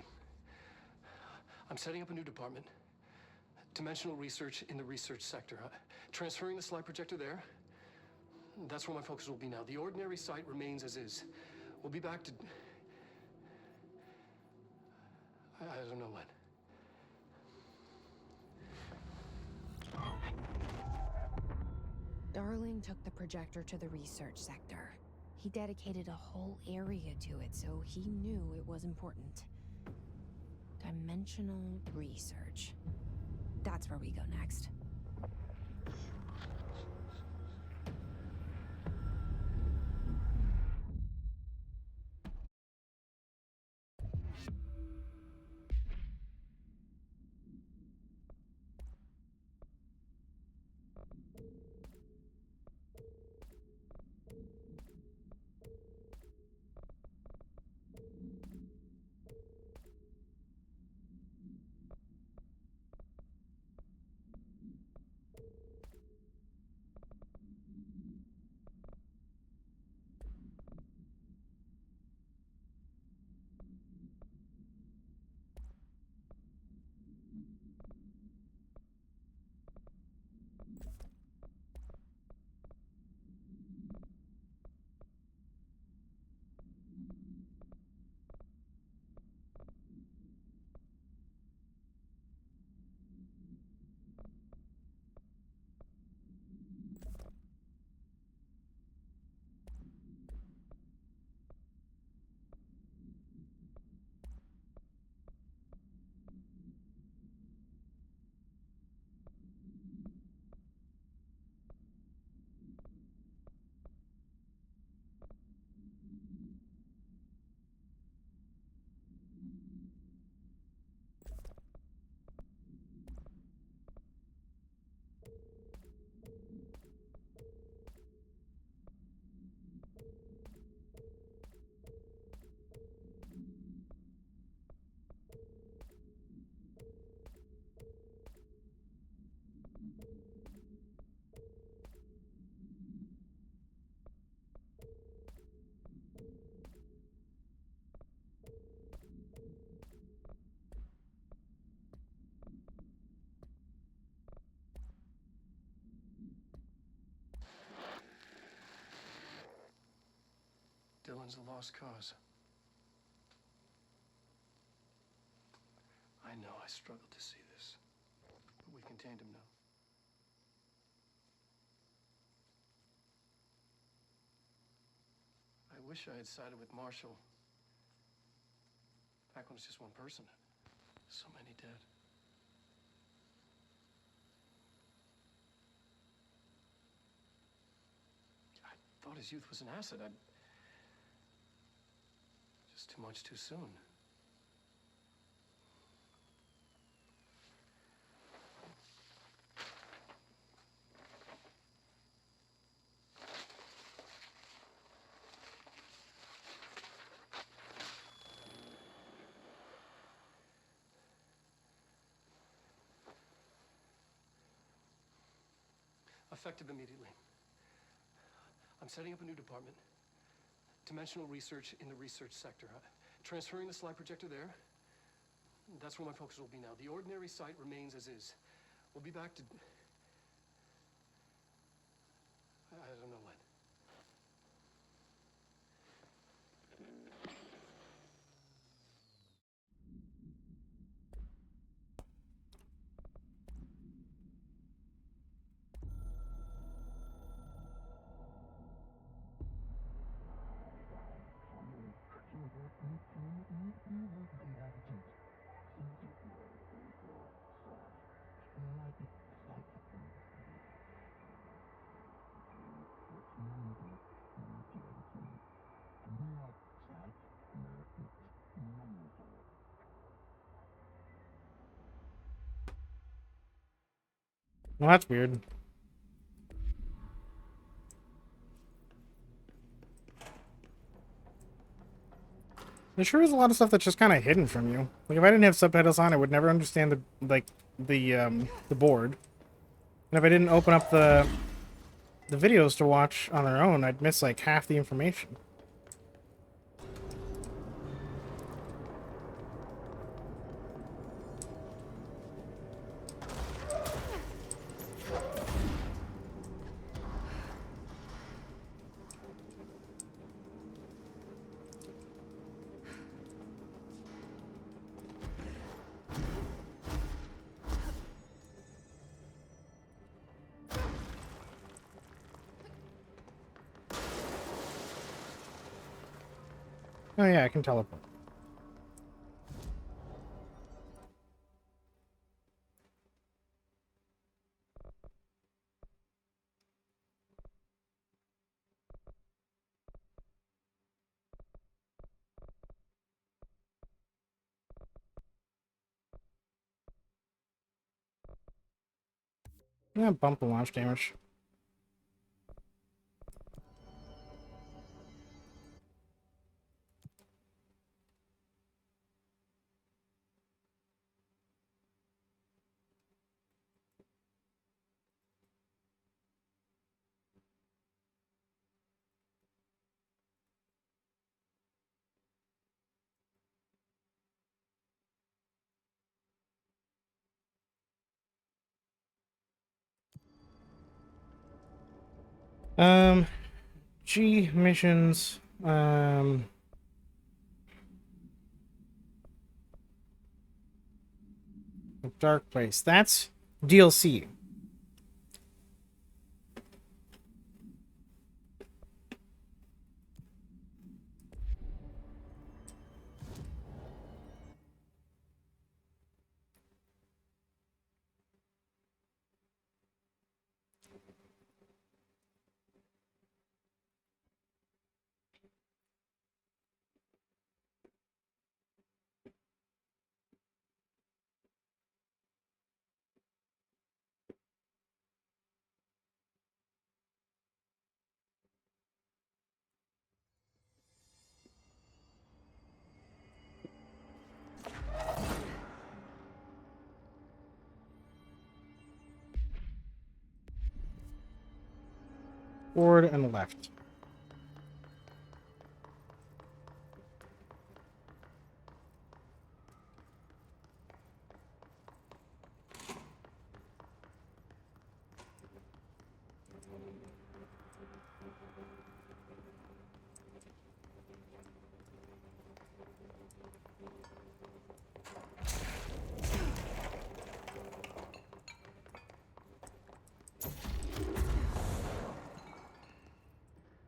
I'm setting up a new department. Dimensional research in the research sector. Transferring the slide projector there. That's where my focus will be now. The ordinary site remains as is. We'll be back to... I don't know when. Darling took the projector to the research sector. He dedicated a whole area to it, so he knew it was important. Dimensional research. That's where we go next. everyone's a lost cause. I know I struggled to see this, but we contained him now. I wish I had sided with Marshall back when it was just one person. So many dead. I thought his youth was an asset. Just too much too soon. Effective immediately. I'm setting up a new department. Dimensional research in the research sector. Transferring the slide projector there. That's where my focus will be now. The ordinary site remains as is. We'll be back to... I don't know when. Well, that's weird. There sure is a lot of stuff that's just kind of hidden from you. Like, if I didn't have subtitles on, I would never understand the board. And if I didn't open up the videos to watch on their own, I'd miss like half the information. Oh yeah, I can teleport. Yeah, bump the launch damage. G missions. Dark Place. That's DLC. Forward and left.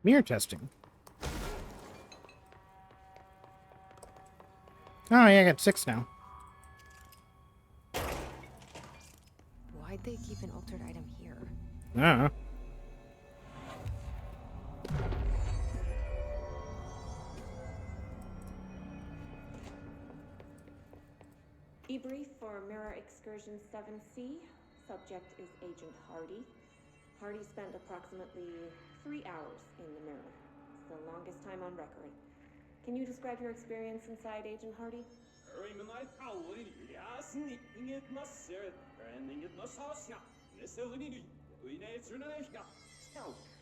Mirror testing. Oh, yeah, I got 6 now. Why'd they keep an altered item here? I don't know. Debrief for Mirror Excursion 7C. Subject is Agent Hardy. Hardy spent approximately 3 hours in the mirror. It's the longest time on record. Can you describe your experience inside Agent Hardy?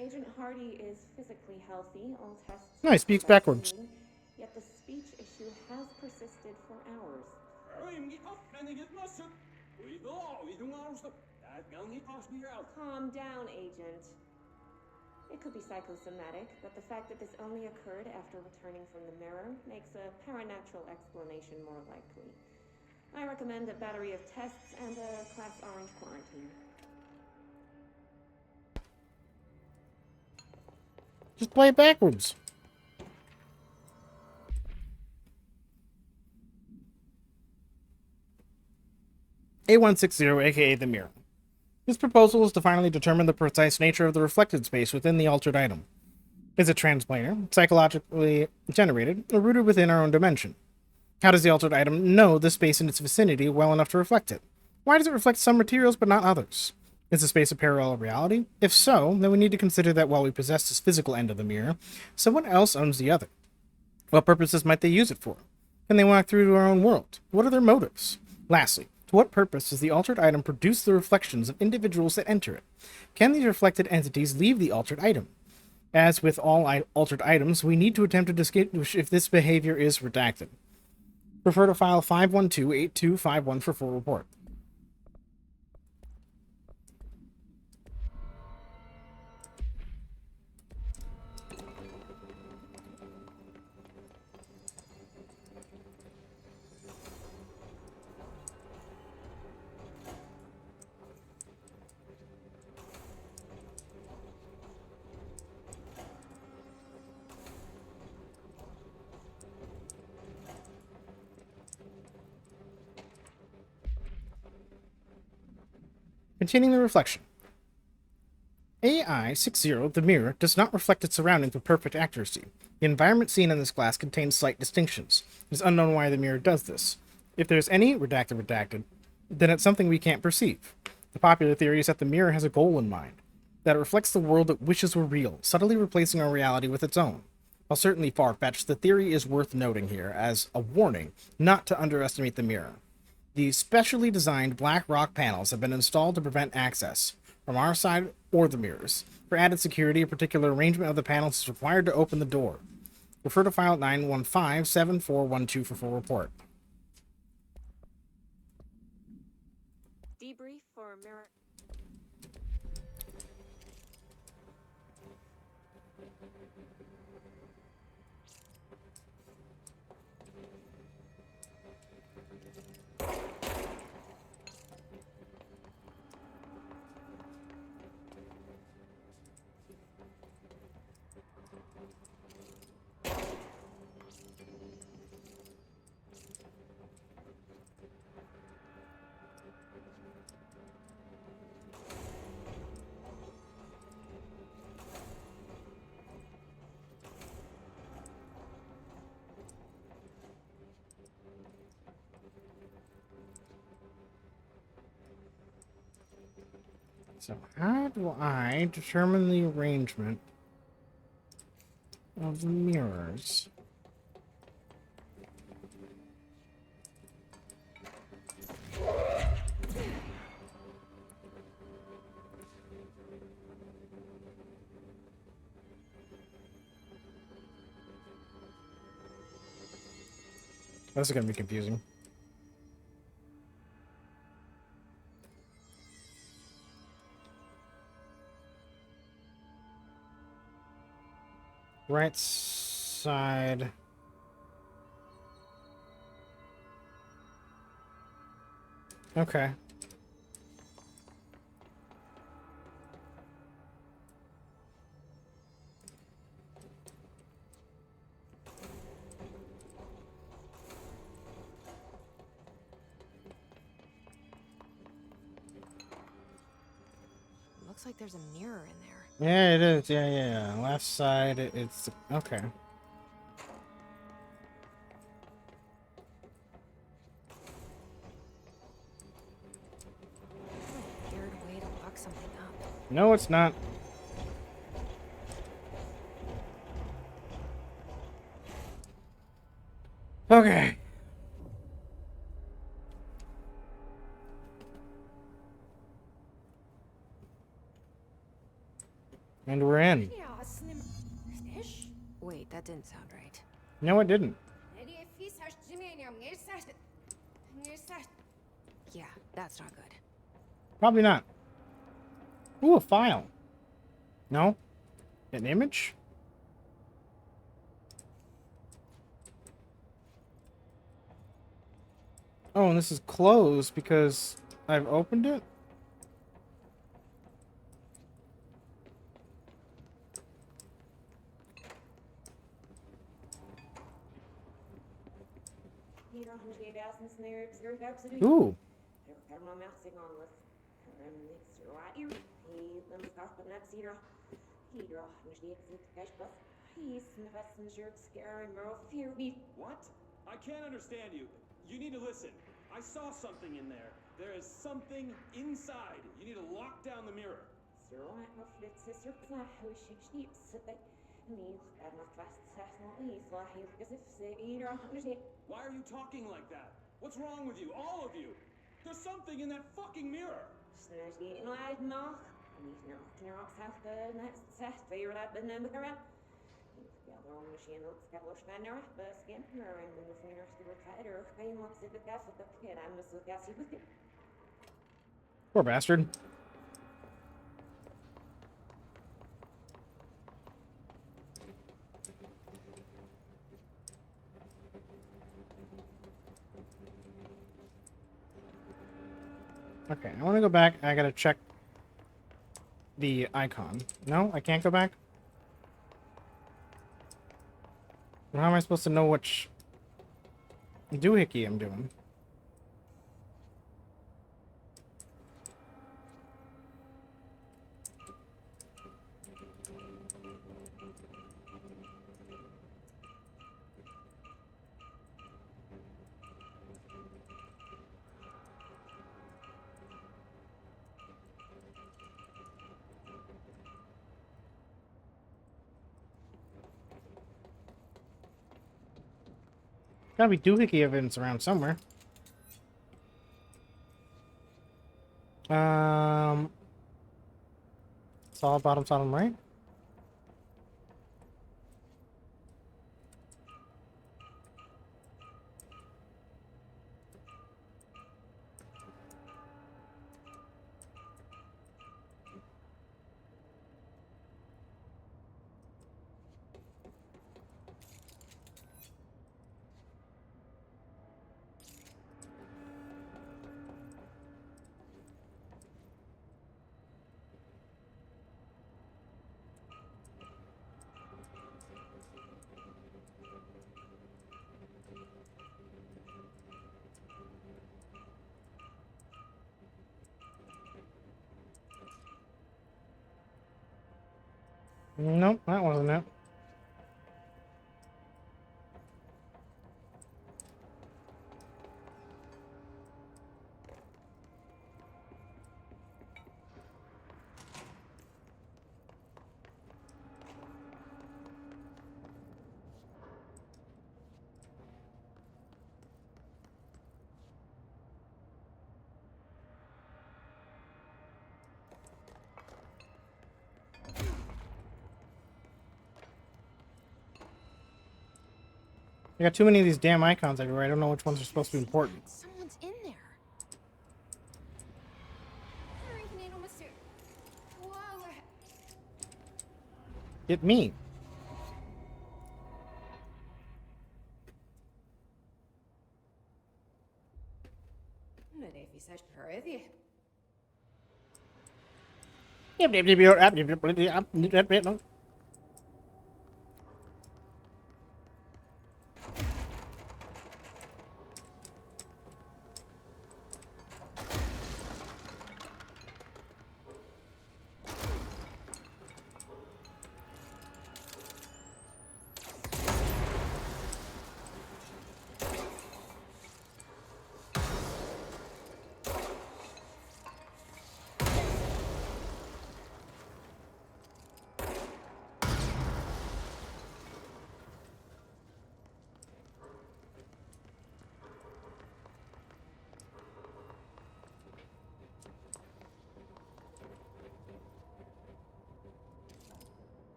Agent Hardy is physically healthy. All tests No, he speaks backwards. clean, yet the speech issue has persisted for hours. Calm down, Agent. It could be psychosomatic, but the fact that this only occurred after returning from the mirror makes a paranatural explanation more likely. I recommend a battery of tests and a Class Orange quarantine. Just play it backwards. A160, aka the mirror. This proposal is to finally determine the precise nature of the reflected space within the altered item. Is it transplanar, psychologically generated, or rooted within our own dimension? How does the altered item know the space in its vicinity well enough to reflect it? Why does it reflect some materials but not others? Is the space a parallel reality? If so, then we need to consider that while we possess this physical end of the mirror, someone else owns the other. What purposes might they use it for? Can they walk through to our own world? What are their motives? Lastly, to what purpose does the altered item produce the reflections of individuals that enter it? Can these reflected entities leave the altered item? As with all altered items, we need to attempt to distinguish if this behavior is redacted. Refer to file 512-8251 for full report. Continuing the reflection. AI-60, the mirror, does not reflect its surroundings with perfect accuracy. The environment seen in this glass contains slight distinctions. It is unknown why the mirror does this. If there is any redacted, then it's something we can't perceive. The popular theory is that the mirror has a goal in mind, that it reflects the world it wishes were real, subtly replacing our reality with its own. While certainly far-fetched, the theory is worth noting here as a warning not to underestimate the mirror. These specially designed black rock panels have been installed to prevent access from our side or the mirrors. For added security, a particular arrangement of the panels is required to open the door. Refer to file 915-7412 for full report. Debrief for mirror. So how do I determine the arrangement of the mirrors? This is going to be confusing. Right side. Okay. Looks like there's a mirror in there. Yeah, it is. Yeah. Left side, it's... Okay. Weird way to lock something up. No, it's not. Okay. And we're in. Wait, that didn't sound right. No, it didn't. Yeah, that's not good. Probably not. Ooh, a file. No? An image? Oh, and this is closed because I've opened it? Ooh. What? I can't understand you. You need to listen. I saw something in there. There is something inside. You need to lock down the mirror. Why are you talking like that? What's wrong with you? All of you? There's something in that fucking mirror. Poor bastard. Okay, I want to go back. I gotta check the icon. No, I can't go back? How am I supposed to know which doohickey I'm doing? Gotta be doohickey evidence around somewhere. It's all bottom right. Nope, that wasn't it. I got too many of these damn icons everywhere. I don't know which ones are supposed to be important. Someone's in there. Get me.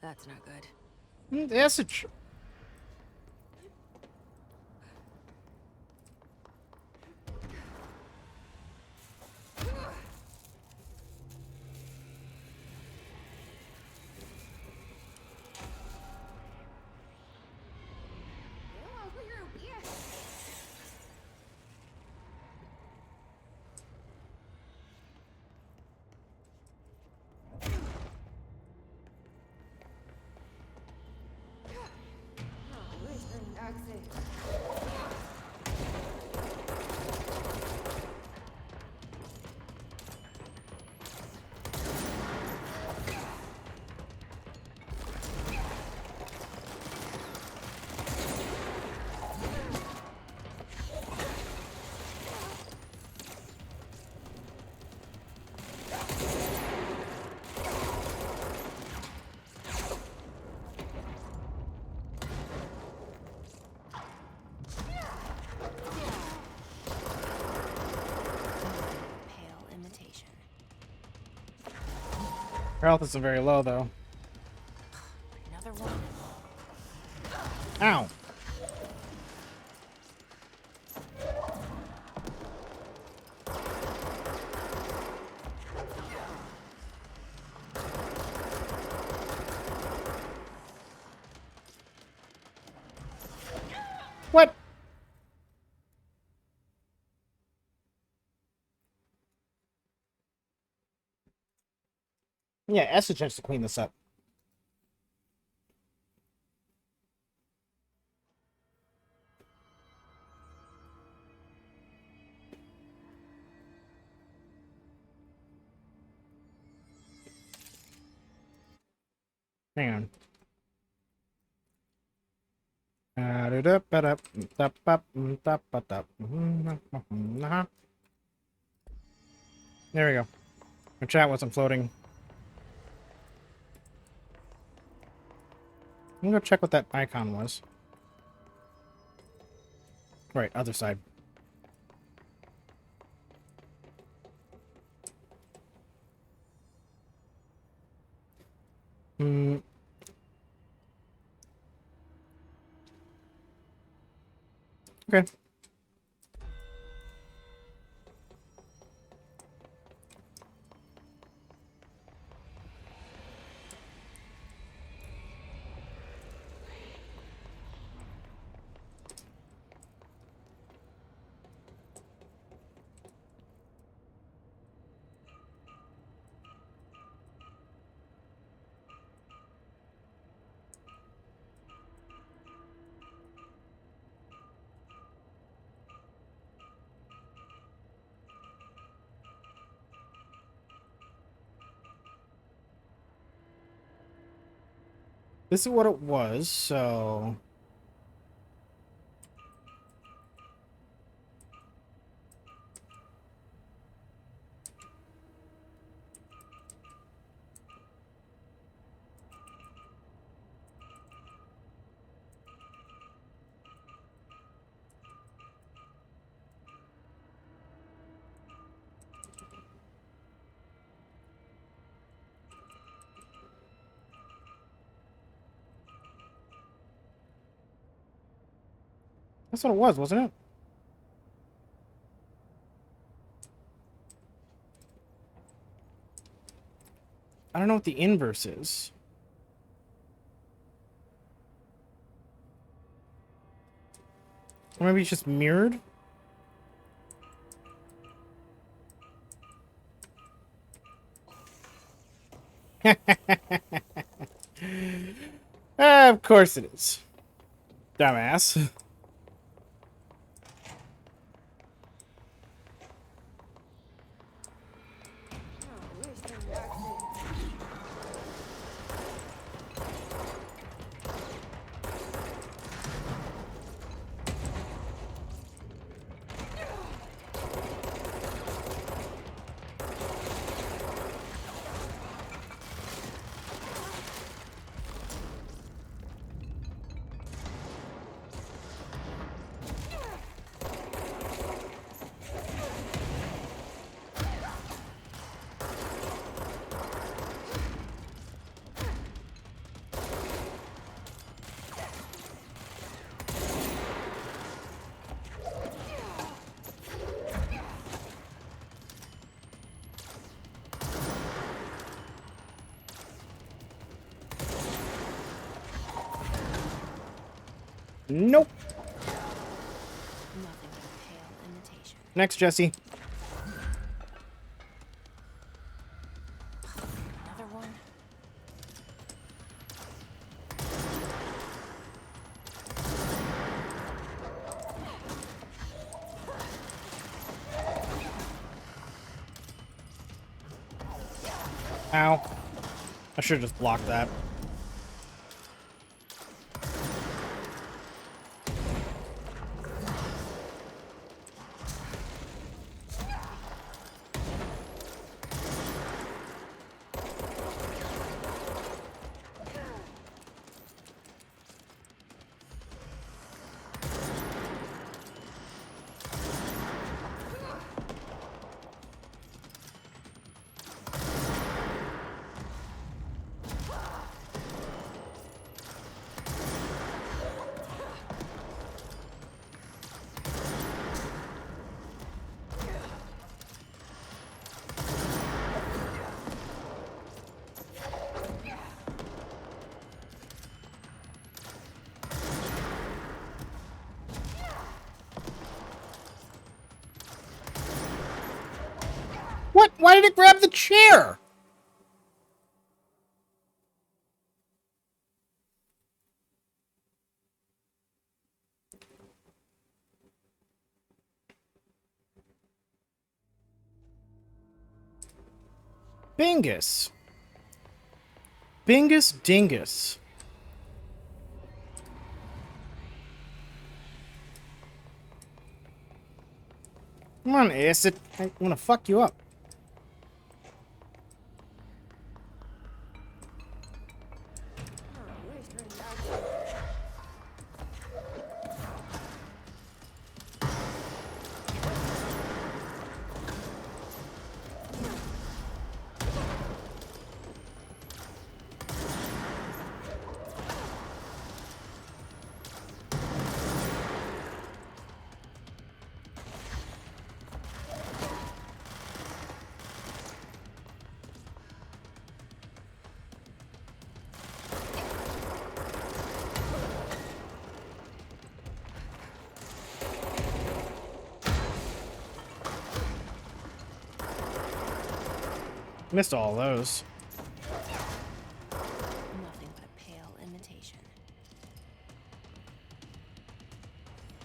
That's not good. Message. Her health isn't very low, though. Another one. Ow. What? Yeah, Essence has to clean this up. Hang on. There we go. My chat wasn't floating. I'm gonna go check what that icon was. Right, other side. Okay. This is what it was, so... That's what it was, wasn't it? I don't know what the inverse is. Or maybe it's just mirrored? Of course it is. Dumbass. Nope. Nothing but a pale imitation. Next, Jesse. Another one. Ow. I should have just blocked that. What? Why did it grab the chair? Bingus. Bingus dingus. Come on, Acid. I want to fuck you up. Missed all those. Nothing but a pale imitation.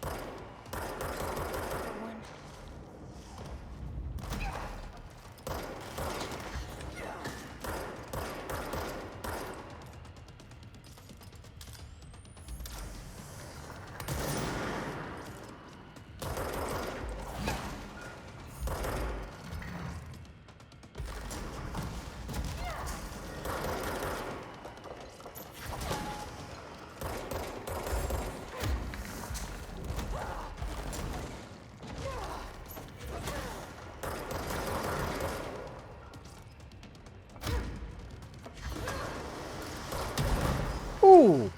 Another one. Ooh.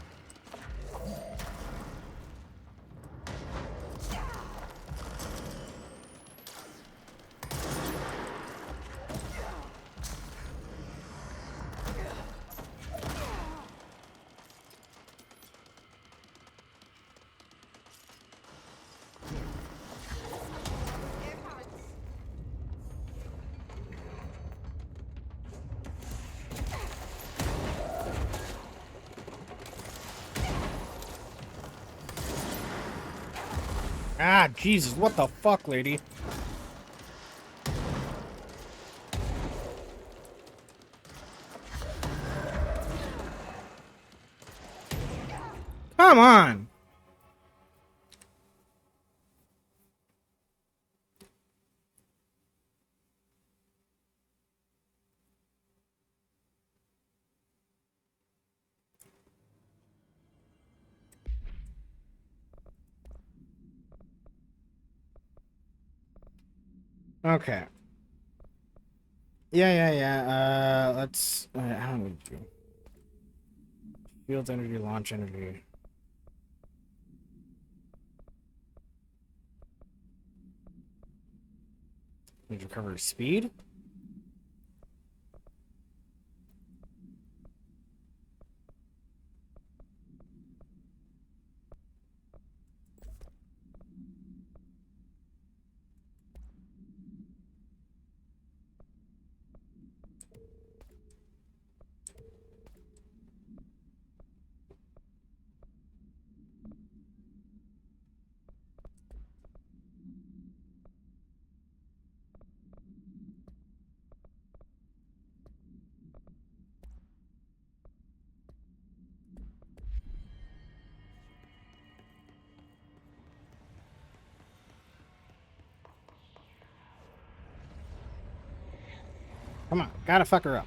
Ah, Jesus, what the fuck, lady? Come on! Okay. Yeah. Let's... I don't need to. Field energy, launch energy. Need recovery speed? Come on, gotta fuck her up.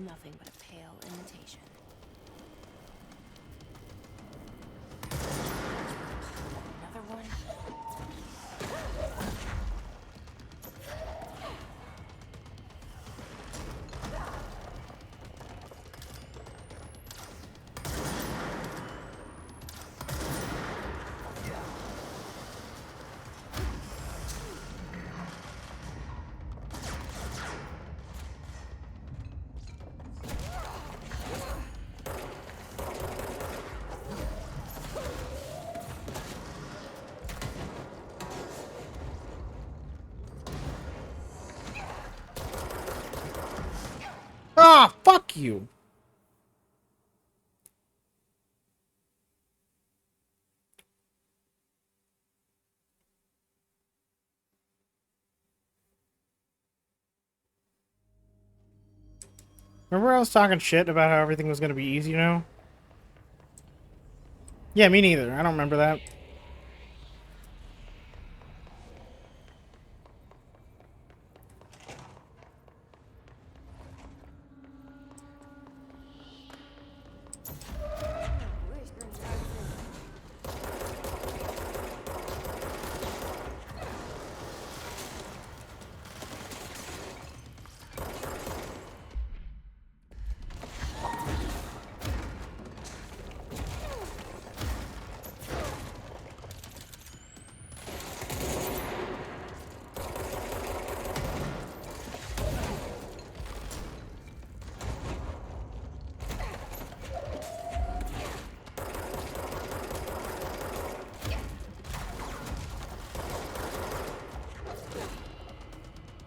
Nothing but a pale imitation. Another one? Ah, fuck you. Remember I was talking shit about how everything was gonna be easy now? Yeah, me neither. I don't remember that.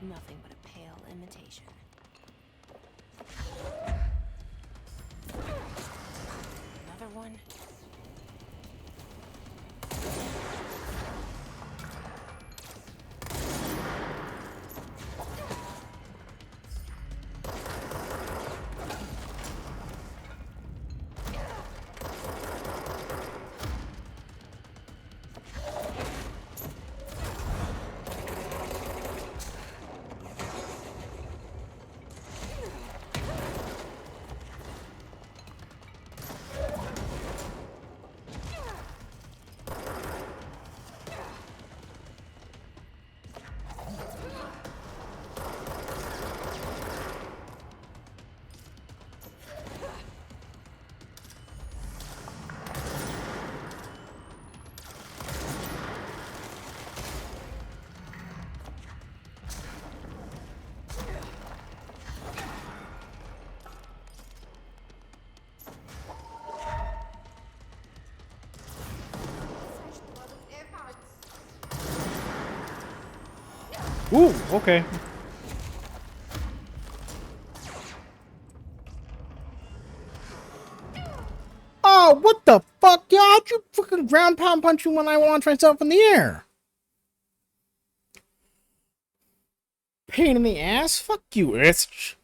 Nothing but a pale imitation. Another one? Ooh, okay. Oh, what the fuck? Yeah, how'd you fucking ground pound punch me when I launched myself in the air? Pain in the ass? Fuck you, Itch.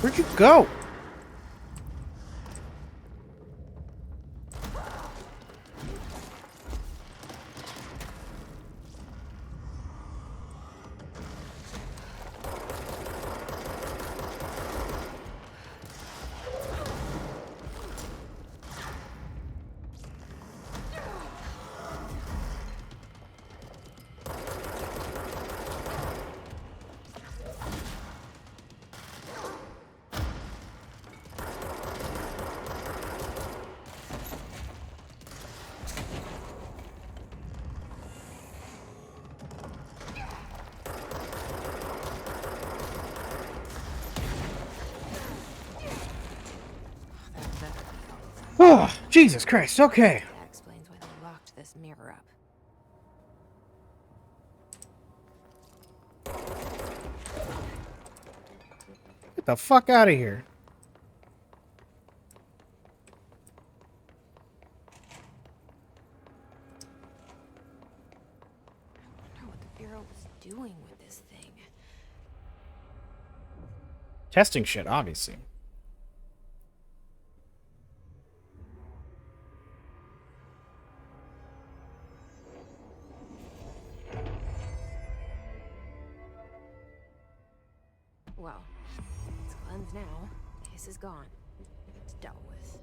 Where'd you go? Oh, Jesus Christ, okay. That explains why they locked this mirror up. Get the fuck out of here. I wonder what the Bureau was doing with this thing. Testing shit, obviously. Well, it's cleansed now. This is gone. It's dealt with.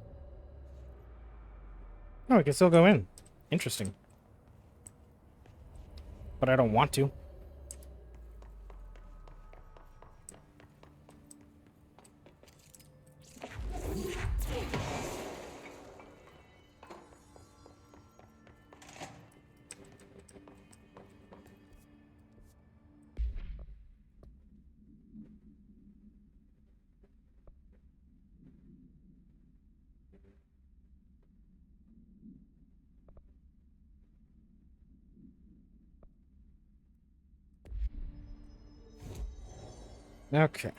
No, we can still go in. Interesting. But I don't want to. Okay.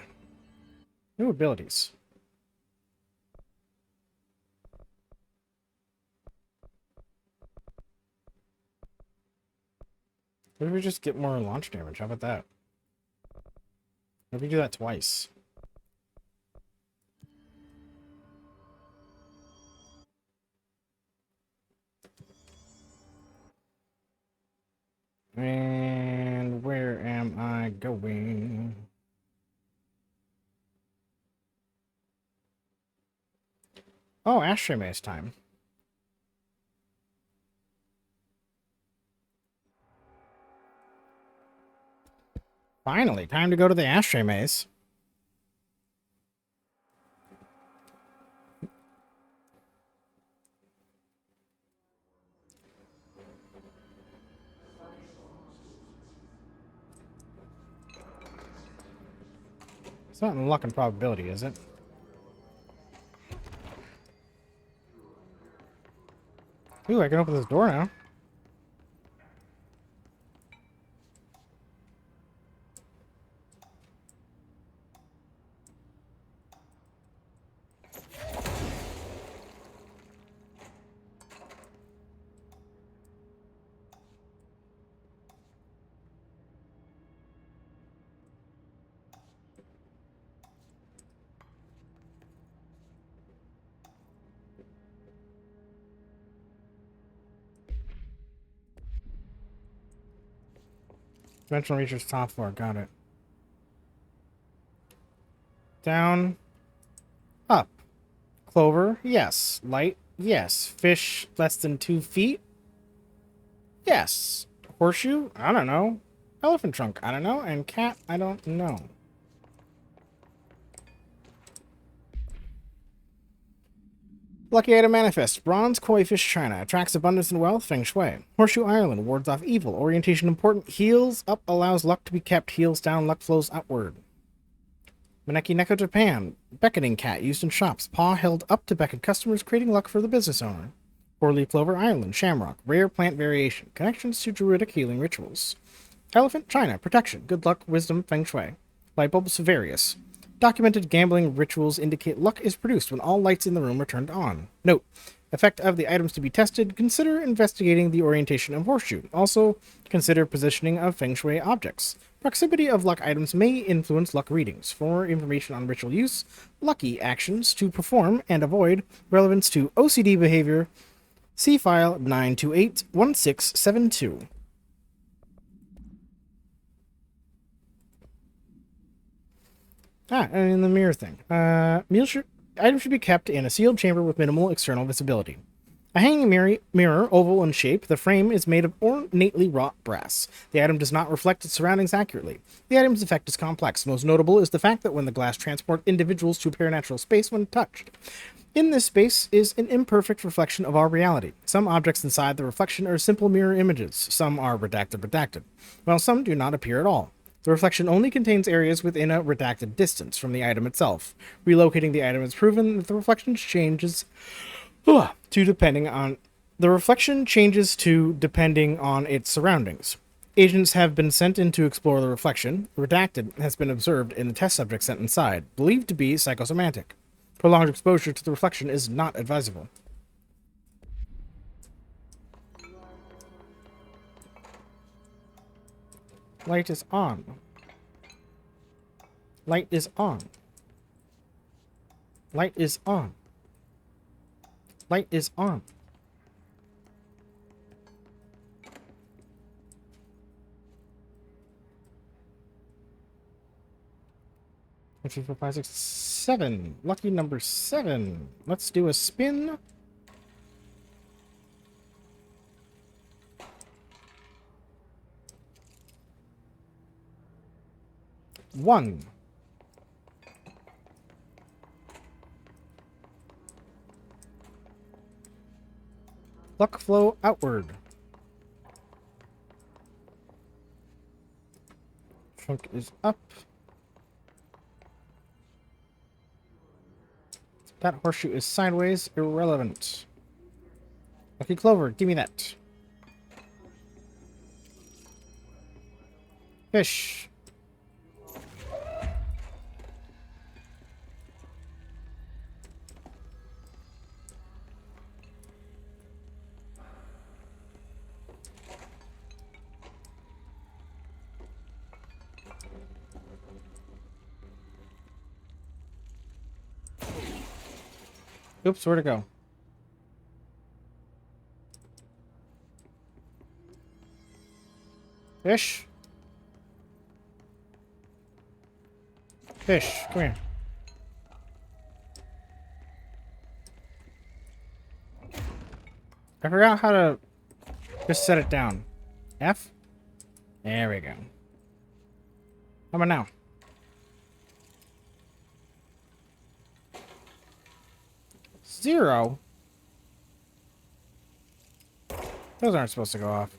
New abilities. What if we just get more launch damage? How about that? What if we do that twice? And where am I going? Oh, ashtray maze time. Finally, time to go to the ashtray maze. It's not in luck and probability, is it? Ooh, I can open this door now. Dimensional reaches top floor. Got it. Down. Up. Clover. Yes. Light. Yes. Fish less than 2 feet. Yes. Horseshoe. I don't know. Elephant trunk. I don't know. And cat. I don't know. Lucky item manifest. Bronze koi fish china. Attracts abundance and wealth. Feng shui. Horseshoe Ireland. Wards off evil. Orientation important. Heals up allows luck to be kept. Heals down. Luck flows outward. Maneki Neko Japan. Beckoning cat used in shops. Paw held up to beckon customers, creating luck for the business owner. Four-leaf clover Ireland. Shamrock. Rare plant variation. Connections to druidic healing rituals. Elephant China. Protection. Good luck. Wisdom. Feng shui. Light bulb Severius. Documented gambling rituals indicate luck is produced when all lights in the room are turned on. Note, Effect of the items to be tested, consider investigating the orientation of horseshoe. Also, consider positioning of feng shui objects. Proximity of luck items may influence luck readings. For more information on ritual use, lucky actions to perform and avoid, relevance to OCD behavior, see file 9281672. And the mirror thing. Items should be kept in a sealed chamber with minimal external visibility. A hanging mirror, oval in shape, the frame is made of ornately wrought brass. The item does not reflect its surroundings accurately. The item's effect is complex. Most notable is the fact that when the glass transports individuals to paranatural space when touched. In this space is an imperfect reflection of our reality. Some objects inside the reflection are simple mirror images. Some are redacted, while some do not appear at all. The reflection only contains areas within a redacted distance from the item itself. Relocating the item has proven that the reflection changes to depending on its surroundings. Agents have been sent in to explore the reflection. Redacted has been observed in the test subject sent inside, believed to be psychosomatic. Prolonged exposure to the reflection is not advisable. Light is on. Light is on. Light is on. Light is on. One, two, four, five, six, 7. Lucky number 7. Let's do a spin. One. Luck flow outward. Trunk is up. That horseshoe is sideways. Irrelevant. Lucky clover, give me that. Fish. Oops, where'd it go? Fish? Fish, come here. I forgot how to just set it down. F? There we go. How about now? Zero? Those aren't supposed to go off.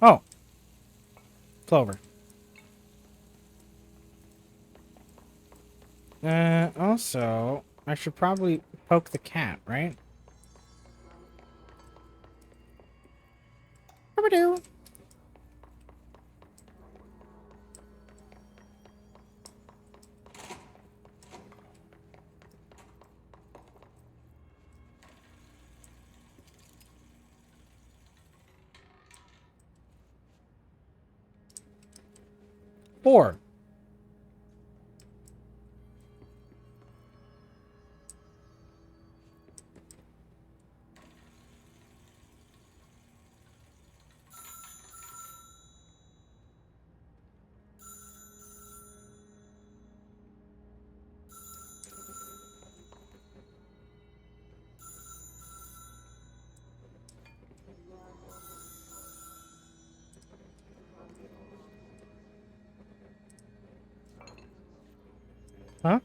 Oh. Clover. Also, I should probably poke the cat, right? Rubber-doo. Four. Huh?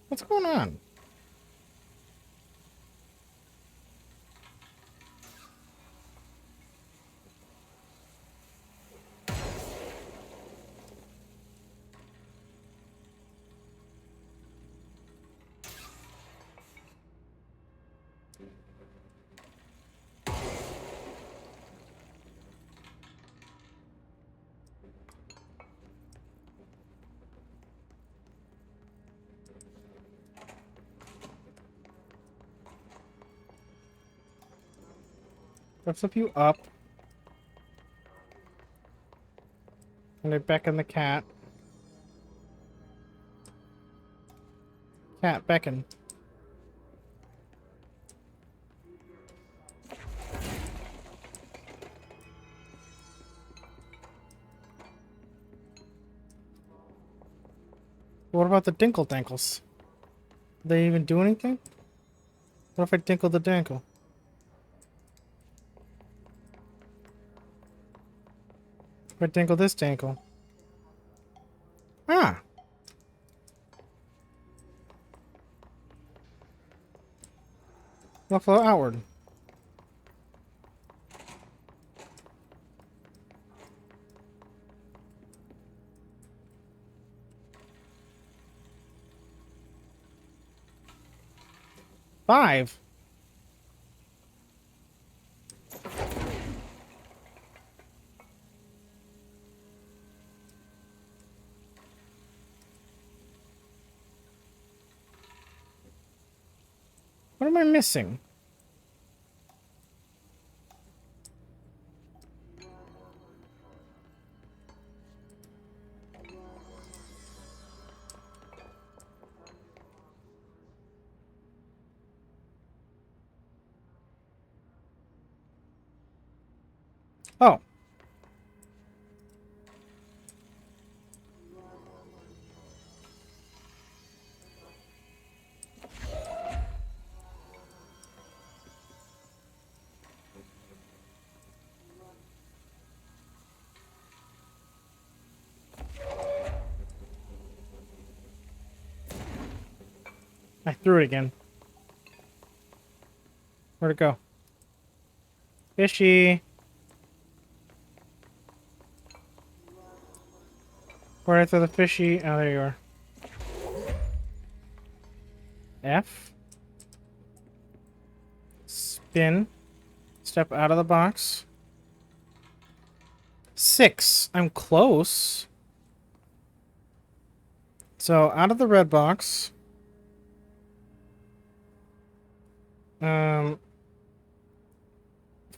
What's going on? I'll flip you up. And I beckon the cat. Cat, beckon. What about the dinkle dankles? Do they even do anything? What if I dinkle the dankle? If I dinkle this dankle? Ah! They'll flow outward. Five. What am I missing? Oh. I threw it again. Where'd it go? Fishy. Where'd I throw the fishy? Oh, there you are. F. Spin. Step out of the box. 6. I'm close. So, out of the red box.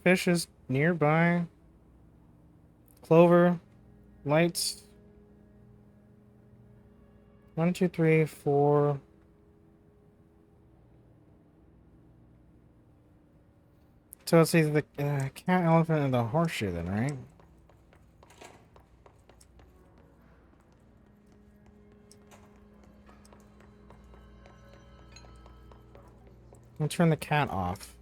Fish is nearby. Clover. Lights. 1, 2, 3, 4. So it's either the cat, elephant, and the horseshoe then, right? I'll turn the cat off.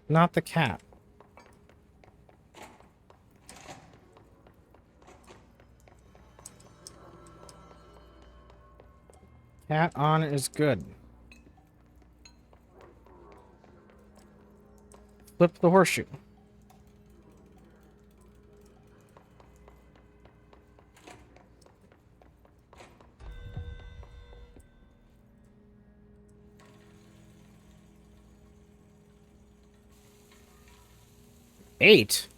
Not the cat. Cat on is good. Flip the horseshoe. Eight.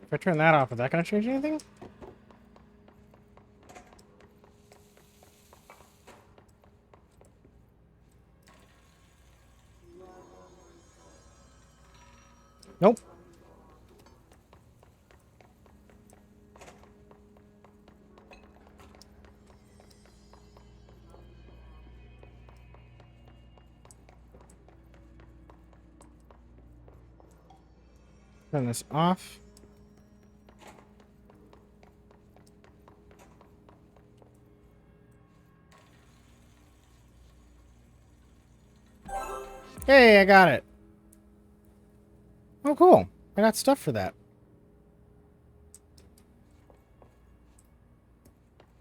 If I turn that off, is that going to change anything? Nope. Turn this off. Hey, I got it. Oh, cool. I got stuff for that.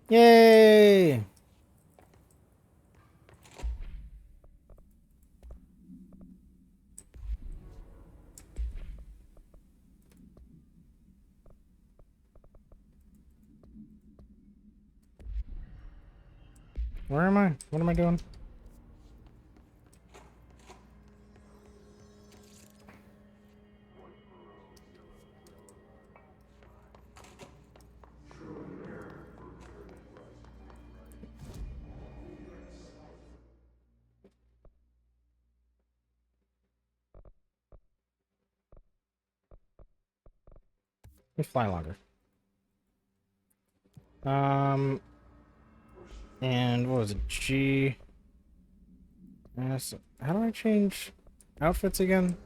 Yay! Where am I? What am I doing? Let me fly longer. And what was it? G. S. How do I change outfits again?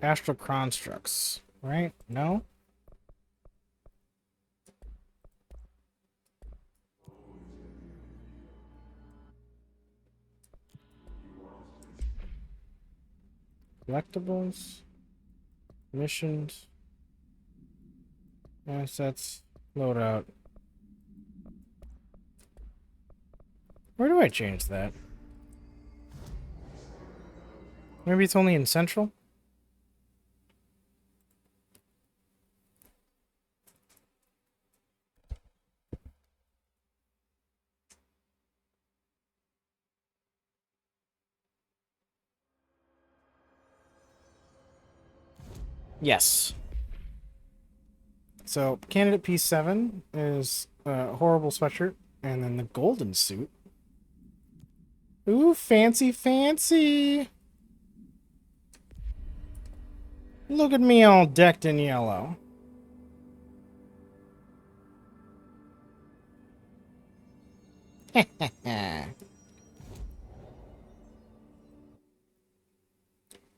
Astral constructs, right? No? Collectibles, missions, assets, loadout. Where do I change that? Maybe it's only in Central? Yes. So, candidate P7 is a horrible sweatshirt, and then the golden suit. Ooh, fancy, fancy! Look at me all decked in yellow.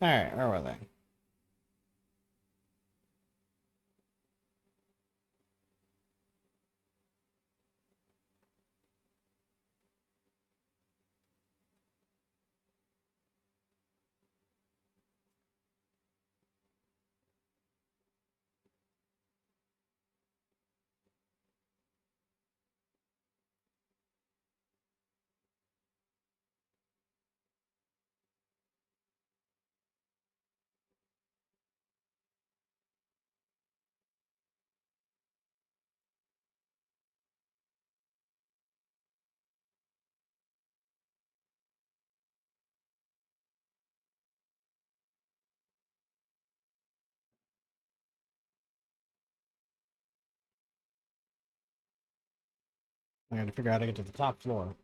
Alright, where were they? I gotta figure out how to get to the top floor.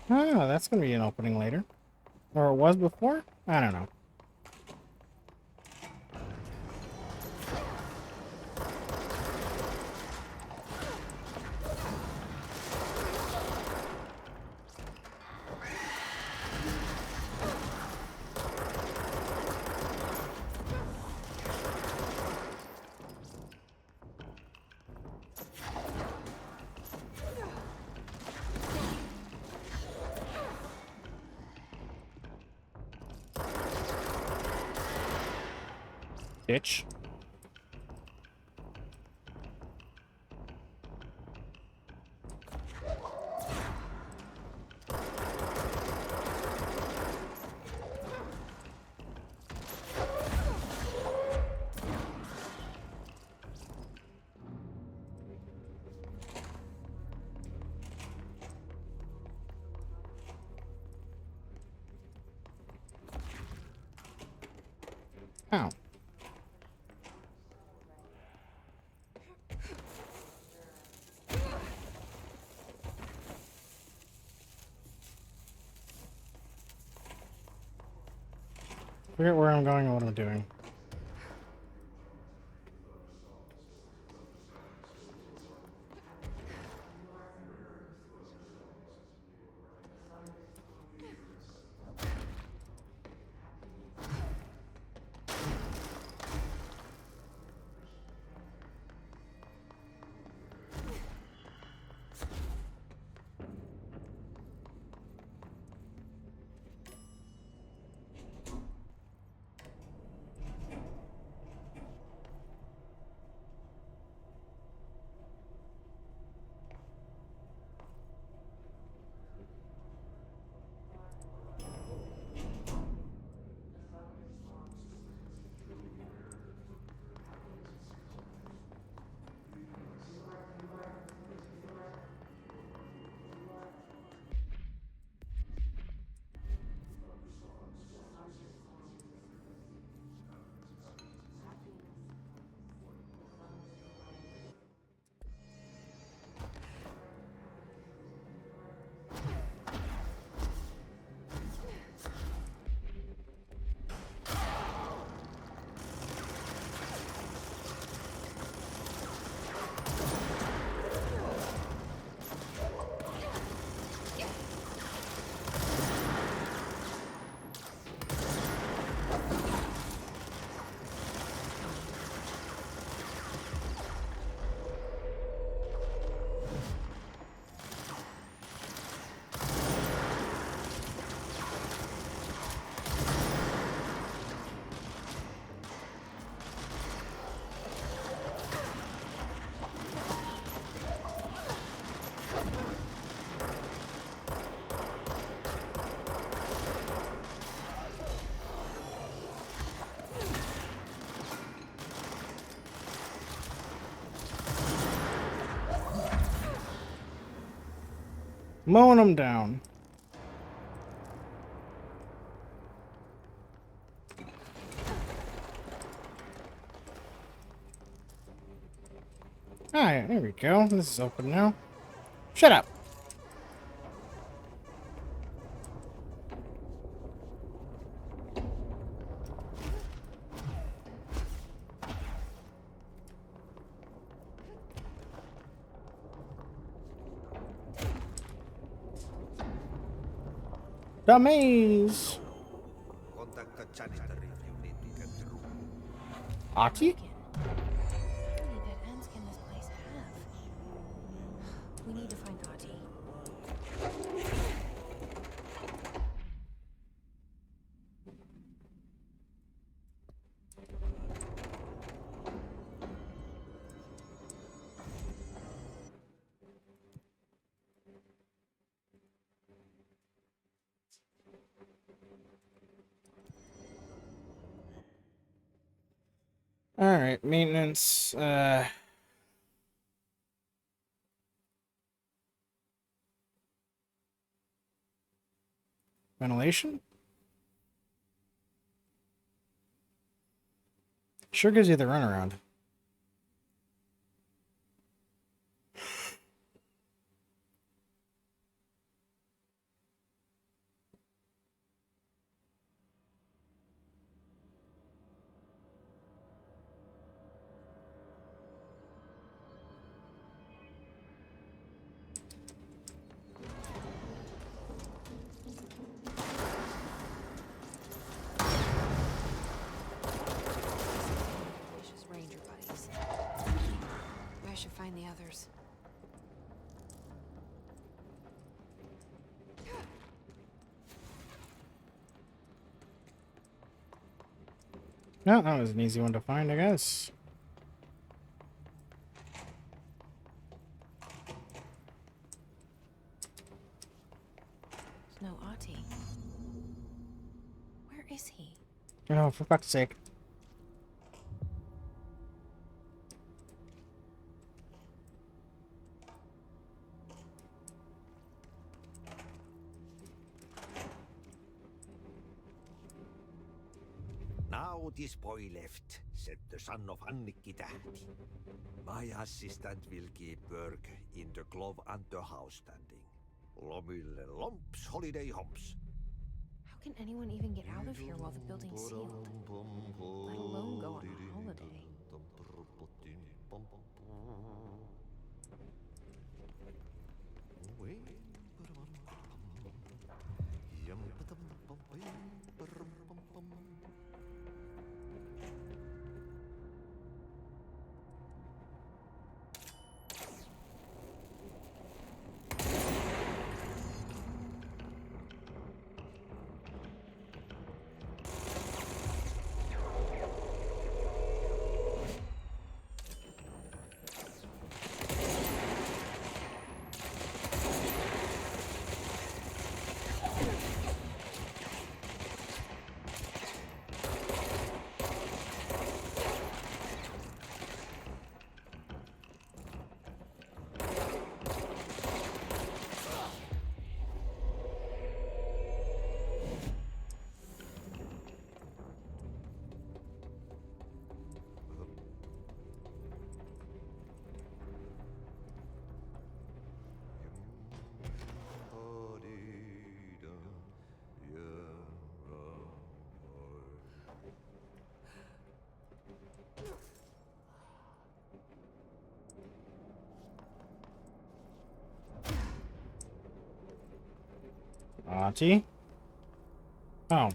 Ah, that's gonna be an opening later. Or it was before? I don't know. Bitch. Ow. Forget where I'm going and what I'm doing. Mowing them down. Alright, there we go. This is open now. Shut up! The maze! Contact the janitor if you need to get through. Aki? How many dead ends can this place have? We need to find Ati. Alright, maintenance, ventilation? Sure gives you the runaround. Vicious ranger buddies. I should find the others. No, that was an easy one to find, I guess. There's no Ati. Where is he? Oh, for fuck's sake. Now this boy left, said the son of Annikki Tähti. My assistant will keep work in the glove and the house standing. Lomille lomps, holiday humps. How can anyone even get out of here while the building's sealed? Let alone go on a holiday. Ati? Oh.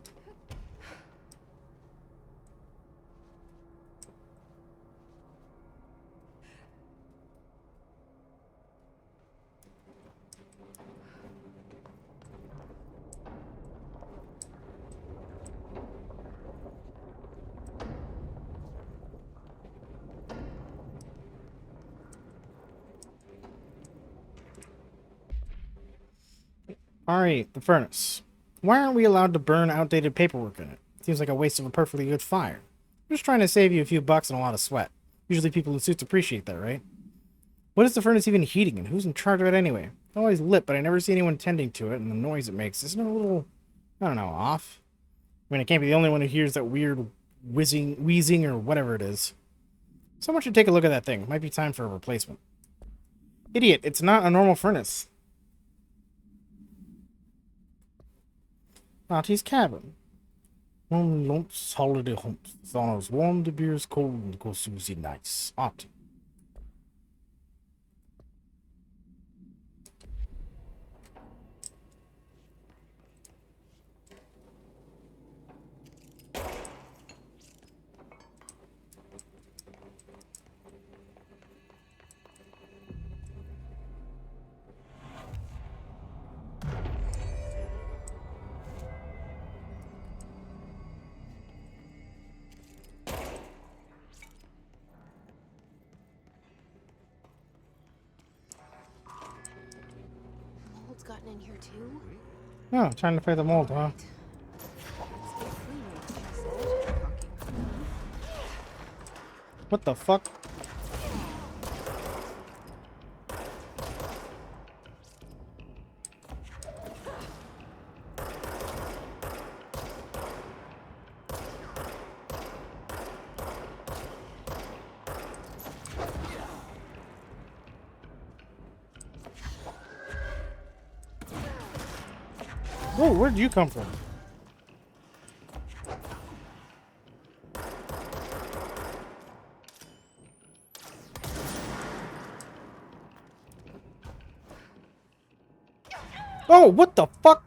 Alright, the furnace. Why aren't we allowed to burn outdated paperwork in it? Seems like a waste of a perfectly good fire. I'm just trying to save you a few bucks and a lot of sweat. Usually people in suits appreciate that, right? What is the furnace even heating and who's in charge of it anyway? always lit, but I never see anyone tending to it, and the noise it makes isn't it a little, I don't know, off? I mean, I can't be the only one who hears that weird wheezing or whatever it is. Someone should take a look at that thing. Might be time for a replacement. Idiot, it's not a normal furnace. Artie's cabin. Warm lumps, holiday humps. The sauna's warm, the beer's cold, and the Susie nice. Artie. Mold's gotten in here too? Oh, trying to fight the mold, huh? What the fuck? Whoa, where'd you come from? Oh, what the fuck?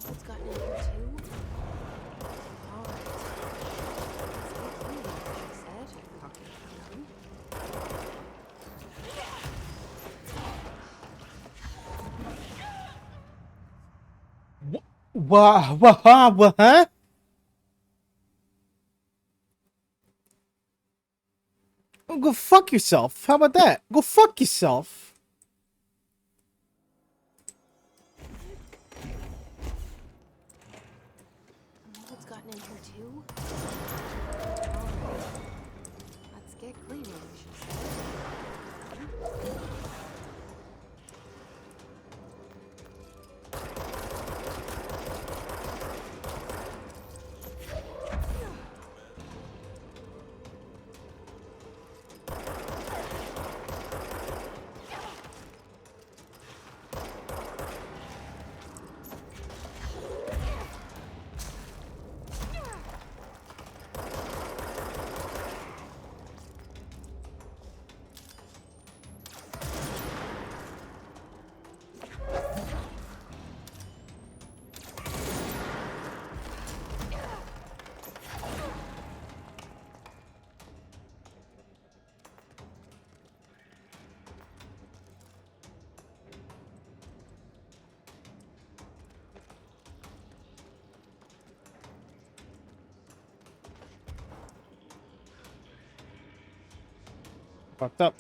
Mold's gotten in here too? Alright. Let's get cleaning, she said. Fucking clown. What, huh? Oh, go fuck yourself. How about that? Go fuck yourself. Mold's gotten in here too? Alright. Let's get cleaning, she said. Fucked up.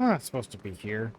I'm not supposed to be here.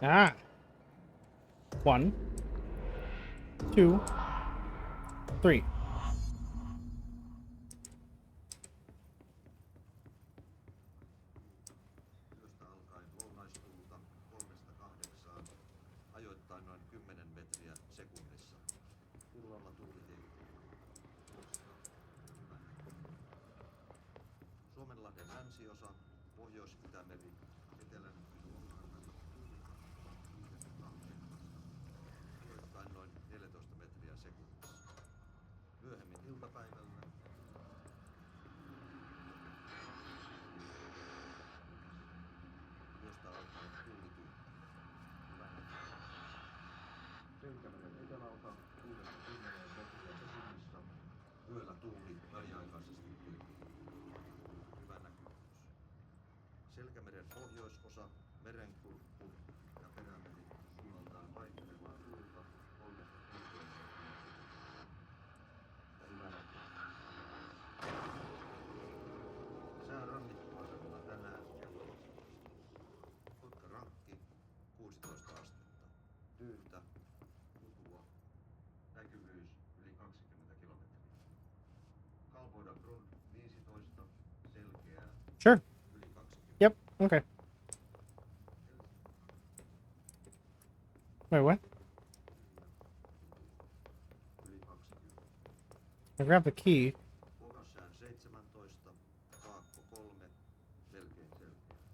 Ah. 1, 2, 3. Yöstä alkaen lounaistuulta 3–8, ajoittain noin 10 metriä sekunnissa. Illalla tuuli heikkuu. Suomenlahden länsiosa, Pohjois-Itämeri, etelän Lounaanmeri, ajoittain noin 14 metriä sekunnissa. Myöhemmin iltapäivällä yöstä alkaen tuuli tyyntä. Selkämeren eteläosa 6–10 metriä sekunnissa. Yöllä tuuli väliaikaisesti tyyntä. Hyvä näkyvyys. Selkämeren pohjoisosa, Merenkurkku ja Perämeri suunnaltaan vaihtelevaa tuulta 3–6 metriä sekunnissa. Ja hyvä näkyvyys. Sää rannikkoasemalla tänään ja huomenna. Kotka Rankki 16 astetta. Tyyntä, kutua. Näkyvyys yli 20 kilometriä. Kalvoida Brunn 15, selkeää. Sure. Yli 20. Yep. Okay. Wait, what? Yli 20. I grabbed the key. Pokassään 17, Kaakko 3, melkein selkeä.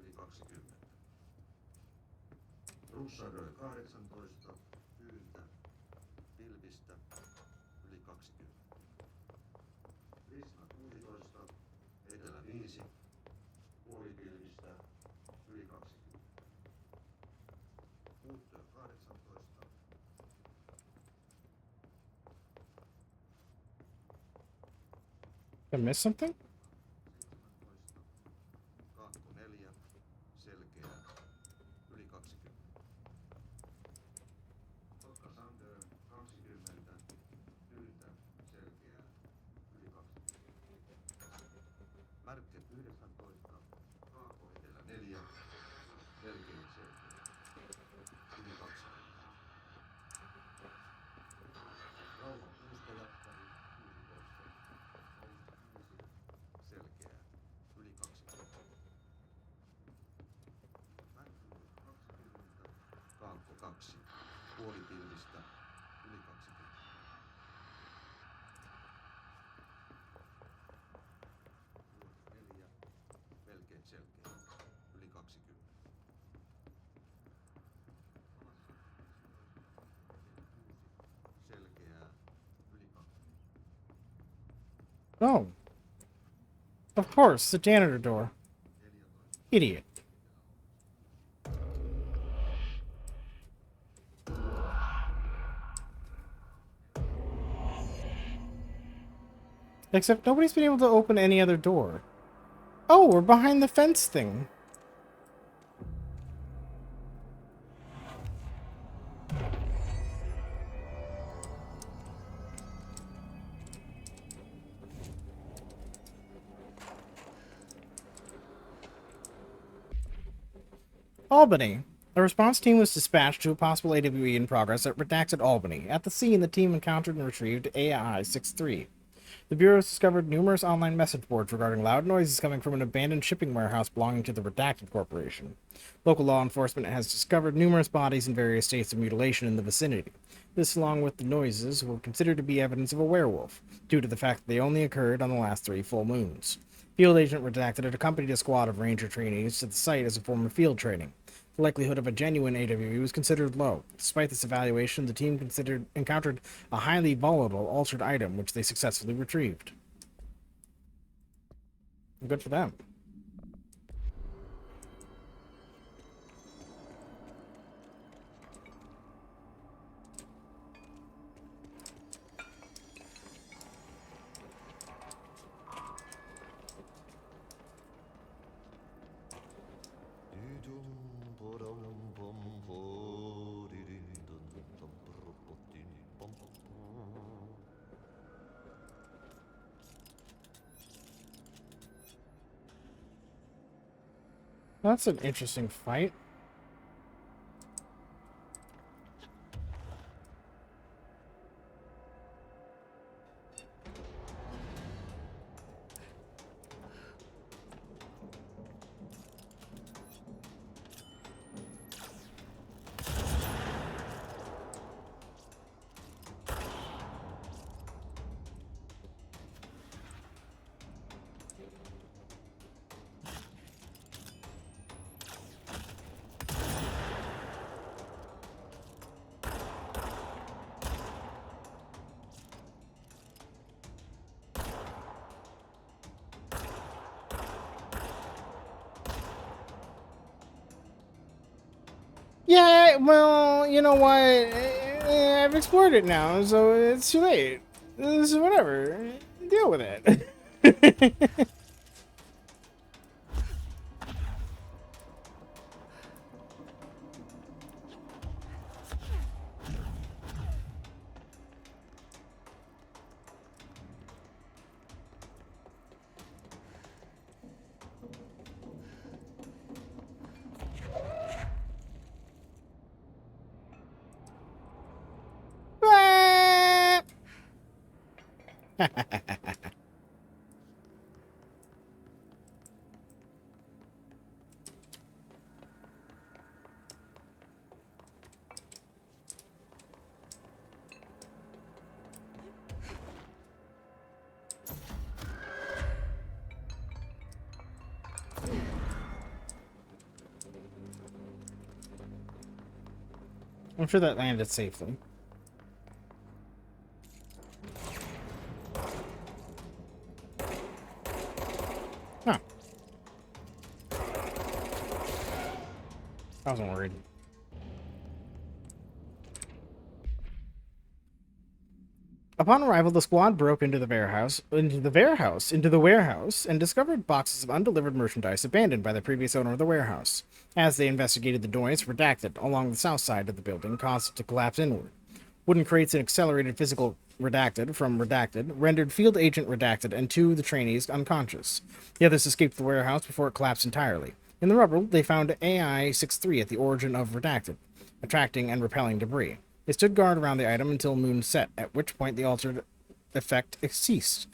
Yli 20. Russarö 18, tyyntä, pilvistä, yli 20. Risna 16, etelä 5, puolipilvistä, yli 20. Muuttyö 18, Did I miss something? 17, Kaakko 4, selkeää, yli 20. Kotka Sander 20, tyyntä, selkeää, yli 20. Märket 19, Kaakko etelä 4, melkein selkeä, yli 20. Rauha puusta jatkari 16, selkeää, yli 20. Mäntyluo 20, Kaakko 2, puolipilvistä, yli 20. Luoto 4, melkein selkeä, yli 20. Alassa 6, selkeää, yli 20. Oh. Of course, the janitor door. Idiot. Except nobody's been able to open any other door. Oh, we're behind the fence thing. Albany. A response team was dispatched to a possible AWE in progress at Redacted Albany. At the scene, the team encountered and retrieved AI-63. The Bureau has discovered numerous online message boards regarding loud noises coming from an abandoned shipping warehouse belonging to the Redacted Corporation. Local law enforcement has discovered numerous bodies in various states of mutilation in the vicinity. This, along with the noises, were considered to be evidence of a werewolf, due to the fact that they only occurred on the last 3 full moons. Field Agent Redacted had accompanied a squad of Ranger trainees to the site as a form of field training. The likelihood of a genuine AWE was considered low. Despite this evaluation, the team encountered a highly volatile altered item, which they successfully retrieved. Good for them. That's an interesting fight. Yeah, well, you know what? I've explored it now, so it's too late. So whatever. Deal with it. I'm sure that landed safely. Huh. I wasn't worried. Upon arrival, the squad broke into the warehouse, and discovered boxes of undelivered merchandise abandoned by the previous owner of the warehouse. As they investigated the noise, Redacted, along the south side of the building, caused it to collapse inward. Wooden crates and accelerated physical Redacted, rendered Field Agent Redacted and 2 of the trainees unconscious. The others escaped the warehouse before it collapsed entirely. In the rubble, they found AI-63 at the origin of Redacted, attracting and repelling debris. They stood guard around the item until moon set, at which point the altered effect ceased.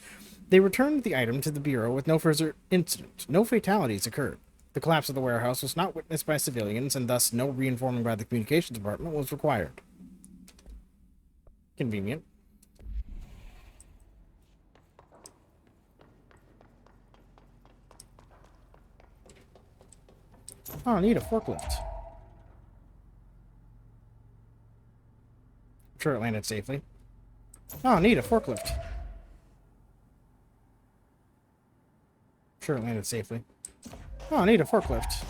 They returned the item to the Bureau with no further incident. No fatalities occurred. The collapse of the warehouse was not witnessed by civilians, and thus no reinforming by the communications department was required. Convenient. Oh, I need a forklift. I'm sure it landed safely. Oh, I need a forklift. I'm sure it landed safely. Oh, I need a forklift.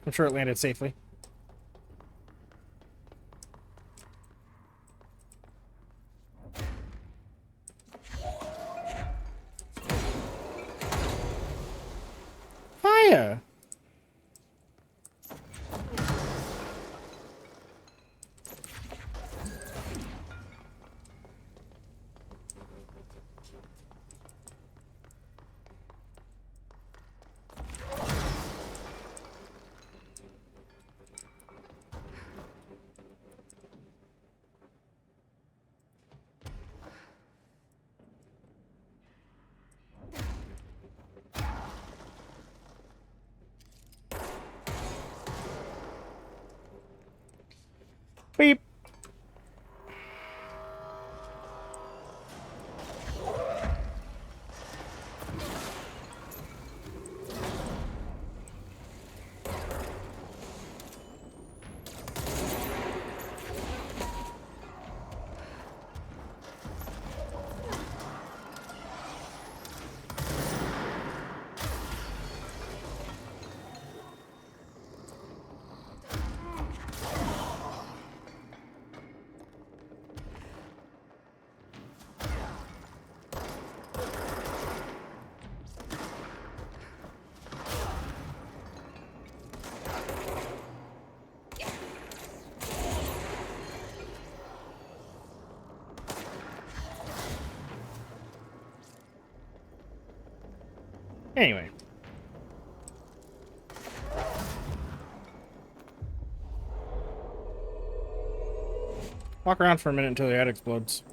I'm sure it landed safely. Fire! Anyway. Walk around for a minute until the head explodes.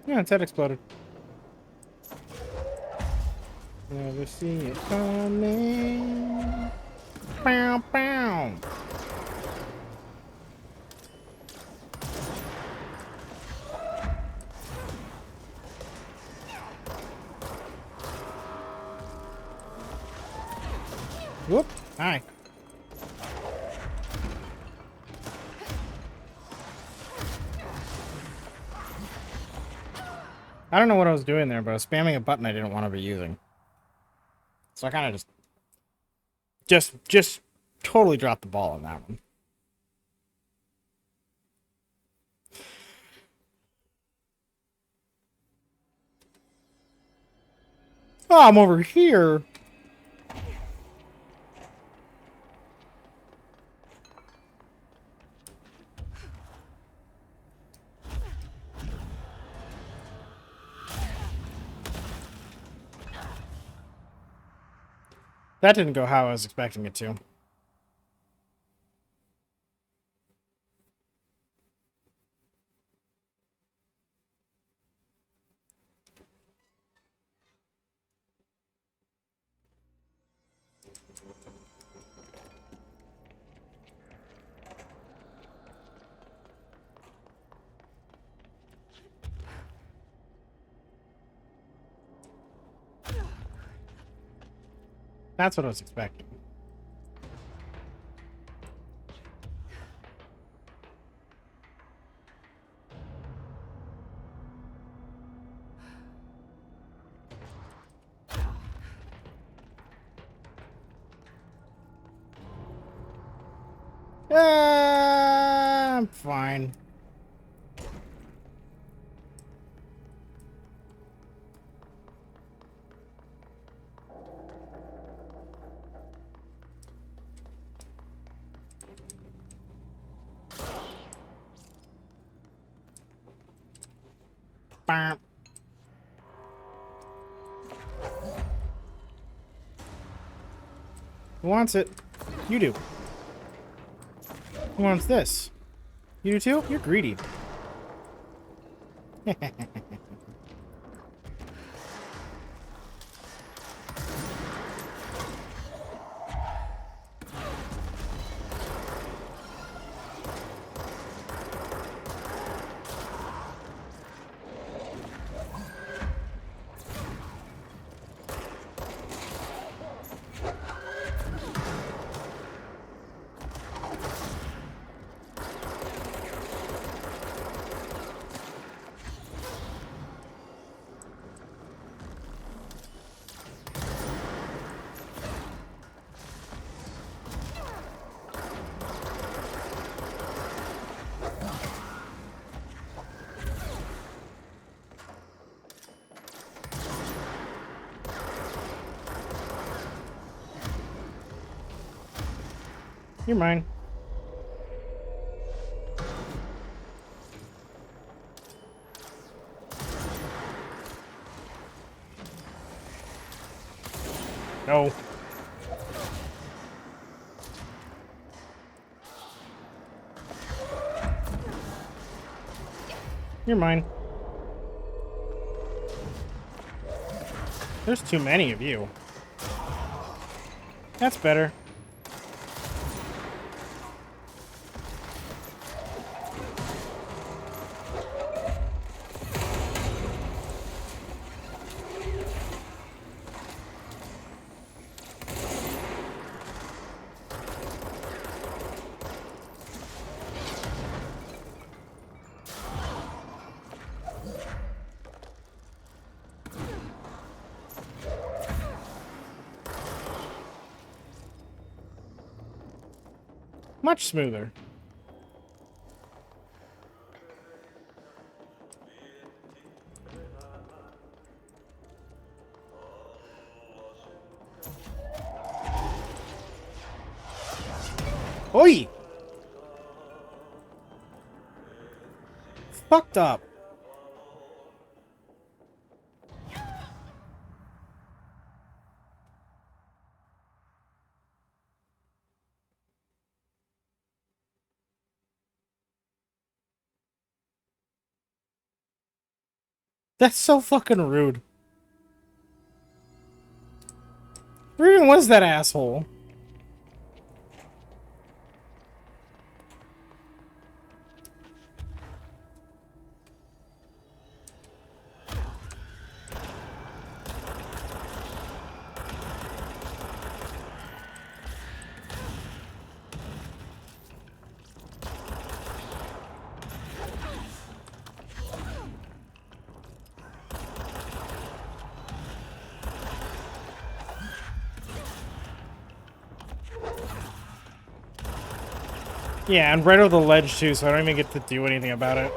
Yeah, its head exploded. Never see it coming. Bow, bow. Whoop. Hi. I don't know what I was doing there, but I was spamming a button I didn't want to be using. So I kind of just totally dropped the ball on that one. Oh, I'm over here. That didn't go how I was expecting it to. That's what I was expecting. I'm fine. Bam. Who wants it? You do. Who wants this? You do too? You're greedy. You're mine. No. You're mine. There's too many of you. That's better. Much smoother. Oi! Fucked up. That's so fucking rude. Where even was that asshole? Yeah, and right over the ledge too, so I don't even get to do anything about it.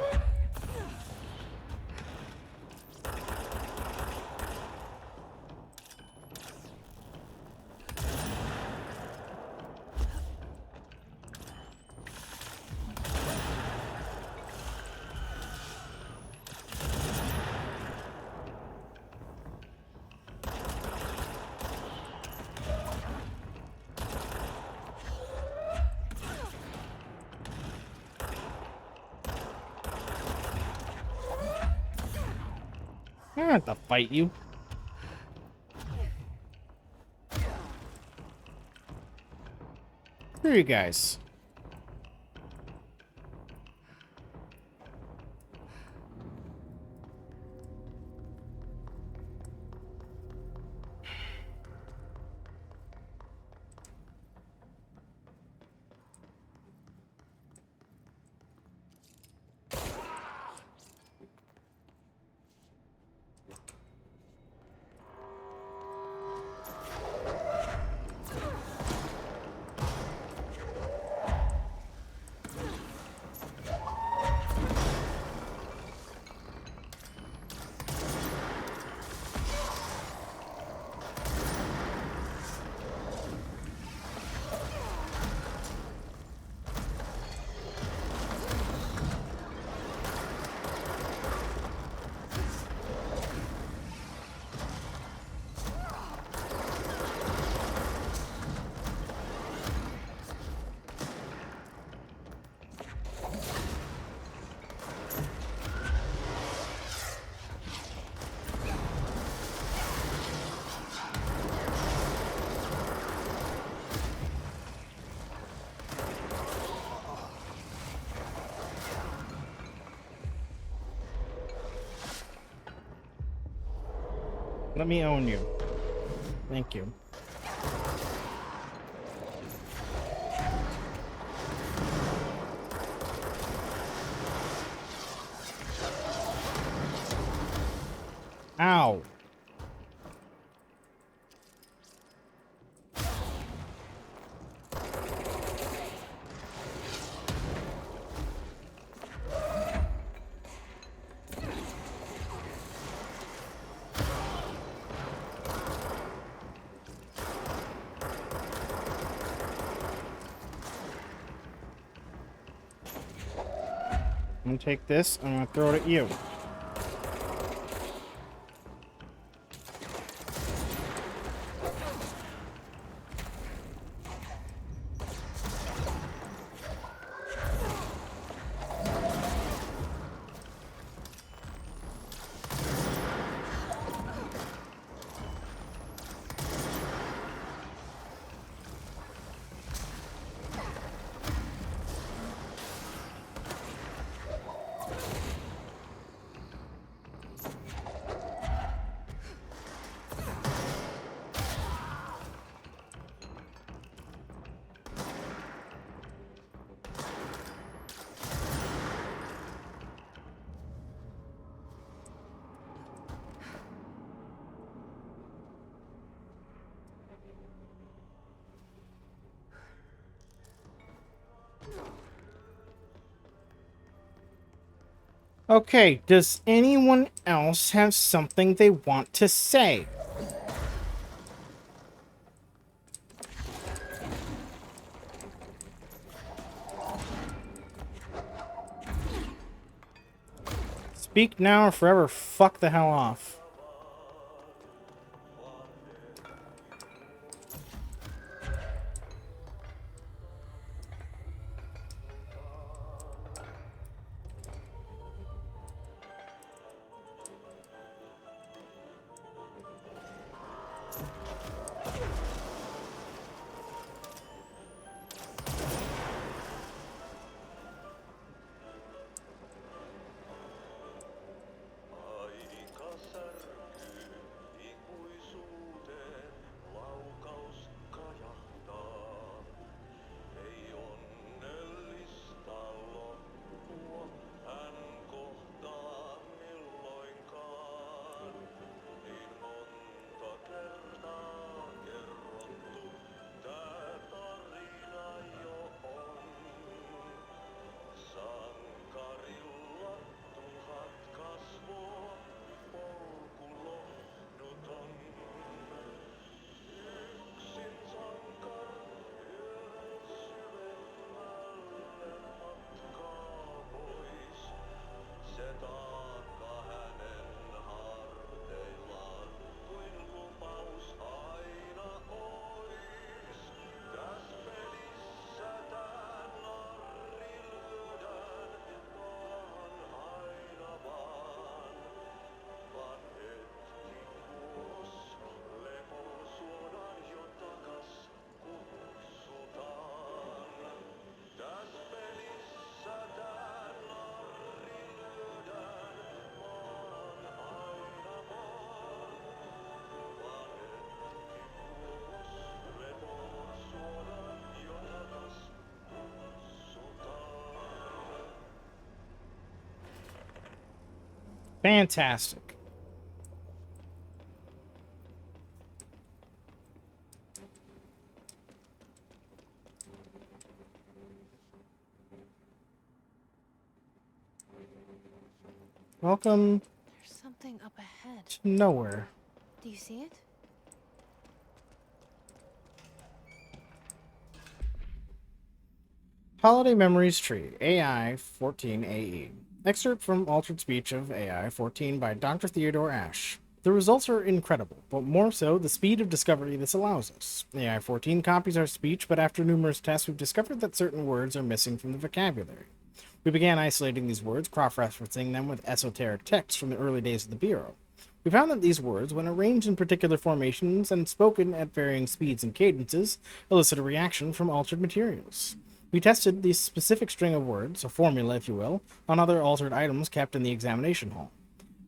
I don't have to fight you. Who are you guys? Let me own you. Thank you. Ow. I'm gonna take this, I'm gonna throw it at you. Okay, does anyone else have something they want to say? Speak now or forever fuck the hell off. Fantastic. Welcome There's something up ahead. to nowhere. Do you see it? Holiday Memories Tree, AI 14AE. Excerpt from Altered Speech of AI 14 by Dr. Theodore Ashe. The results are incredible, but more so the speed of discovery this allows us. AI 14 copies our speech, but after numerous tests we've discovered that certain words are missing from the vocabulary. We began isolating these words, cross-referencing them with esoteric texts from the early days of the Bureau. We found that these words, when arranged in particular formations and spoken at varying speeds and cadences, elicit a reaction from altered materials. We tested the specific string of words, a formula if you will, on other altered items kept in the examination hall.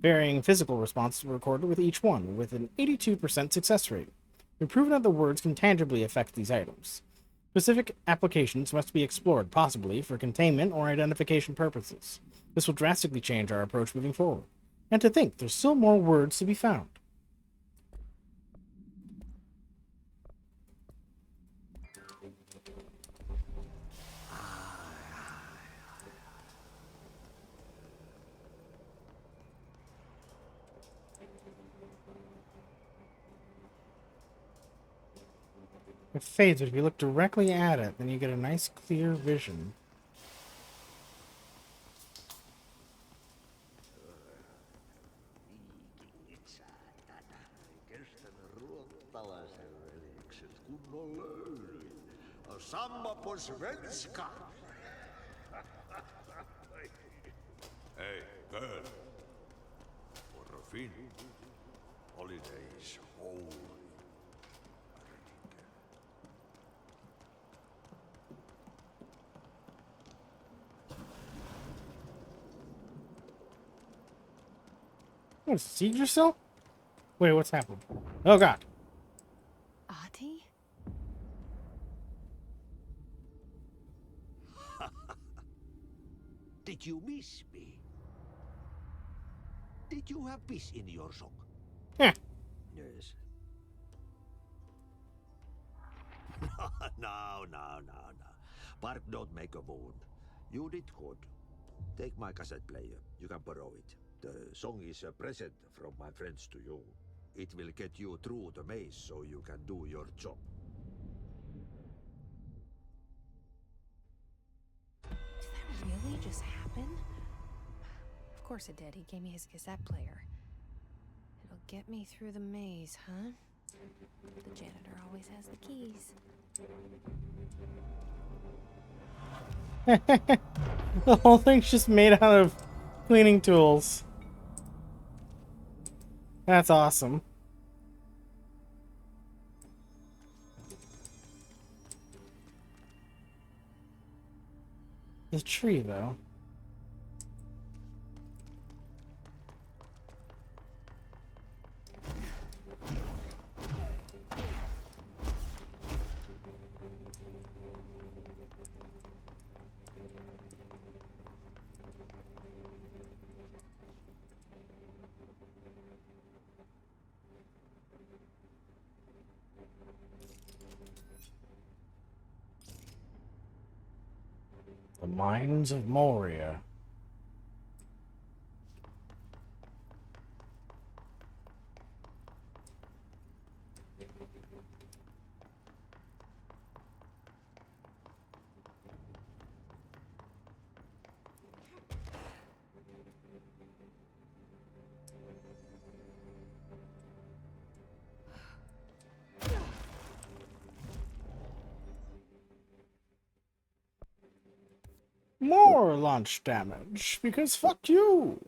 Varying physical responses were recorded with each one, with an 82% success rate. We've proven that the words can tangibly affect these items. Specific applications must be explored, possibly for containment or identification purposes. This will drastically change our approach moving forward. And to think, there's still more words to be found. It fades, but if you look directly at it, then you get a nice clear vision. Samma på svenska. Hey, girl. For a fin. Holidays home. What, siege yourself? Wait, what's happened? Oh god. Ati? Did you miss me? Did you have peace in your song? Yeah. Yes. No. Bark don't make a wound. You did good. Take my cassette player. You can borrow it. The song is a present from my friends to you. It will get you through the maze so you can do your job. Did that really just happen? Of course it did. He gave me his cassette player. It'll get me through the maze, huh? The janitor always has the keys. The whole thing's just made out of cleaning tools. That's awesome. The tree, though. The Mines of Moria. More launch damage, because fuck you!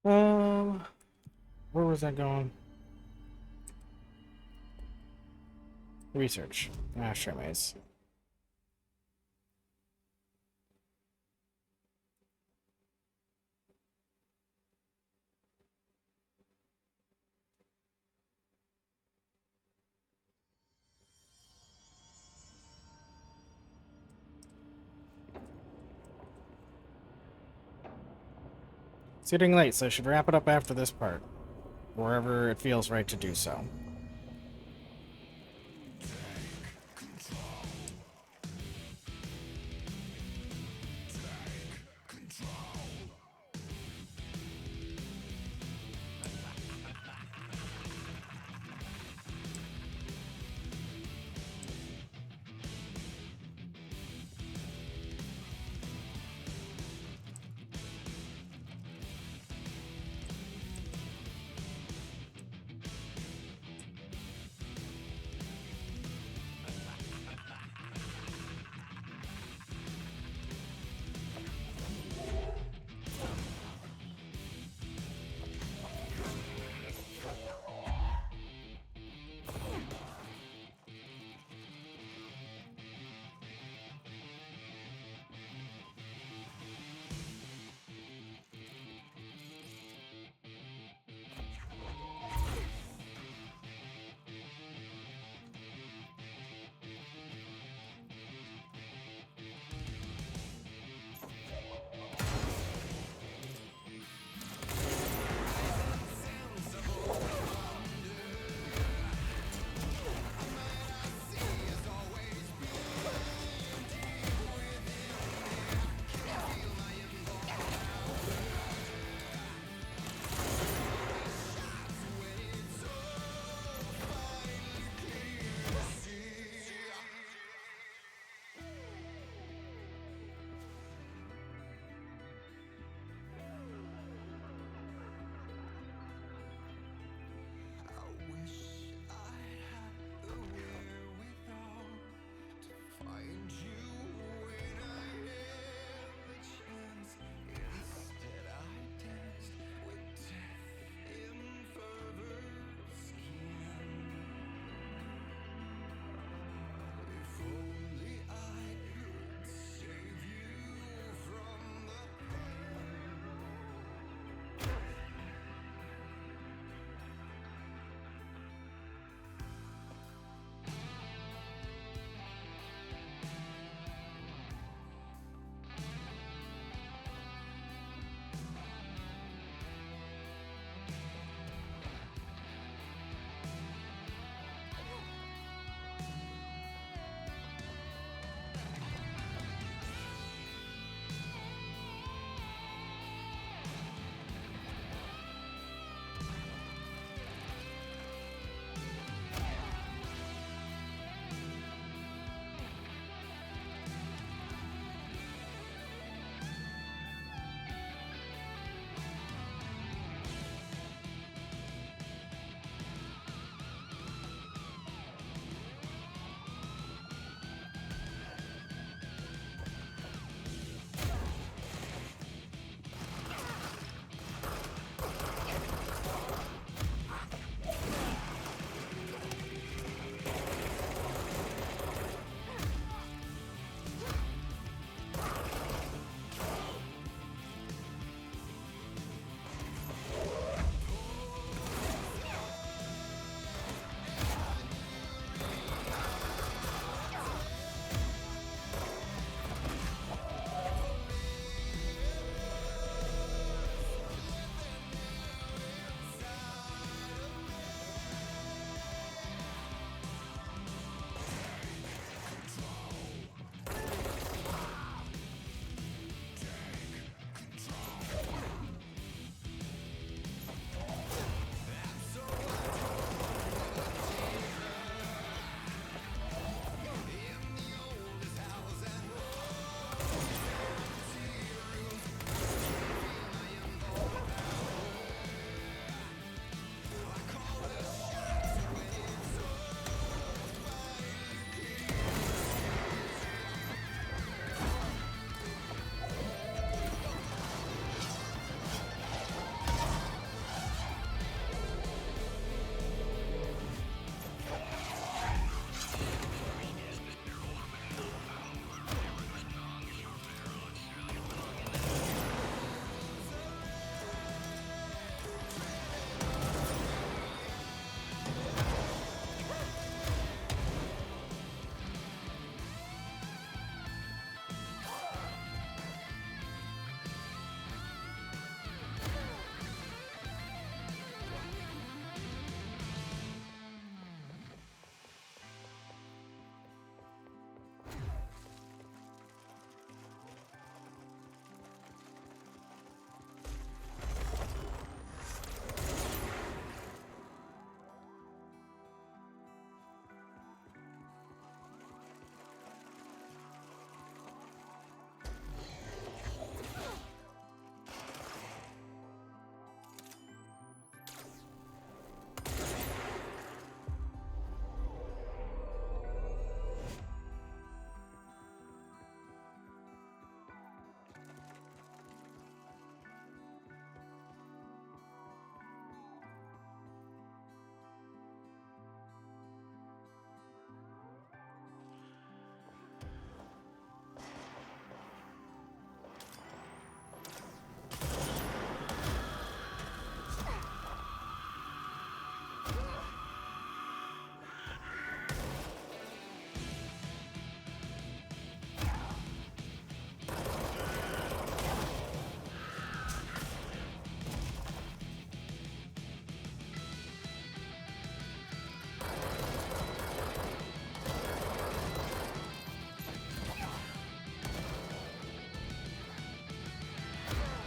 Where was that going? Research. Ashtray maze. It's getting late, so I should wrap it up after this part. Wherever it feels right to do so.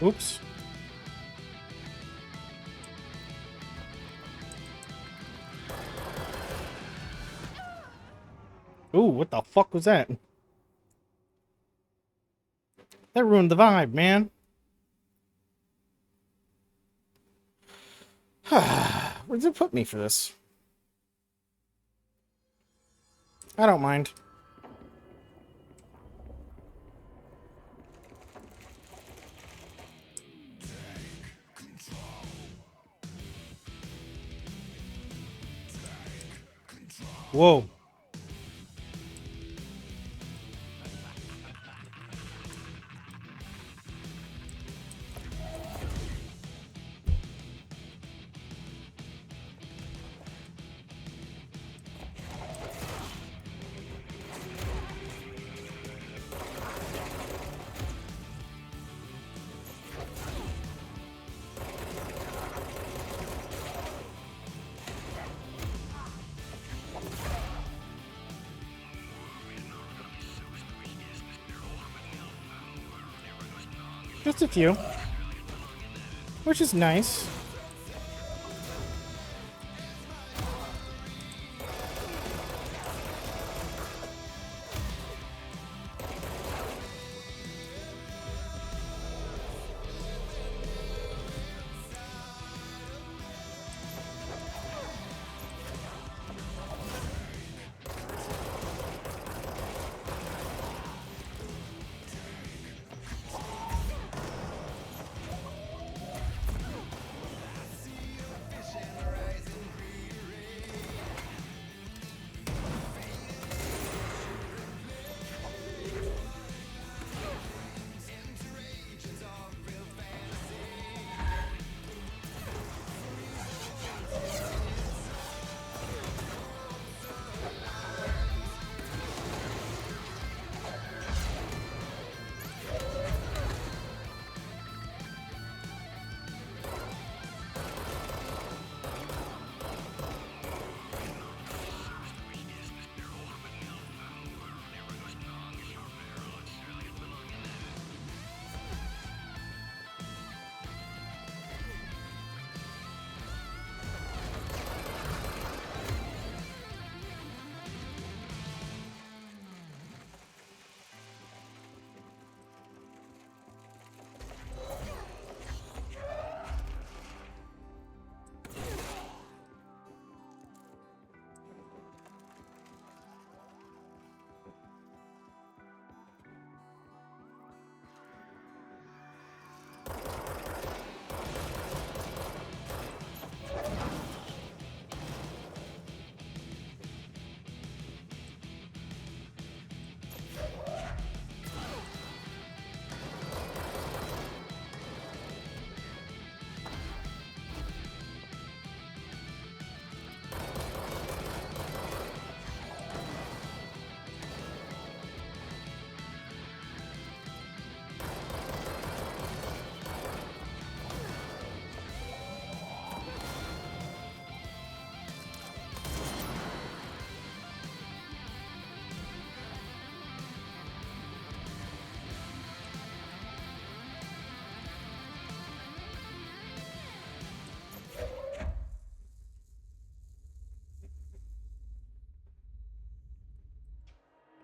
Oops. Ooh, what the fuck was that? That ruined the vibe, man. Where did it put me for this? I don't mind. Whoa. Just a few. Which is nice.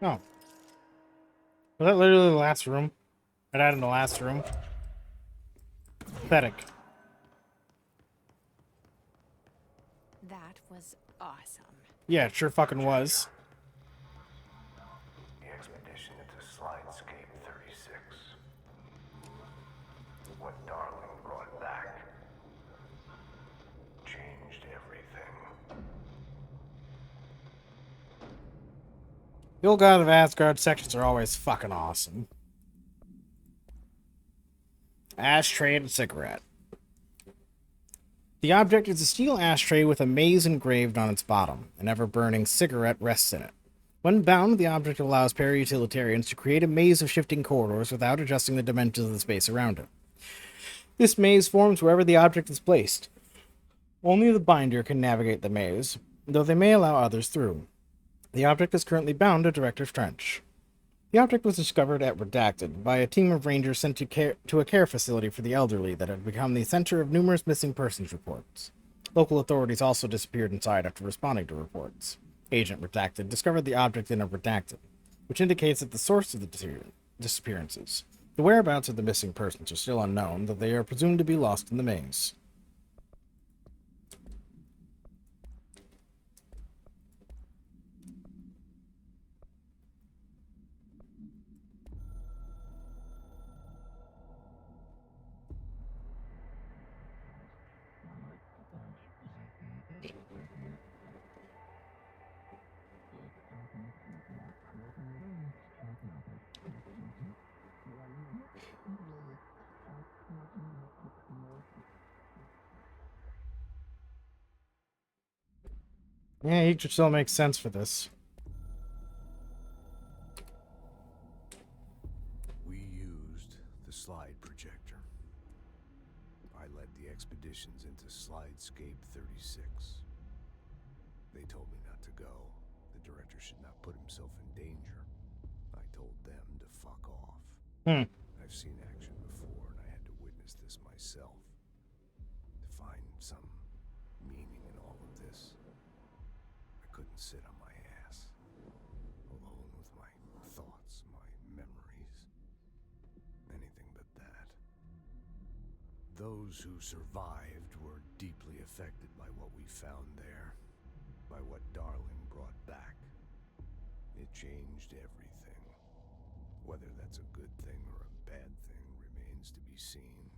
Oh. Was that literally the last room? I died in the last room. Pathetic. That was awesome. Yeah, it sure fucking was. The expedition into Slidescape 36. What Darling brought back changed everything. The old God of Asgard sections are always fucking awesome. Ashtray and cigarette. The object is a steel ashtray with a maze engraved on its bottom. An ever-burning cigarette rests in it. When bound, the object allows para-utilitarians to create a maze of shifting corridors without adjusting the dimensions of the space around it. This maze forms wherever the object is placed. Only the binder can navigate the maze, though they may allow others through. The object is currently bound to Director's Trench. The object was discovered at Redacted by a team of rangers sent to a care facility for the elderly that had become the center of numerous missing persons reports. Local authorities also disappeared inside after responding to reports. Agent Redacted discovered the object in a Redacted, which indicates that the source of the disappearances. The whereabouts of the missing persons are still unknown, though they are presumed to be lost in the maze. Yeah, he still makes sense for this. We used the slide projector. I led the expeditions into Slidescape 36. They told me not to go. The director should not put himself in danger. I told them to fuck off. I've seen action before, and I had to witness this myself. To find some meaning in all of this, I couldn't sit on my ass, alone with my thoughts, my memories. Anything but that. Those who survived were deeply affected by what we found there, by what Darling brought back. It changed everything. Whether that's a good thing or a bad thing remains to be seen.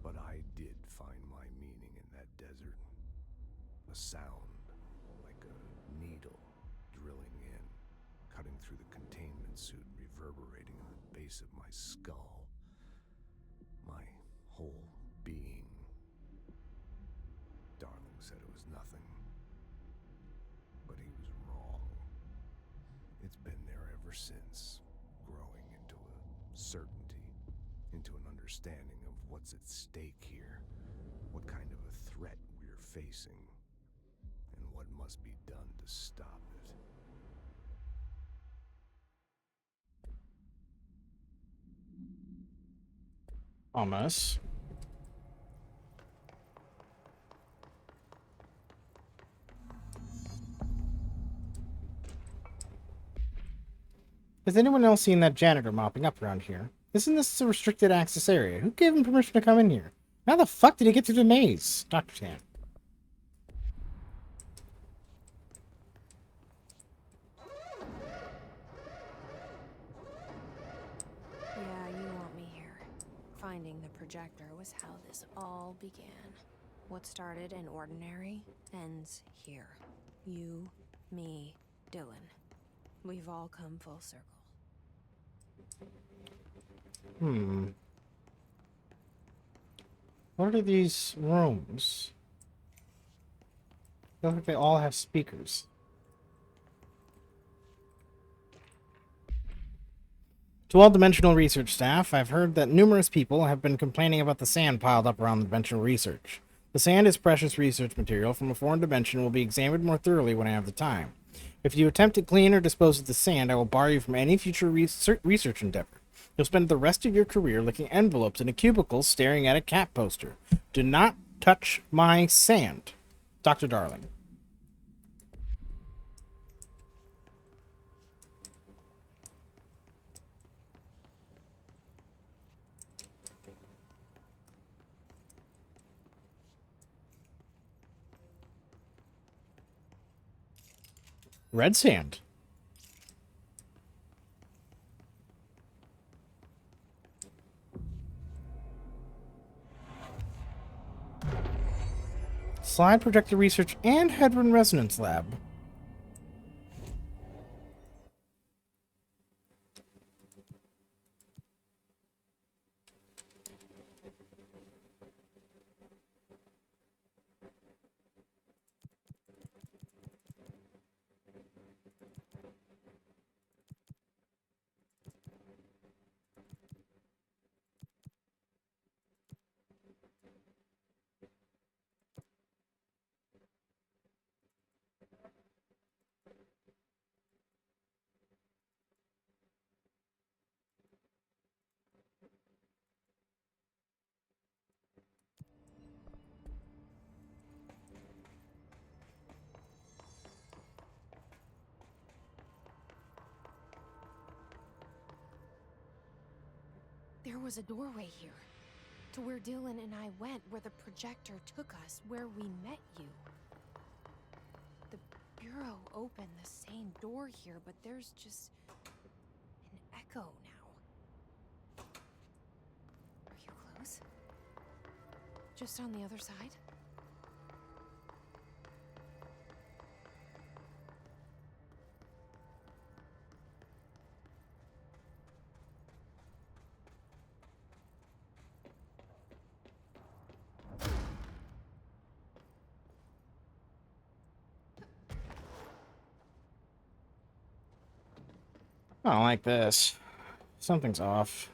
But I did find my meaning in that desert. A sound, like a needle drilling in, cutting through the containment suit, reverberating in the base of my skull. My whole being. Darling said it was nothing. But he was wrong. It's been there ever since, growing into a certainty, into an understanding of what's at stake here, what kind of a threat we're facing, and what must be done to stop it. Almost. Has anyone else seen that janitor mopping up around here? Isn't this a restricted access area? Who gave him permission to come in here? How the fuck did he get through the maze? Dr. Tan. Yeah, you want me here. Finding the projector was how this all began. What started in ordinary ends here. You, me, Dylan. We've all come full circle. What are these rooms? They look like they all have speakers. To all Dimensional Research staff, I've heard that numerous people have been complaining about the sand piled up around the Dimensional Research. The sand is precious research material from a foreign dimension and will be examined more thoroughly when I have the time. If you attempt to clean or dispose of the sand, I will bar you from any future research endeavor. You'll spend the rest of your career licking envelopes in a cubicle staring at a cat poster. Do not touch my sand. Dr. Darling. Red sand. Slide projector research and Hedron resonance lab. There was a doorway here. To where Dylan and I went, where the projector took us, where we met you. The Bureau opened the same door here, but there's just an echo now. Are you close? Just on the other side? I don't like this. Something's off.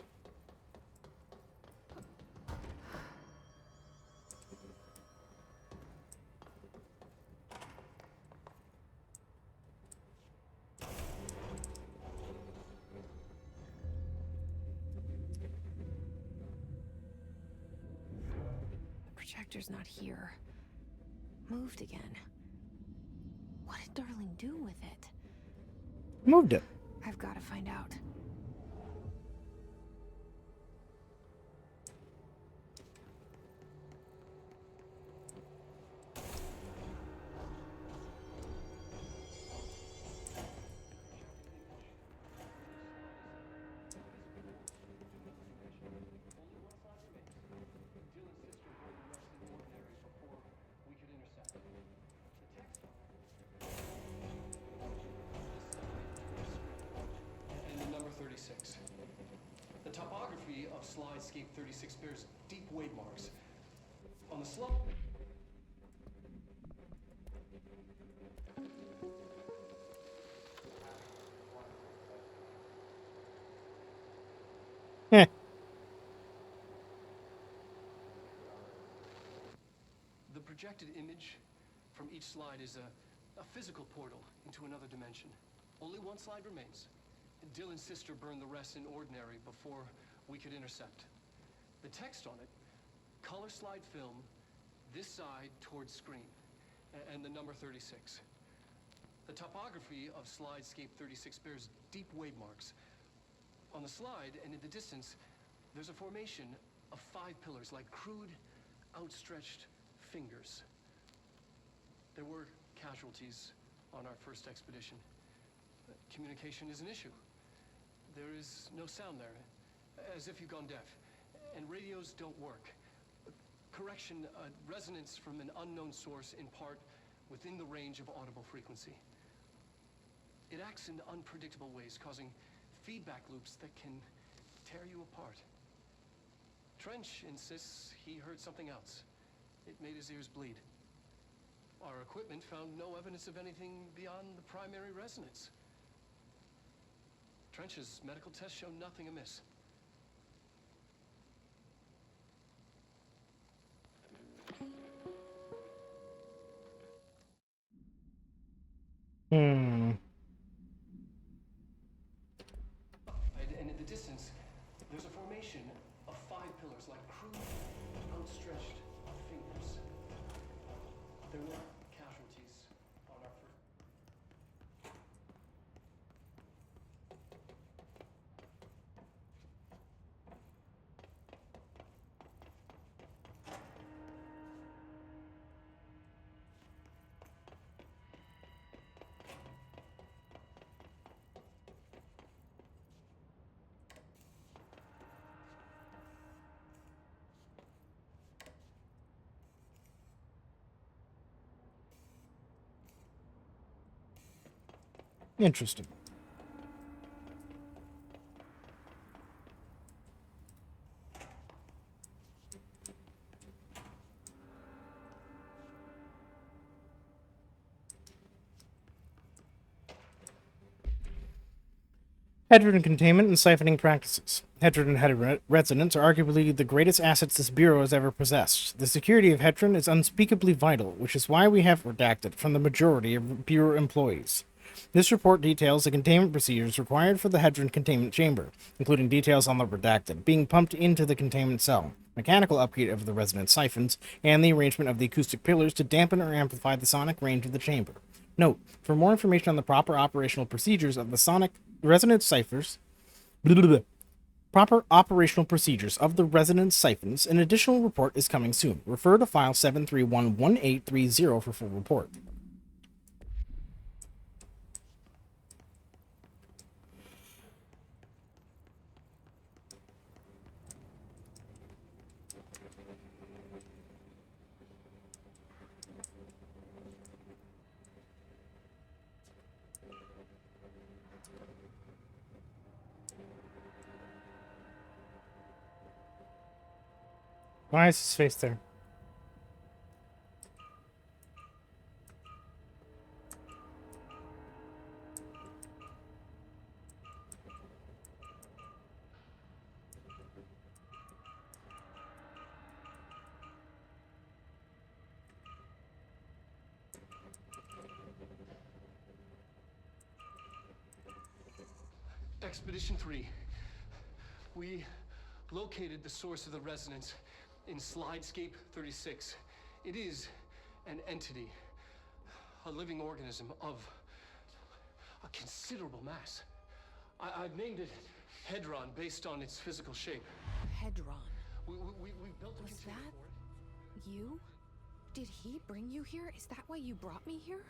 The projector's not here. Moved again. What did Darling do with it? Moved it. I've got to find out. The topography of Slidescape 36 bears deep wave marks. On the slope... Eh. The projected image from each slide is a physical portal into another dimension. Only one slide remains. Dylan's sister burned the rest in ordinary before we could intercept. The text on it, color slide film, this side towards screen, and the number 36. The topography of Slidescape 36 bears deep wave marks. On the slide and in the distance, there's a formation of 5 pillars like crude, outstretched fingers. There were casualties on our first expedition. Communication is an issue. There is no sound there, as if you've gone deaf. And radios don't work. Correction, resonance from an unknown source, in part within the range of audible frequency. It acts in unpredictable ways, causing feedback loops that can tear you apart. Trench insists he heard something else. It made his ears bleed. Our equipment found no evidence of anything beyond the primary resonance. Trench's medical tests show nothing amiss. Hmm. And in the distance, there's a formation of 5 pillars like crude, outstretched fingers. There were casualties on our first... Interesting. Hedron containment and siphoning practices. Hedron and Hedron resonance are arguably the greatest assets this Bureau has ever possessed. The security of Hedron is unspeakably vital, which is why we have redacted from the majority of Bureau employees. This report details the containment procedures required for the Hedron containment chamber, including details on the redacted being pumped into the containment cell, mechanical upkeep of the resonance siphons, and the arrangement of the acoustic pillars to dampen or amplify the sonic range of the chamber. Note, for more information on the proper operational procedures of the sonic resonance ciphers, proper operational procedures of the resonance siphons. An additional report is coming soon. Refer to file 7311830 for full report. Why is his face there? Expedition 3. We located the source of the resonance in Slidescape 36. It is an entity, a living organism of a considerable mass. I've named it Hedron based on its physical shape. Hedron. We built a Was container that for it. you? Did he bring you here? Is that why you brought me here?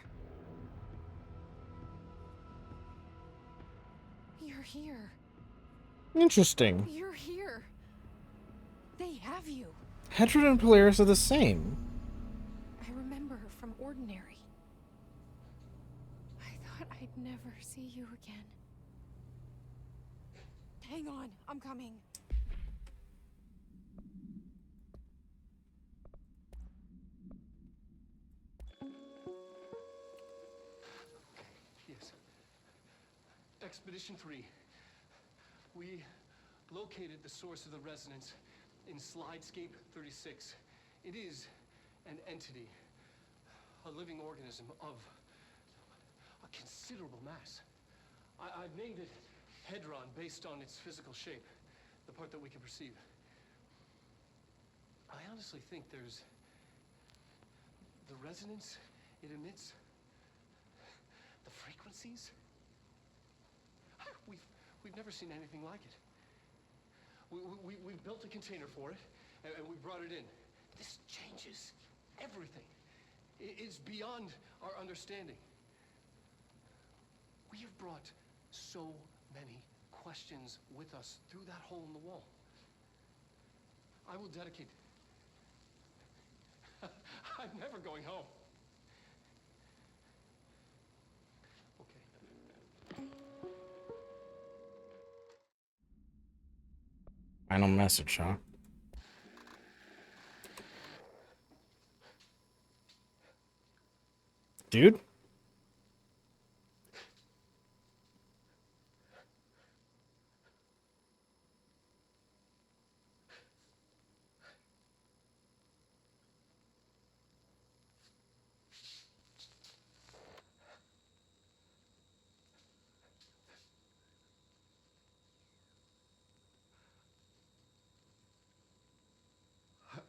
You're here. Interesting. You're here. They have you. Hedron and Polaris are the same. I remember her from Ordinary. I thought I'd never see you again. Hang on, I'm coming. Yes. Expedition 3. We located the source of the resonance in Slidescape 36. It is an entity, a living organism of a considerable mass. I've named it Hedron based on its physical shape, the part that we can perceive. I honestly think there's the resonance it emits, the frequencies. We've never seen anything like it. We've built a container for it, and we brought it in. This changes everything. It's beyond our understanding. We have brought so many questions with us through that hole in the wall. I will dedicate... I'm never going home. Final message, huh? Dude?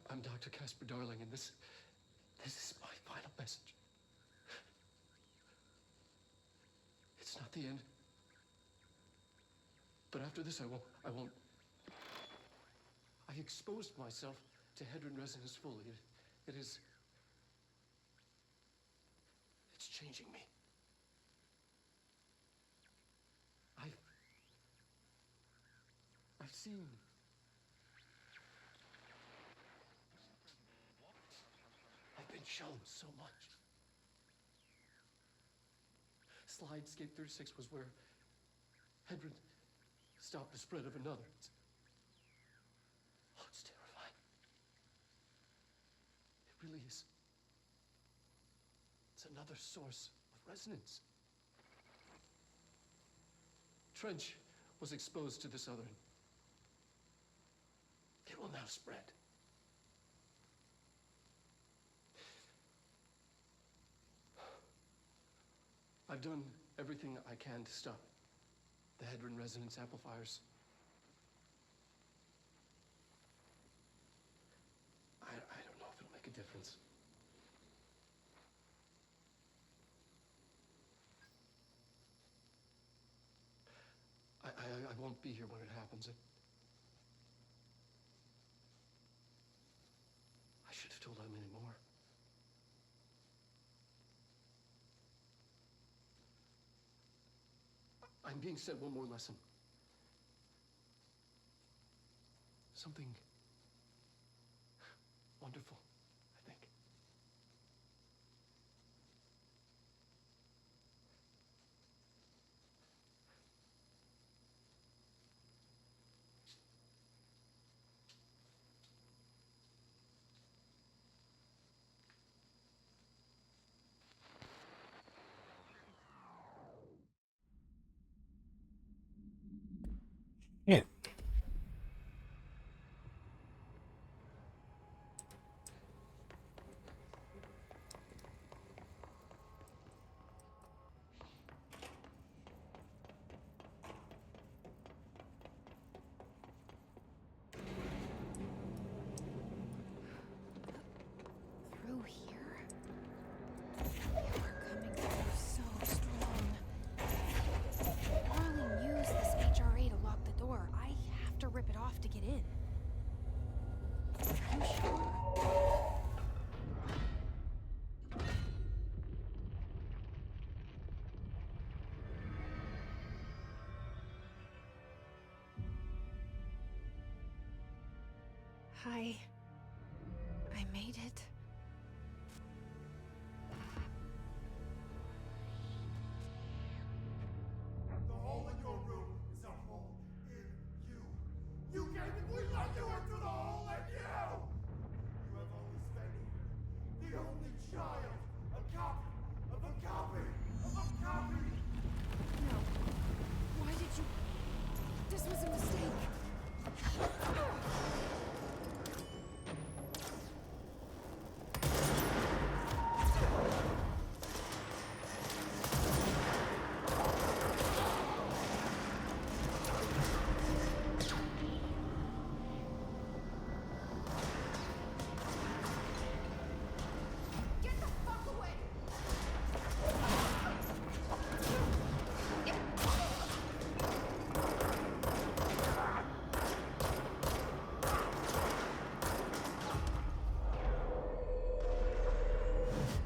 I'm Dr. Casper Darling, and this is my final message. It's not the end. But after this, I won't. I exposed myself to Hedron resonance fully. It's changing me. I've seen. I've been shown so much. Slidescape 36 was where Hedron stopped the spread of another. It's terrifying. It really is. It's another source of resonance. Trench was exposed to this other. It will now spread. I've done everything I can to stop the Hedron resonance amplifiers. I don't know if it'll make a difference. I won't be here when it happens. I'm being sent one more lesson. Something wonderful, I think. Yeah. Through here? You are coming through so strong. Arlene used this HRA to lock the door. I have to rip it off to get in. Are you sure? I made it. The hole in your room is a hole in you. You came and we let you into the hole in you! You have always been here. The only child. A copy of a copy of a copy. No. Why did you... This was a mistake.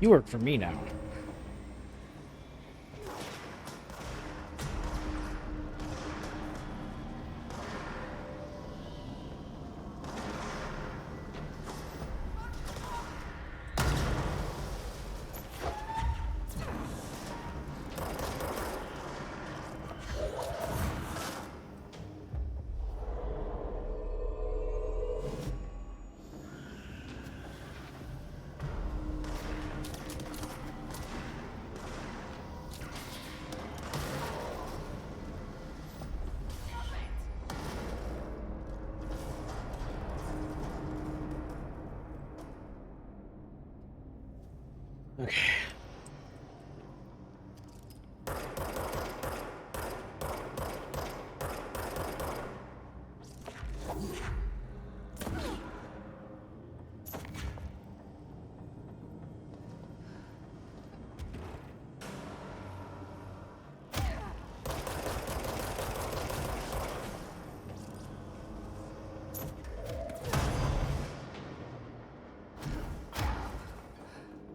You work for me now. Okay.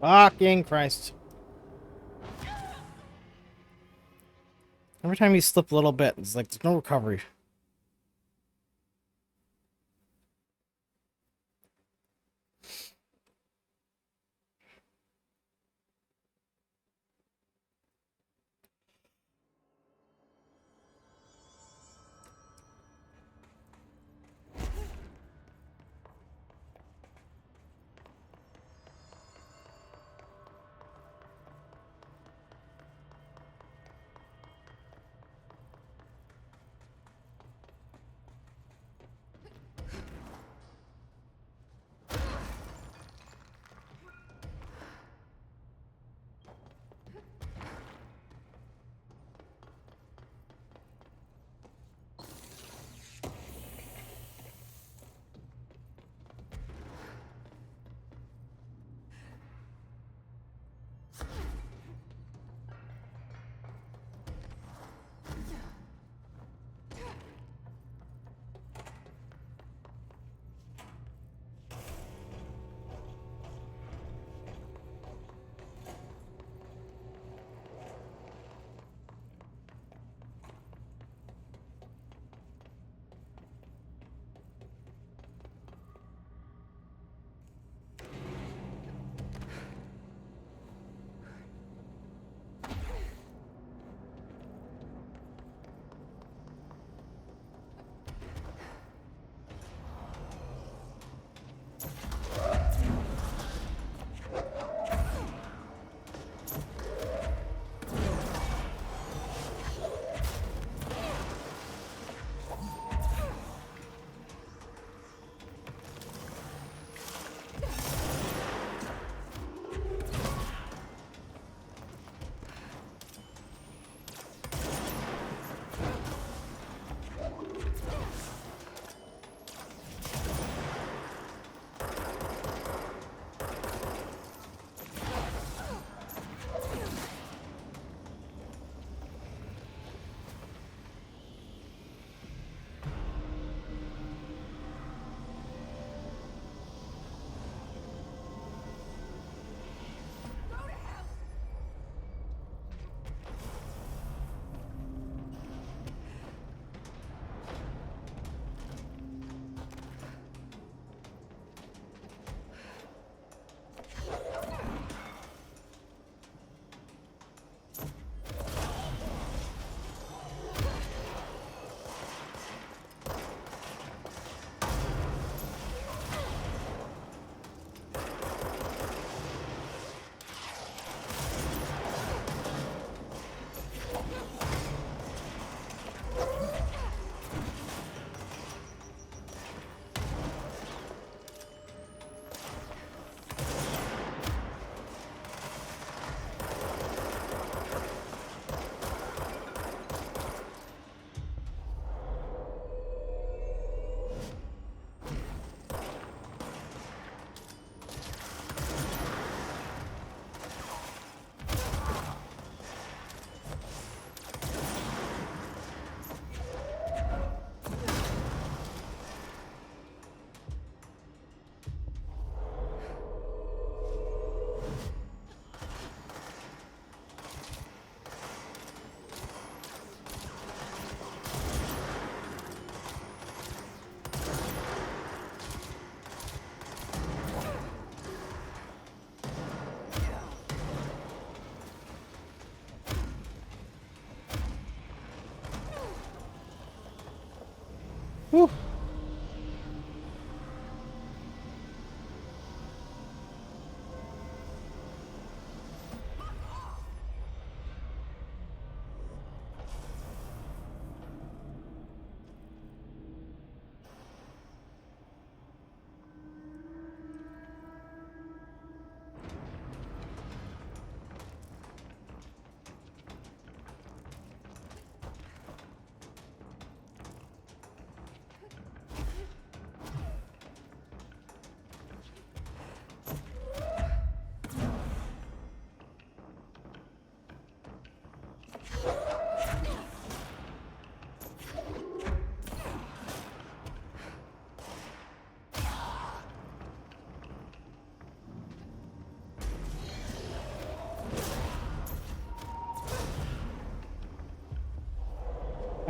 Fucking Christ. Every time you slip a little bit, it's like there's no recovery.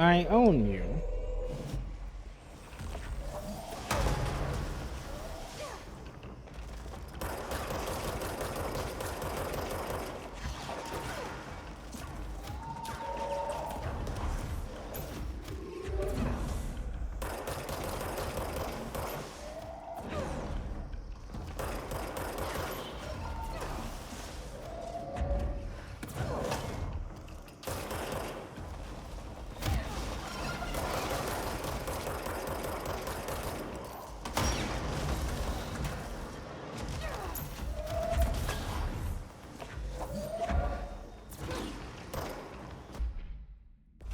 I own you.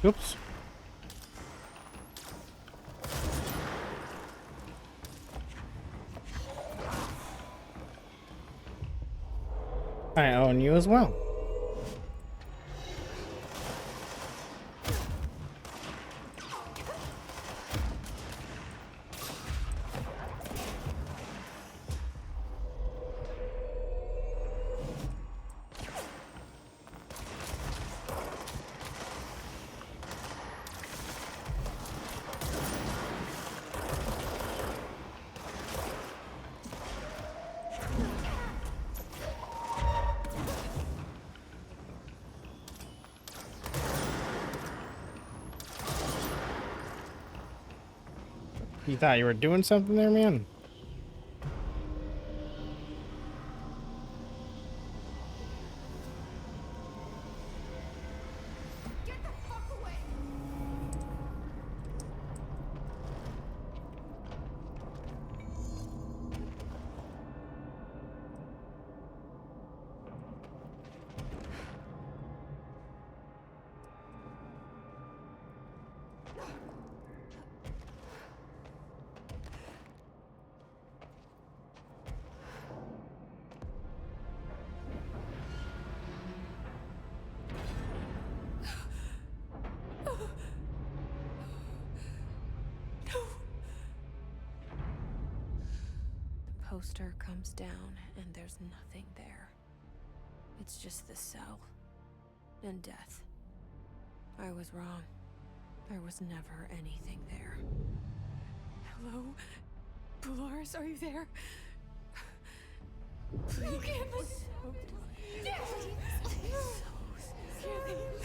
Oops. I own you as well. You thought you were doing something there, man? Poster comes down and there's nothing there. It's just the cell and death. I was wrong. There was never anything there. Hello? Polaris, are you there? Please.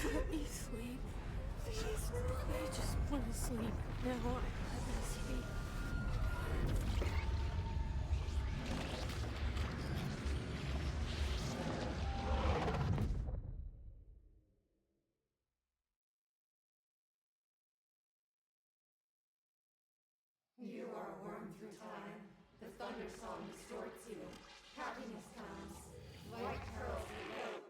Let me sleep. Please. I just want to sleep. Now let me sleep. You are a worm through time. The thunder song distorts you. Happiness comes. White pearls reveal.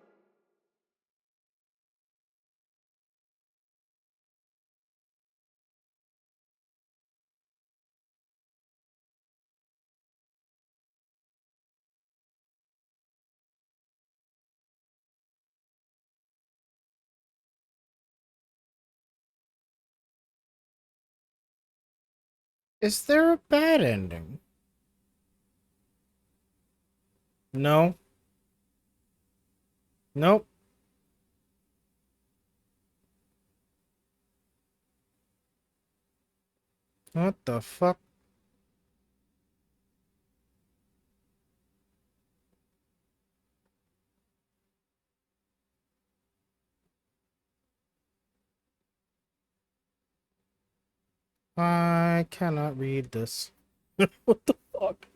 Is there a bad ending? No. Nope. What the fuck? I cannot read this. What the fuck?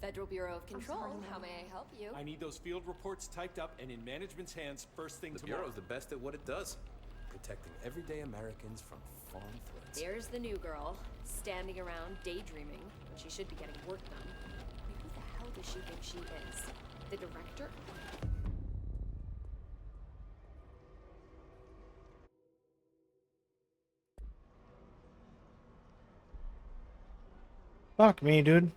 Federal Bureau of Control, how may I help you? I need those field reports typed up and in management's hands first thing The tomorrow. Bureau's the best at what it does. Protecting everyday Americans from foreign threats. There's the new girl, standing around daydreaming when she should be getting work done. Who the hell does she think she is? The director? Fuck me, dude.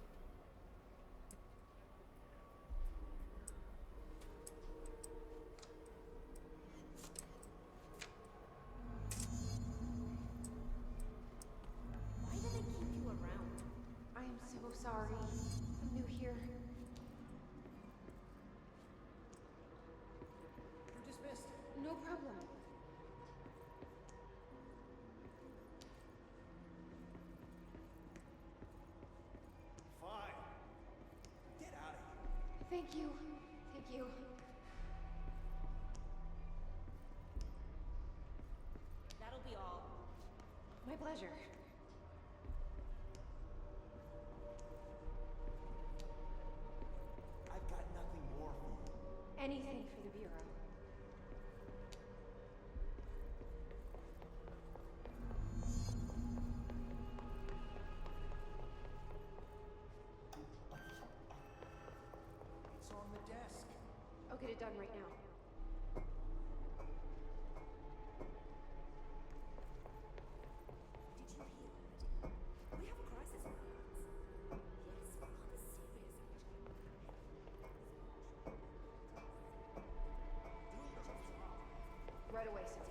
sorry. I'm new here. You're dismissed. No problem. Fine. Get out of here. Thank you. Thank you. That'll be all. My pleasure. I've got nothing more for you. Anything for the Bureau. It's on the desk. I'll get it done right now. Did you hear? We have a crisis on our hands. Yes, rather serious, actually. Right away, sir.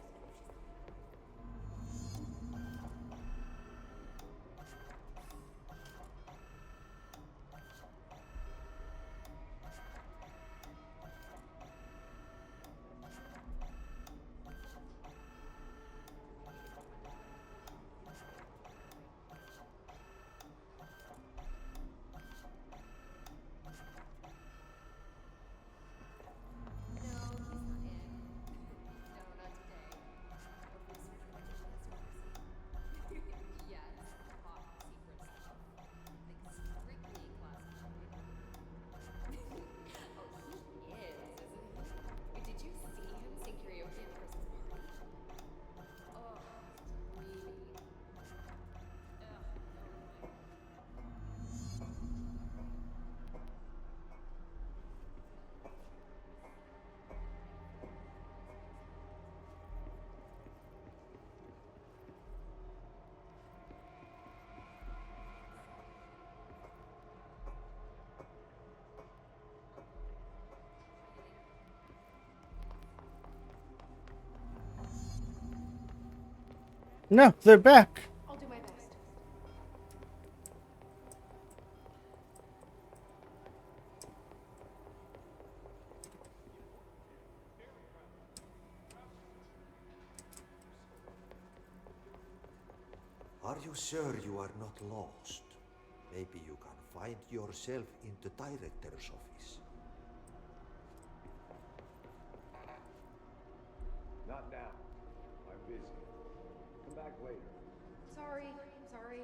No, they're back. I'll do my best. Are you sure you are not lost? Maybe you can find yourself in the director's office. Not now. I'm busy. Come back later. Sorry. Sorry.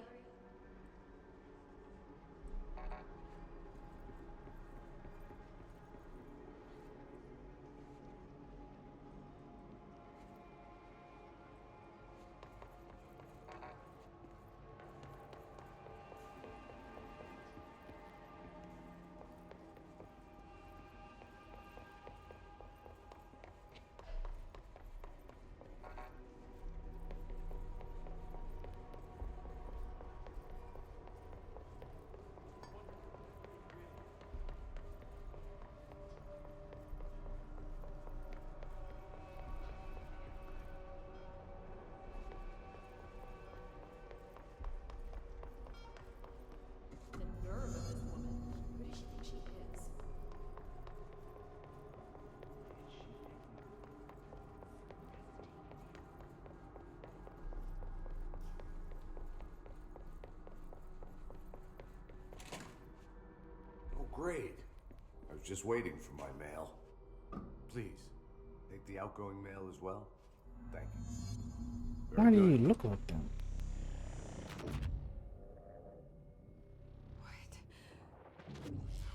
Great. I was just waiting for my mail. Please, take the outgoing mail as well. Thank you. Why do you look like that?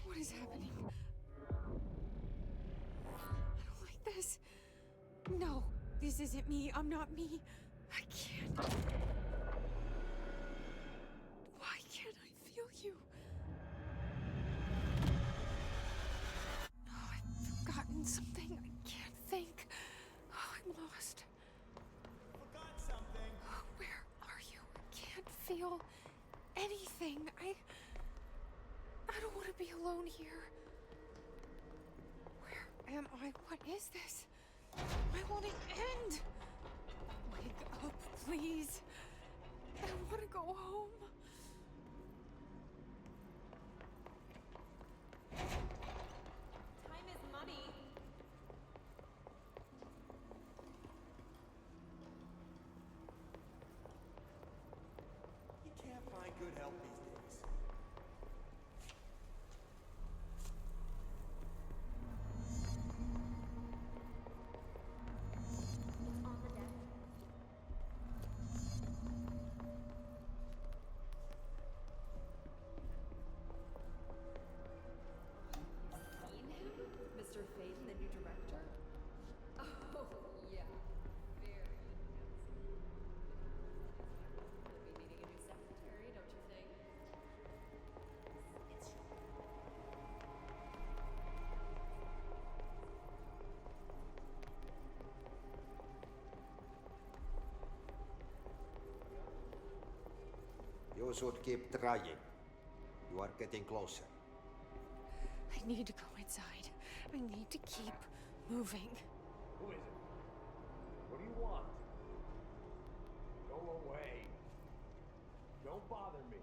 What is happening? I don't like this. No, this isn't me. I'm not me. I can't. Why can't I feel you? Oh, I've forgotten something. I can't think. Oh, I'm lost. Forgot something. Where are you? I can't feel anything. I don't want to be alone here. Where am I? What is this? I want it end. Wake up, please. I want to go home. good help these days. Seen him? Mr. Faden, the new director? Oh, yeah. Very handsome. Could be needing a new secretary, don't you think? It's You should keep trying. You are getting closer. I need to go inside. I need to keep moving. Who is it? What do you want? Go away. Don't bother me.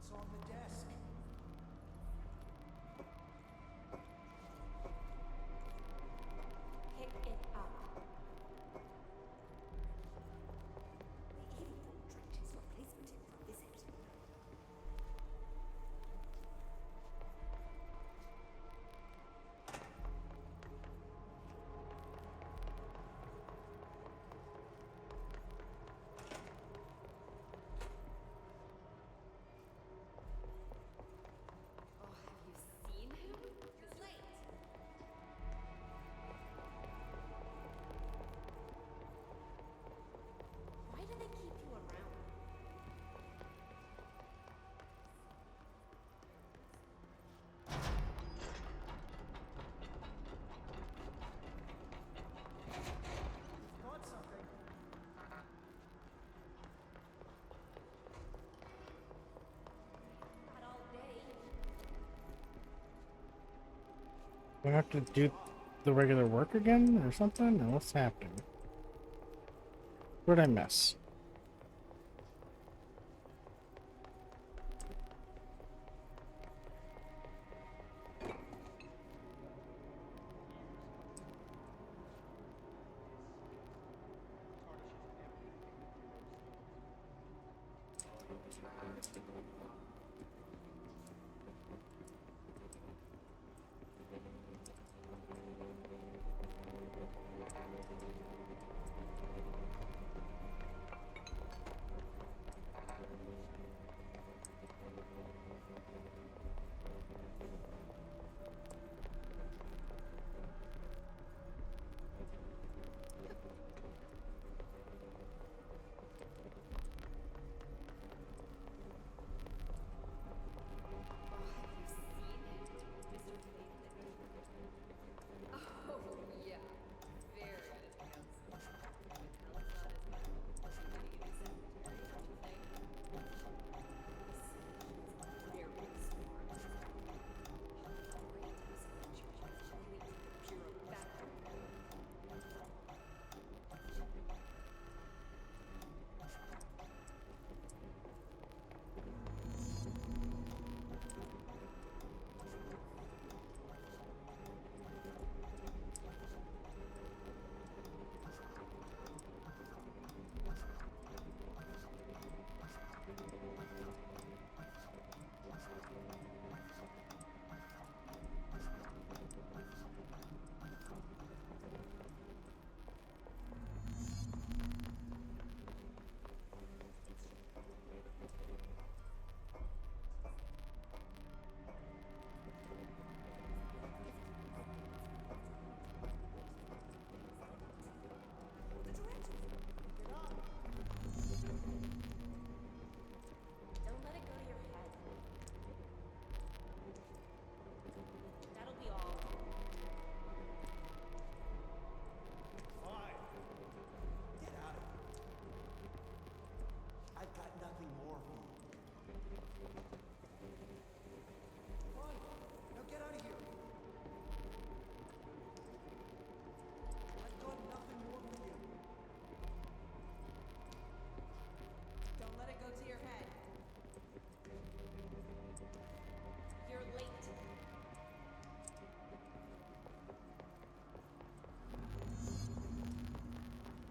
It's on the desk. Pick it up. The evil tricked his replacement in for a visit. Oh, have you seen him? He's late. Why do they keep you around? Want something? Not all day. Do I have to do the regular work again or something? Or what's happening? What did I miss?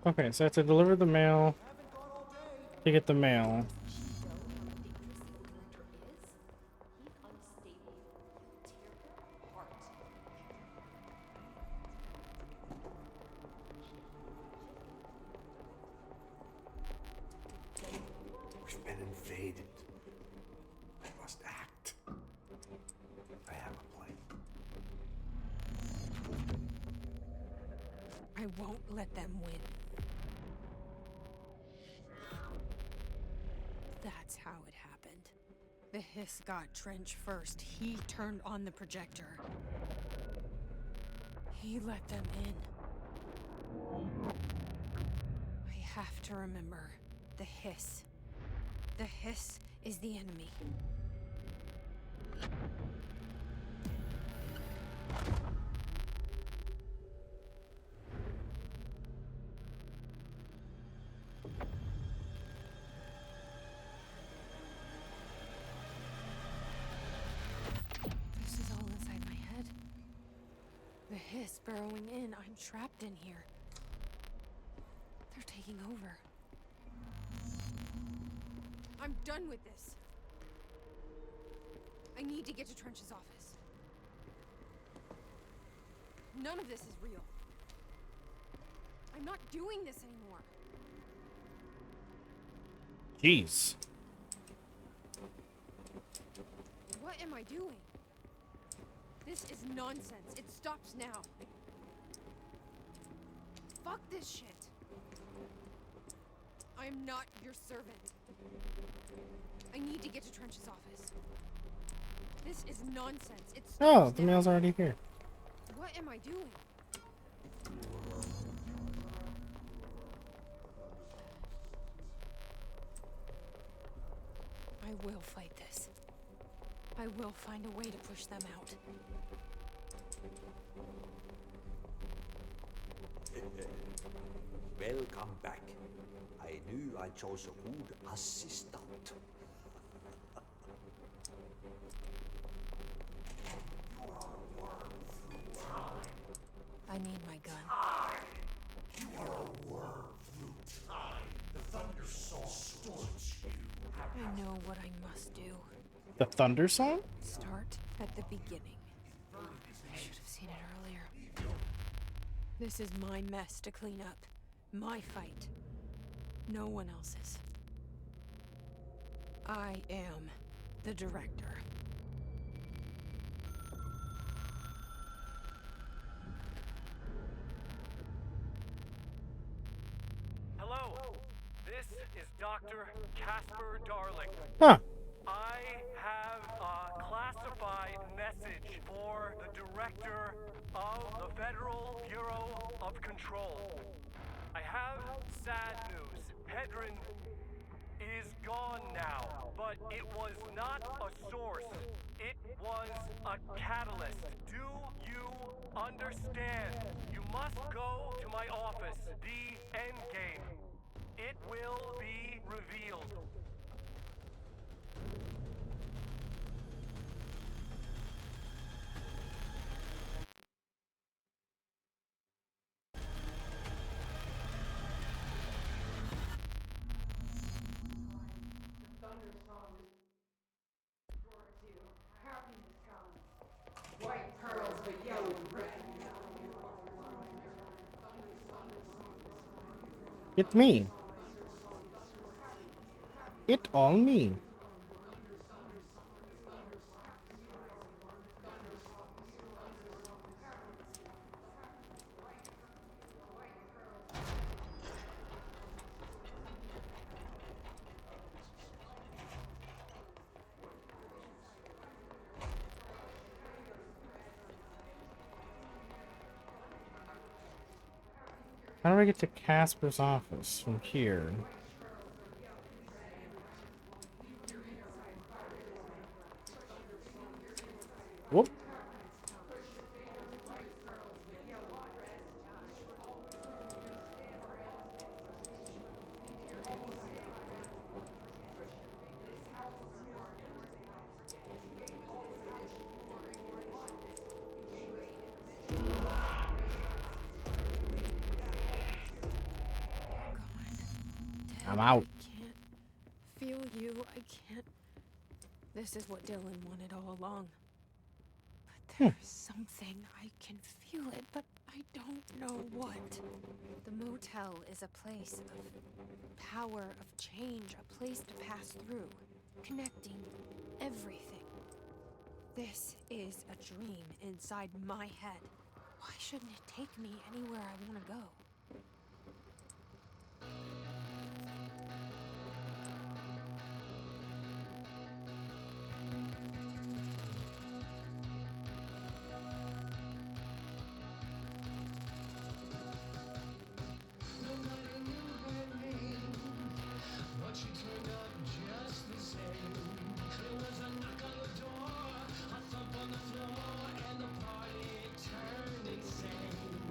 Okay, so I have to deliver the mail to get the mail. We've been invaded. I must act. I have a plan. I won't let them win. That's how it happened. The Hiss got Trench first. He turned on the projector. He let them in. I have to remember the Hiss. The Hiss is the enemy. This is all inside my head. The Hiss burrowing in. I'm trapped in here. They're taking over. I'm done with this. I need to get to Trench's office. None of this is real. I'm not doing this anymore. Jeez. What am I doing? This is nonsense. It stops now. Fuck this shit. I am not your servant. I need to get to Trench's office. This is nonsense. It stops Oh, the now. mail's already here. What am I doing? I will fight this. I will find a way to push them out. Welcome back. I knew I chose a good assistant. I need my gun. You are a worm through time. The Thunder Soul distorts you. I know what I must do. The Thunder Song? Start at the beginning. I should have seen it earlier. This is my mess to clean up. My fight. No one else's. I am the director. Hello, this is Dr. Casper Darling. Huh. I have a classified message for the director of the Federal Bureau of Control. I have sad news. Hedron is gone now, but it was not a source. It was a catalyst. Do you understand? You must go to my office. The endgame. It will be revealed. White pearls, but yellow and red. It me. It all me. How do I get to Casper's office from here? Whoop. I'm out. I can't feel you. I can't. This is what Dylan wanted all along. But there's something. I can feel it, but I don't know what. The motel is a place of power, of change, a place to pass through, connecting everything. This is a dream inside my head. Why shouldn't it take me anywhere I want to go? But she turned up just the same. There was a knock on the door, a thump on the floor, and the party turned insane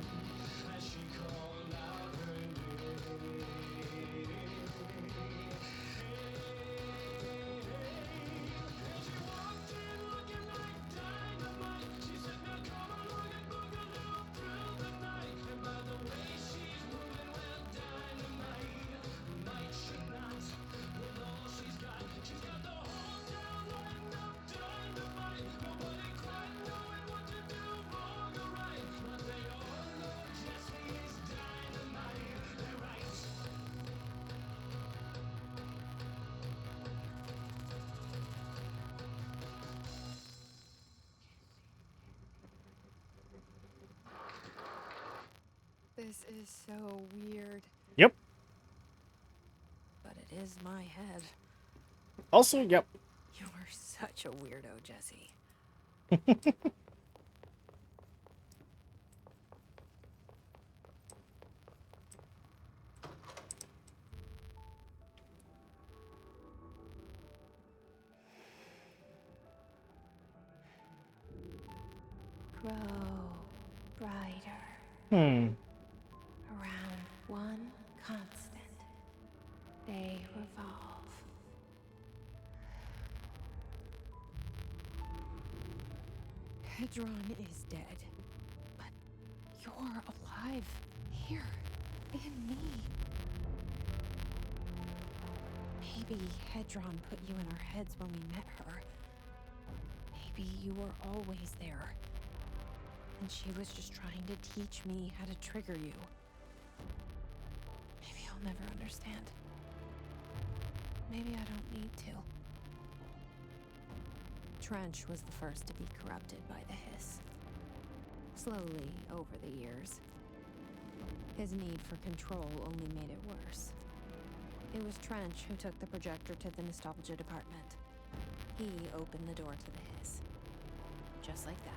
as she called out her name. And she walked in looking like dynamite. She said, "Now come along and boogaloo through the night." And by the way she's moving, well, dynamite might should not. With all she's got the whole town lighting up dynamite. Nobody quite knowing what to do, wrong or right, but they all know Jessie is dynamite. They're right. This is so weird. Yep. But it is my head. Also, yep. You're such a weirdo, Jesse. Grow brighter. Around one constant. They revolve. Hedron is dead. But you're alive. Here. In me. Maybe Hedron put you in our heads when we met her. Maybe you were always there. And she was just trying to teach me how to trigger you. Maybe I'll never understand. Maybe I don't need to. Trench was the first to be corrupted by the hiss. Slowly, over the years. His need for control only made it worse. It was Trench who took the projector to the nostalgia department. He opened the door to the hiss. Just like that.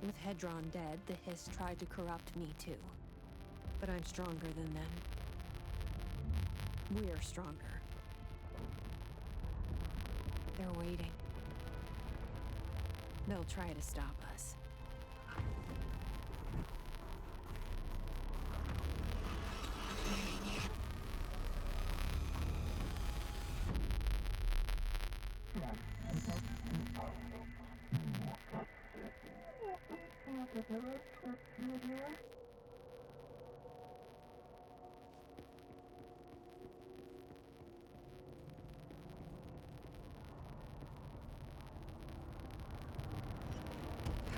With Hedron dead, the hiss tried to corrupt me too. But I'm stronger than them. We're stronger. They're waiting. They'll try to stop us.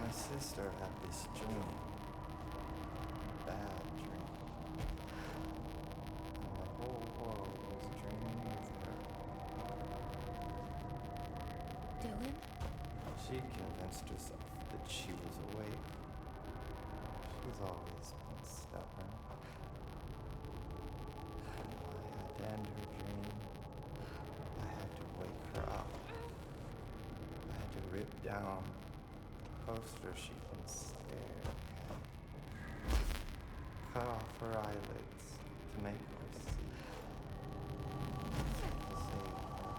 My sister had this dream. Bad dream. And the whole world was dreaming with her. Dylan? She convinced herself that she was awake. She's always been stubborn. And I had to end her dream. I had to wake her up. I had to rip down the poster she'd been staring at. Cut off her eyelids to make her see. To save her.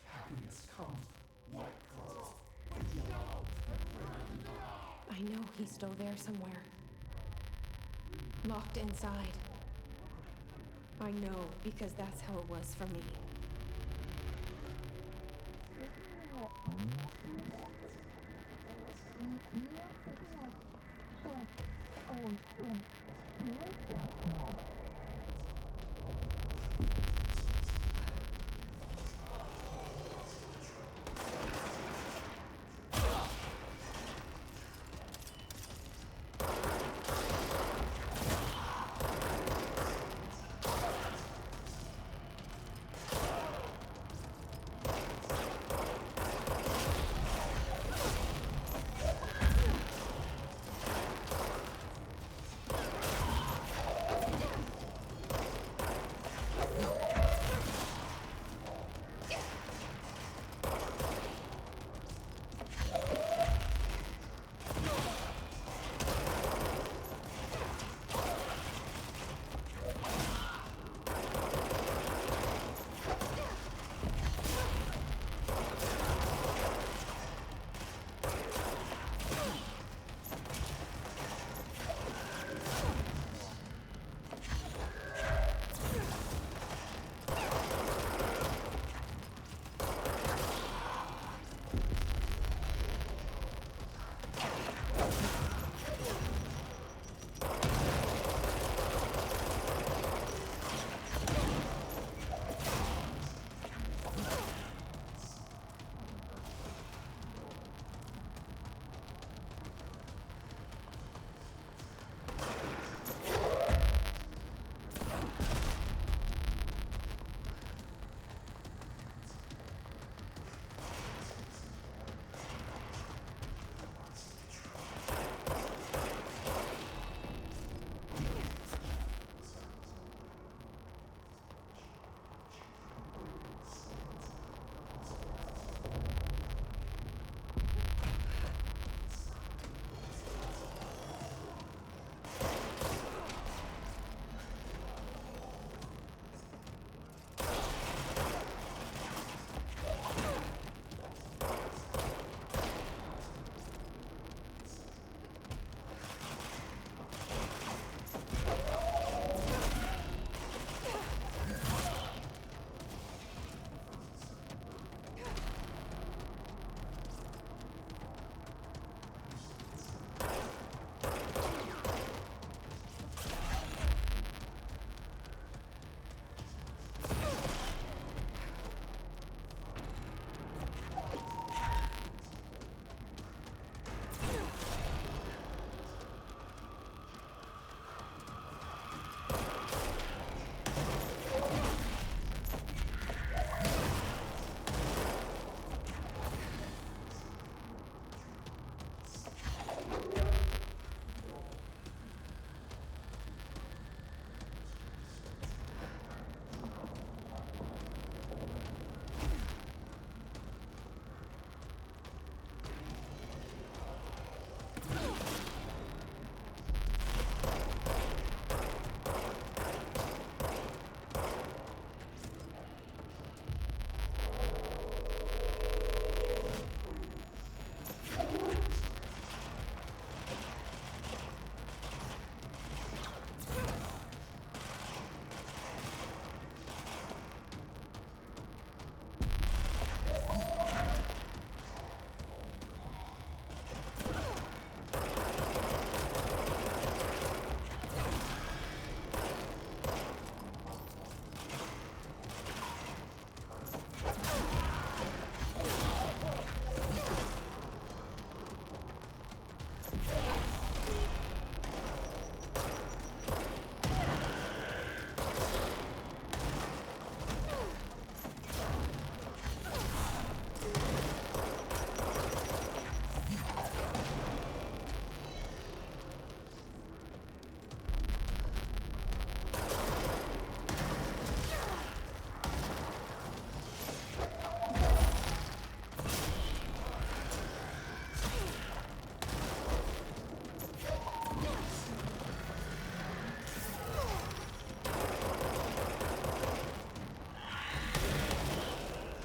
Happiness comes, white clouds. I know he's still there somewhere. Locked inside. I know, because that's how it was for me.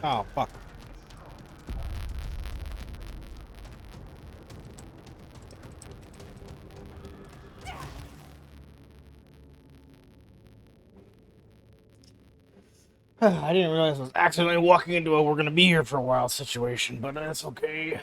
Oh, fuck. I didn't realize I was accidentally walking into a we're gonna be here for a while situation, but that's okay.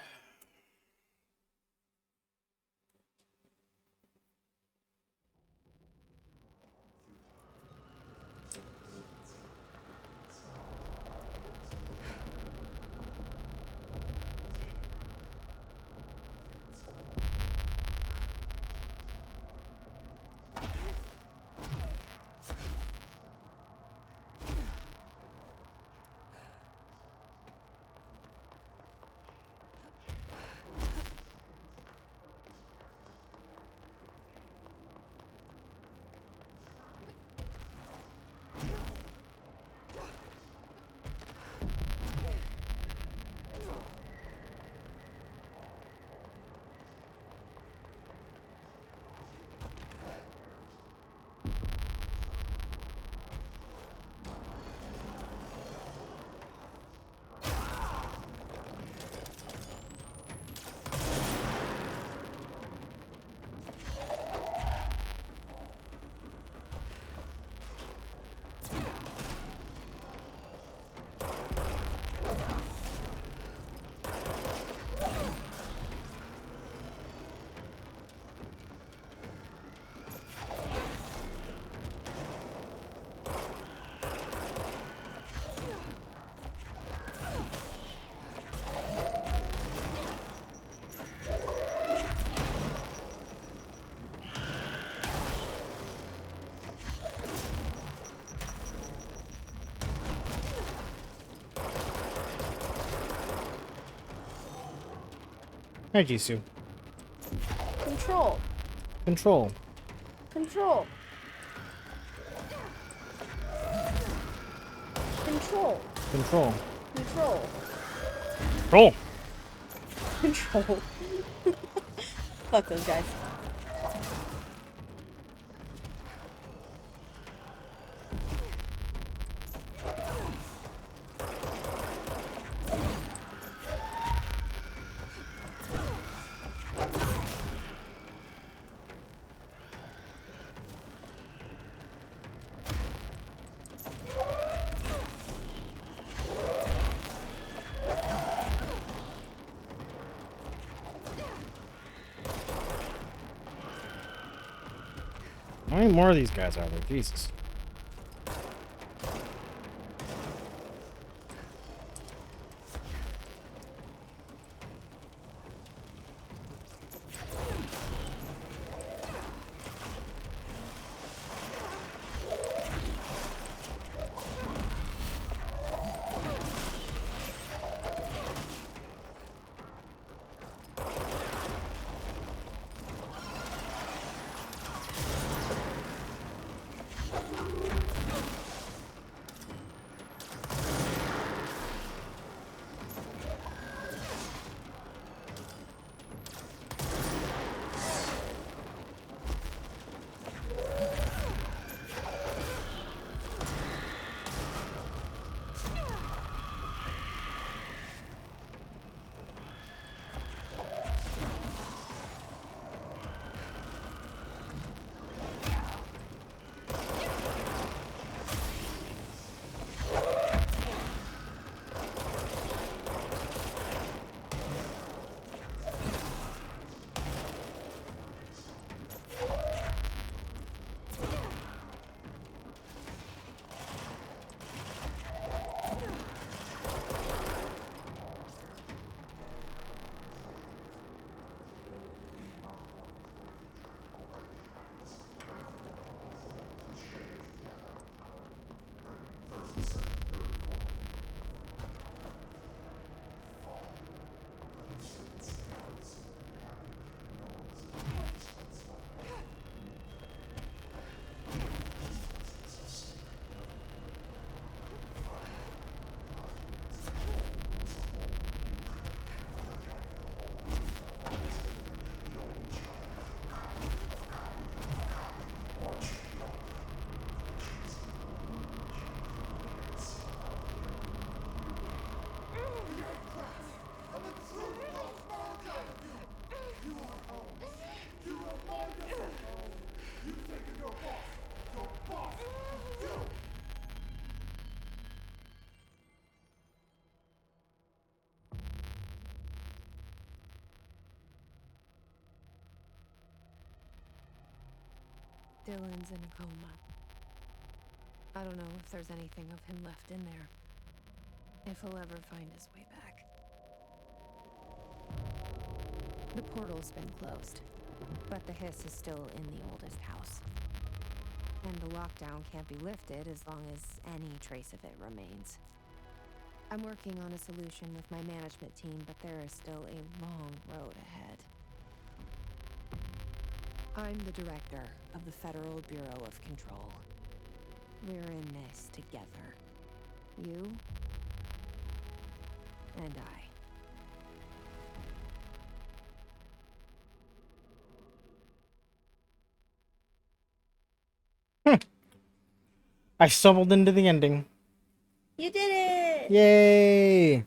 Hi, Jisoo. Control. Control. Control. Control. Control. Control. Control. Control. Fuck those guys. How many more of these guys are there? Jesus. Dylan's in a coma. I don't know if there's anything of him left in there. If he'll ever find his way back. The portal's been closed, but the hiss is still in the oldest house. And the lockdown can't be lifted as long as any trace of it remains. I'm working on a solution with my management team, but there is still a long road ahead. I'm the director of the Federal Bureau of Control. We're in this together. You and I. I stumbled into the ending. You did it! Yay!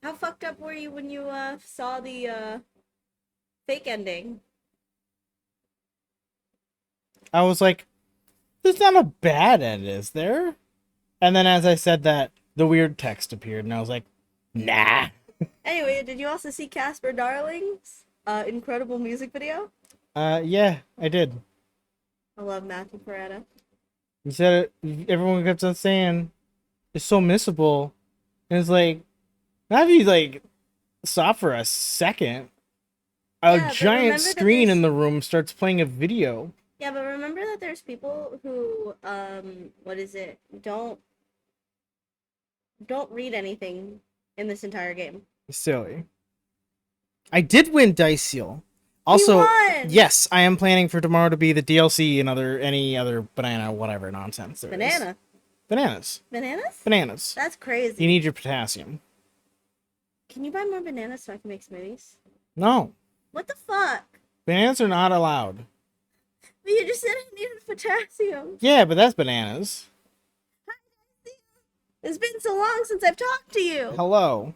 How fucked up were you when you saw the fake ending? I was like, there's not a bad end, is there? And then as I said that, the weird text appeared, and I was like, nah. Anyway, did you also see Casper Darling's incredible music video? Yeah, I did. I love Matthew Peretta. He said it, everyone kept on saying, it's so missable. And it's like, not if you, like, stop for a second. A giant screen in the room starts playing a video. Yeah, but remember that there's people who, don't read anything in this entire game. Silly. I did win Dice Seal. Also, yes, I am planning for tomorrow to be the DLC and any other banana, whatever nonsense there is. Bananas. Bananas? Bananas. That's crazy. You need your potassium. Can you buy more bananas so I can make smoothies? No. What the fuck? Bananas are not allowed. But you just said I needed potassium. Yeah, but that's bananas. It's been so long since I've talked to you. Hello.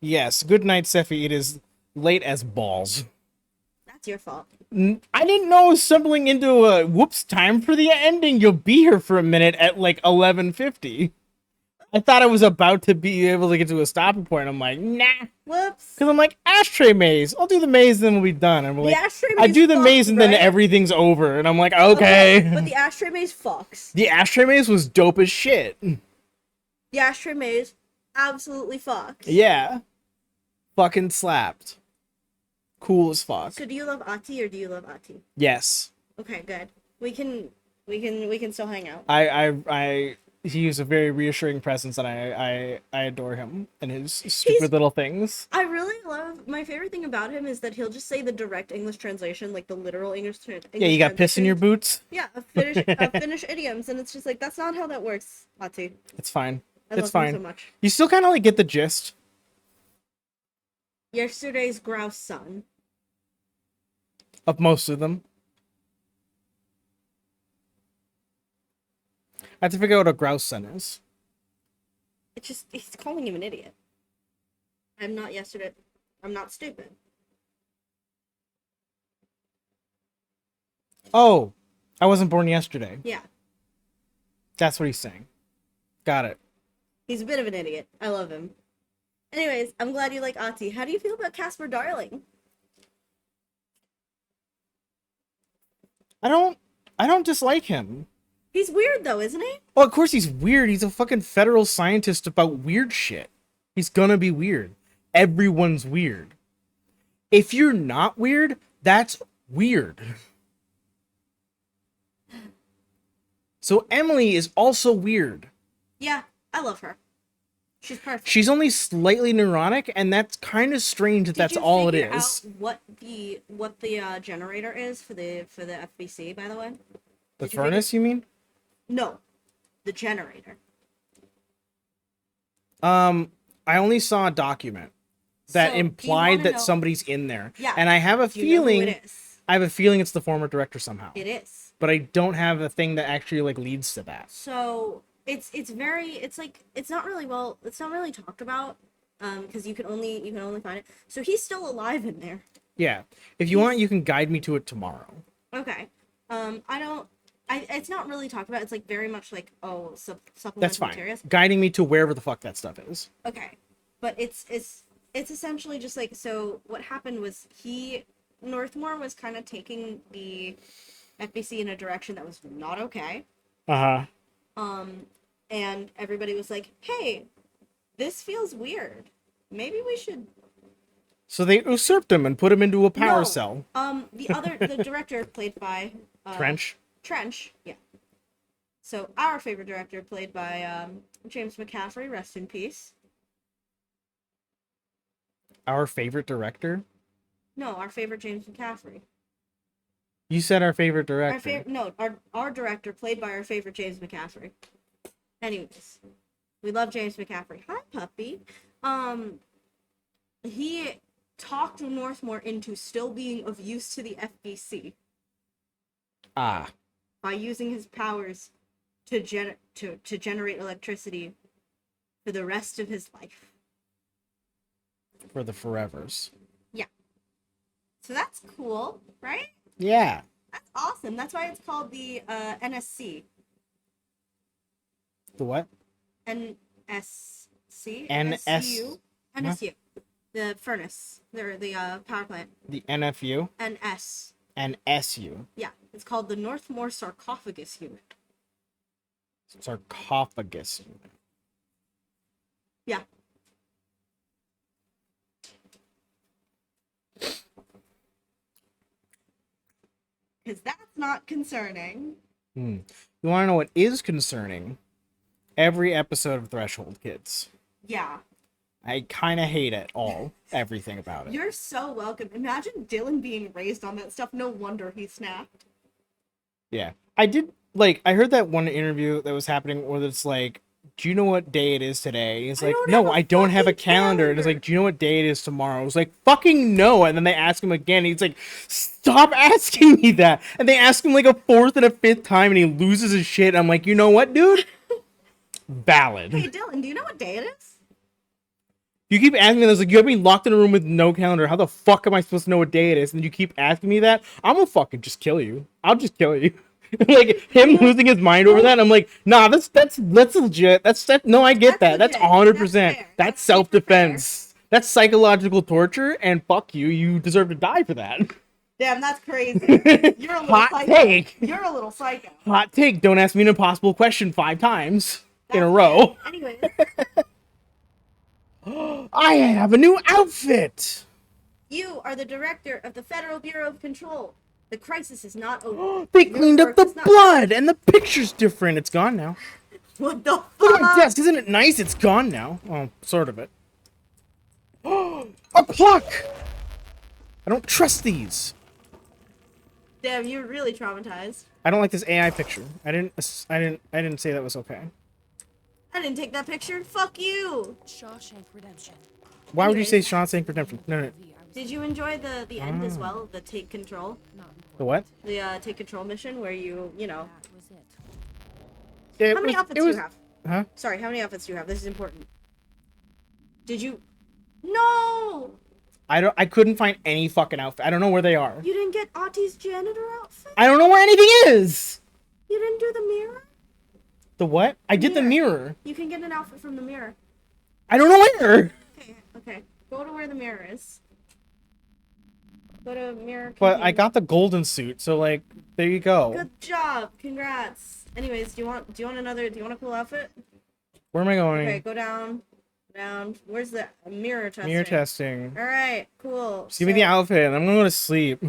Yes, good night, Sephi. It is late as balls. That's your fault. I didn't know I was stumbling into a whoops time for the ending. You'll be here for a minute at like 11:50. I thought I was about to be able to get to a stopping point. I'm like, nah. Whoops. Because I'm like, ashtray maze. I'll do the maze, then we'll be done. And we're like, I do the maze, and then everything's over. And I'm like, okay. But the ashtray maze fucks. The ashtray maze was dope as shit. The ashtray maze absolutely fucks. Yeah. Fucking slapped. Cool as fuck. So do you love Ati or do you love Ati? Yes. Okay, good. We can still hang out. He is a very reassuring presence, and I adore him and his stupid little things. I really love, my favorite thing about him is that he'll just say the direct English translation, like the literal English translation. Yeah, you got piss in your boots? Yeah, Finnish idioms, and it's just like, that's not how that works, Ati. It's fine. I love him so much. You still kind of like get the gist. Yesterday's grouse son. Of most of them. I have to figure out what a grouse son is. It's just, he's calling him an idiot. I'm not yesterday. I'm not stupid. Oh, I wasn't born yesterday. Yeah. That's what he's saying. Got it. He's a bit of an idiot. I love him. Anyways, I'm glad you like Ati. How do you feel about Casper Darling? I don't dislike him. He's weird though, isn't he? Well, of course he's weird. He's a fucking federal scientist about weird shit. He's gonna be weird. Everyone's weird. If you're not weird, that's weird. So Emily is also weird. Yeah, I love her. She's perfect. She's only slightly neurotic, and that's kind of strange that that's all it is. Did you figure out what the generator is for the FBC, by the way? The furnace, you mean? No, the generator. I only saw a document that implied that somebody's in there. Yeah. And I have a feeling You know who it is. I have a feeling it's the former director somehow. It is. But I don't have a thing that actually like leads to that. So it's not really talked about because you can only find it. So he's still alive in there. Yeah. If you want, you can guide me to it tomorrow. Okay. It's not really talked about. It's like very much like, supplemental That's fine. materials. Guiding me to wherever the fuck that stuff is. Okay. But it's essentially just like, so what happened was he Northmore was kind of taking the FBC in a direction that was not okay. And everybody was like, "Hey, this feels weird. Maybe we should." So they usurped him and put him into a power cell. The director played by Trench. Trench, yeah. So our favorite director played by James McCaffrey, rest in peace. Our favorite director? No, our favorite James McCaffrey. You said our favorite director. Our director played by our favorite James McCaffrey. Anyways, we love James McCaffrey. Hi, puppy. He talked Northmore into still being of use to the FBC. By using his powers to generate electricity for the rest of his life. For the Forevers. Yeah. So that's cool, right? Yeah. That's awesome. That's why it's called the NSC. The what? NSC? NSU? NSU. The furnace. The power plant. The NFU? NS. NSU. Yeah. It's called the Northmore Sarcophagus Unit. Sarcophagus unit. Yeah. Because that's not concerning. You want to know what is concerning? Every episode of Threshold, kids. Yeah. I kind of hate it all. Everything about it. You're so welcome. Imagine Dylan being raised on that stuff. No wonder he snapped. Yeah. I did, like, I heard that one interview that was happening where it's like, do you know what day it is today? He's like, no, I don't have a calendar. And it's like, do you know what day it is tomorrow? It's like, fucking no. And then they ask him again. He's like, stop asking me that. And they ask him like a fourth and a fifth time and he loses his shit. I'm like, you know what, dude? Valid. Hey, Dylan, do you know what day it is? You keep asking me this, like, you have me locked in a room with no calendar. How the fuck am I supposed to know what day it is? And you keep asking me that. I'm gonna fucking just kill you. I'll just kill you. Like, him losing his mind over that, I'm like, nah, that's legit. No, I get that. That's 100%. That's self-defense. That's psychological torture, and fuck you. You deserve to die for that. Damn, that's crazy. You're a little Hot take. You're a little psycho. Hot take. Don't ask me an impossible question 5 times in a row. Anyway. I have a new outfit. You are the director of the Federal Bureau of Control. The crisis is not over. They cleaned up the blood, and the picture's different. It's gone now. What the fuck? Look at my desk. Isn't it nice? It's gone now. Well, sort of it. A clock! I don't trust these. Damn, you're really traumatized. I don't like this AI picture. I didn't say that was okay. I didn't take that picture. Fuck you. Shawshank Redemption. Why would you say Shawshank Redemption? No. Did you enjoy the end as well? The take control? The what? The take control mission where you know. That was it. Yeah, How many outfits do you have? Huh? Sorry, how many outfits do you have? This is important. Did you? No! I couldn't find any fucking outfit. I don't know where they are. You didn't get Aunty's janitor outfit? I don't know where anything is! You didn't do the mirror? The what? I did the mirror. You can get an outfit from the mirror. I don't know where! Okay. Go to where the mirror is. Go to mirror. But I got the golden suit, so like, there you go. Good job. Congrats. Anyways, do you want a cool outfit? Where am I going? Okay, go down. Down. Where's the mirror testing? Mirror testing. Alright, cool. Just give me the outfit, and I'm gonna go to sleep.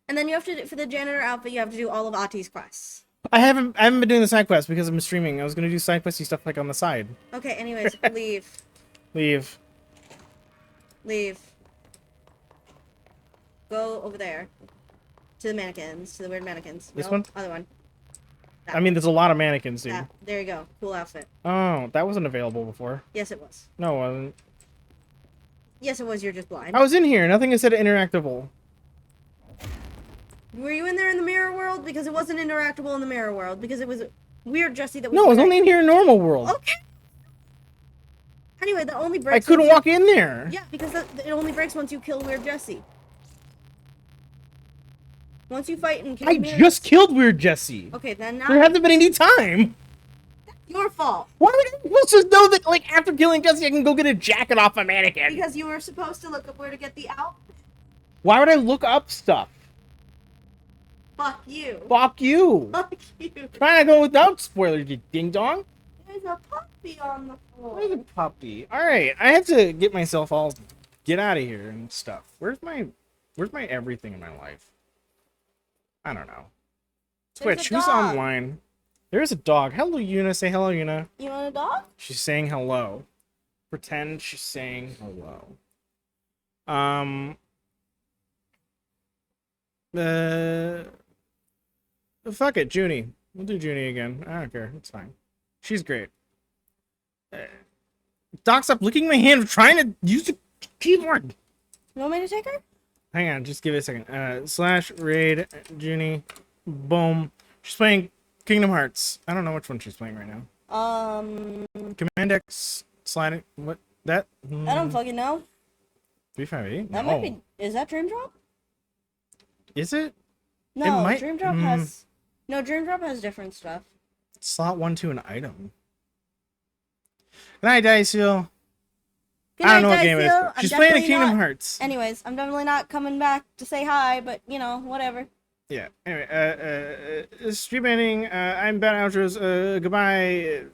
And then you have to, for the janitor outfit, you have to do all of Ati's quests. I haven't been doing the side quests because I'm streaming. I was gonna do side questy stuff like on the side. Okay, anyways, leave. Leave. Go over there. To the mannequins. To the weird mannequins. This Nope, one? Other one. I mean, there's a lot of mannequins, dude. There you go. Cool outfit. Oh, that wasn't available before. Yes, it was. No, it wasn't. Yes, it was. You're just blind. I was in here. Nothing said interactable. Were you in there in the mirror world? Because it wasn't interactable in the mirror world. Because it was weird Jesse that was No, it was only in here in normal world. Okay. Anyway, that only breaks. I couldn't walk in there. Yeah, because it only breaks once you kill Weird Jesse. Once you fight and kill I mirrors. just killed Weird Jesse. Okay, then now. There hasn't been any time. Your fault. Why would I just know that, like, after killing Jesse, I can go get a jacket off a mannequin? Because you were supposed to look up where to get the outfit. Why would I look up stuff? Fuck you. Fuck you. Fuck you. Trying to go without spoilers, you ding dong. There's a puppy on the floor. Where's a puppy? All right, I have to get myself all get out of here and stuff. Where's my everything in my life? I don't know. Twitch, who's online? There's a dog. Hello, Yuna. Say hello, Yuna. You want a dog? She's saying hello. Pretend she's saying hello. Fuck it, Junie. We'll do Junie again. I don't care. It's fine. She's great. Doc, stop licking my hand. I'm trying to use the keyboard. You want me to take her? Hang on, just give it a second. Slash raid Junie. Boom. She's playing Kingdom Hearts. I don't know which one she's playing right now. Command X slide it. What that? I don't fucking know. 358? That might be. Is that Dream Drop? Is it? No, it might, Dream Drop has. No, Dream Drop has different stuff. Slot 1 to an item. Good night, Diceel. Good I don't night, know what game it is. Diceel. She's I'm playing a definitely Kingdom not- Hearts. Anyways, I'm definitely not coming back to say hi, but you know, whatever. Yeah. Anyway, stream ending. I'm bad outros. Goodbye.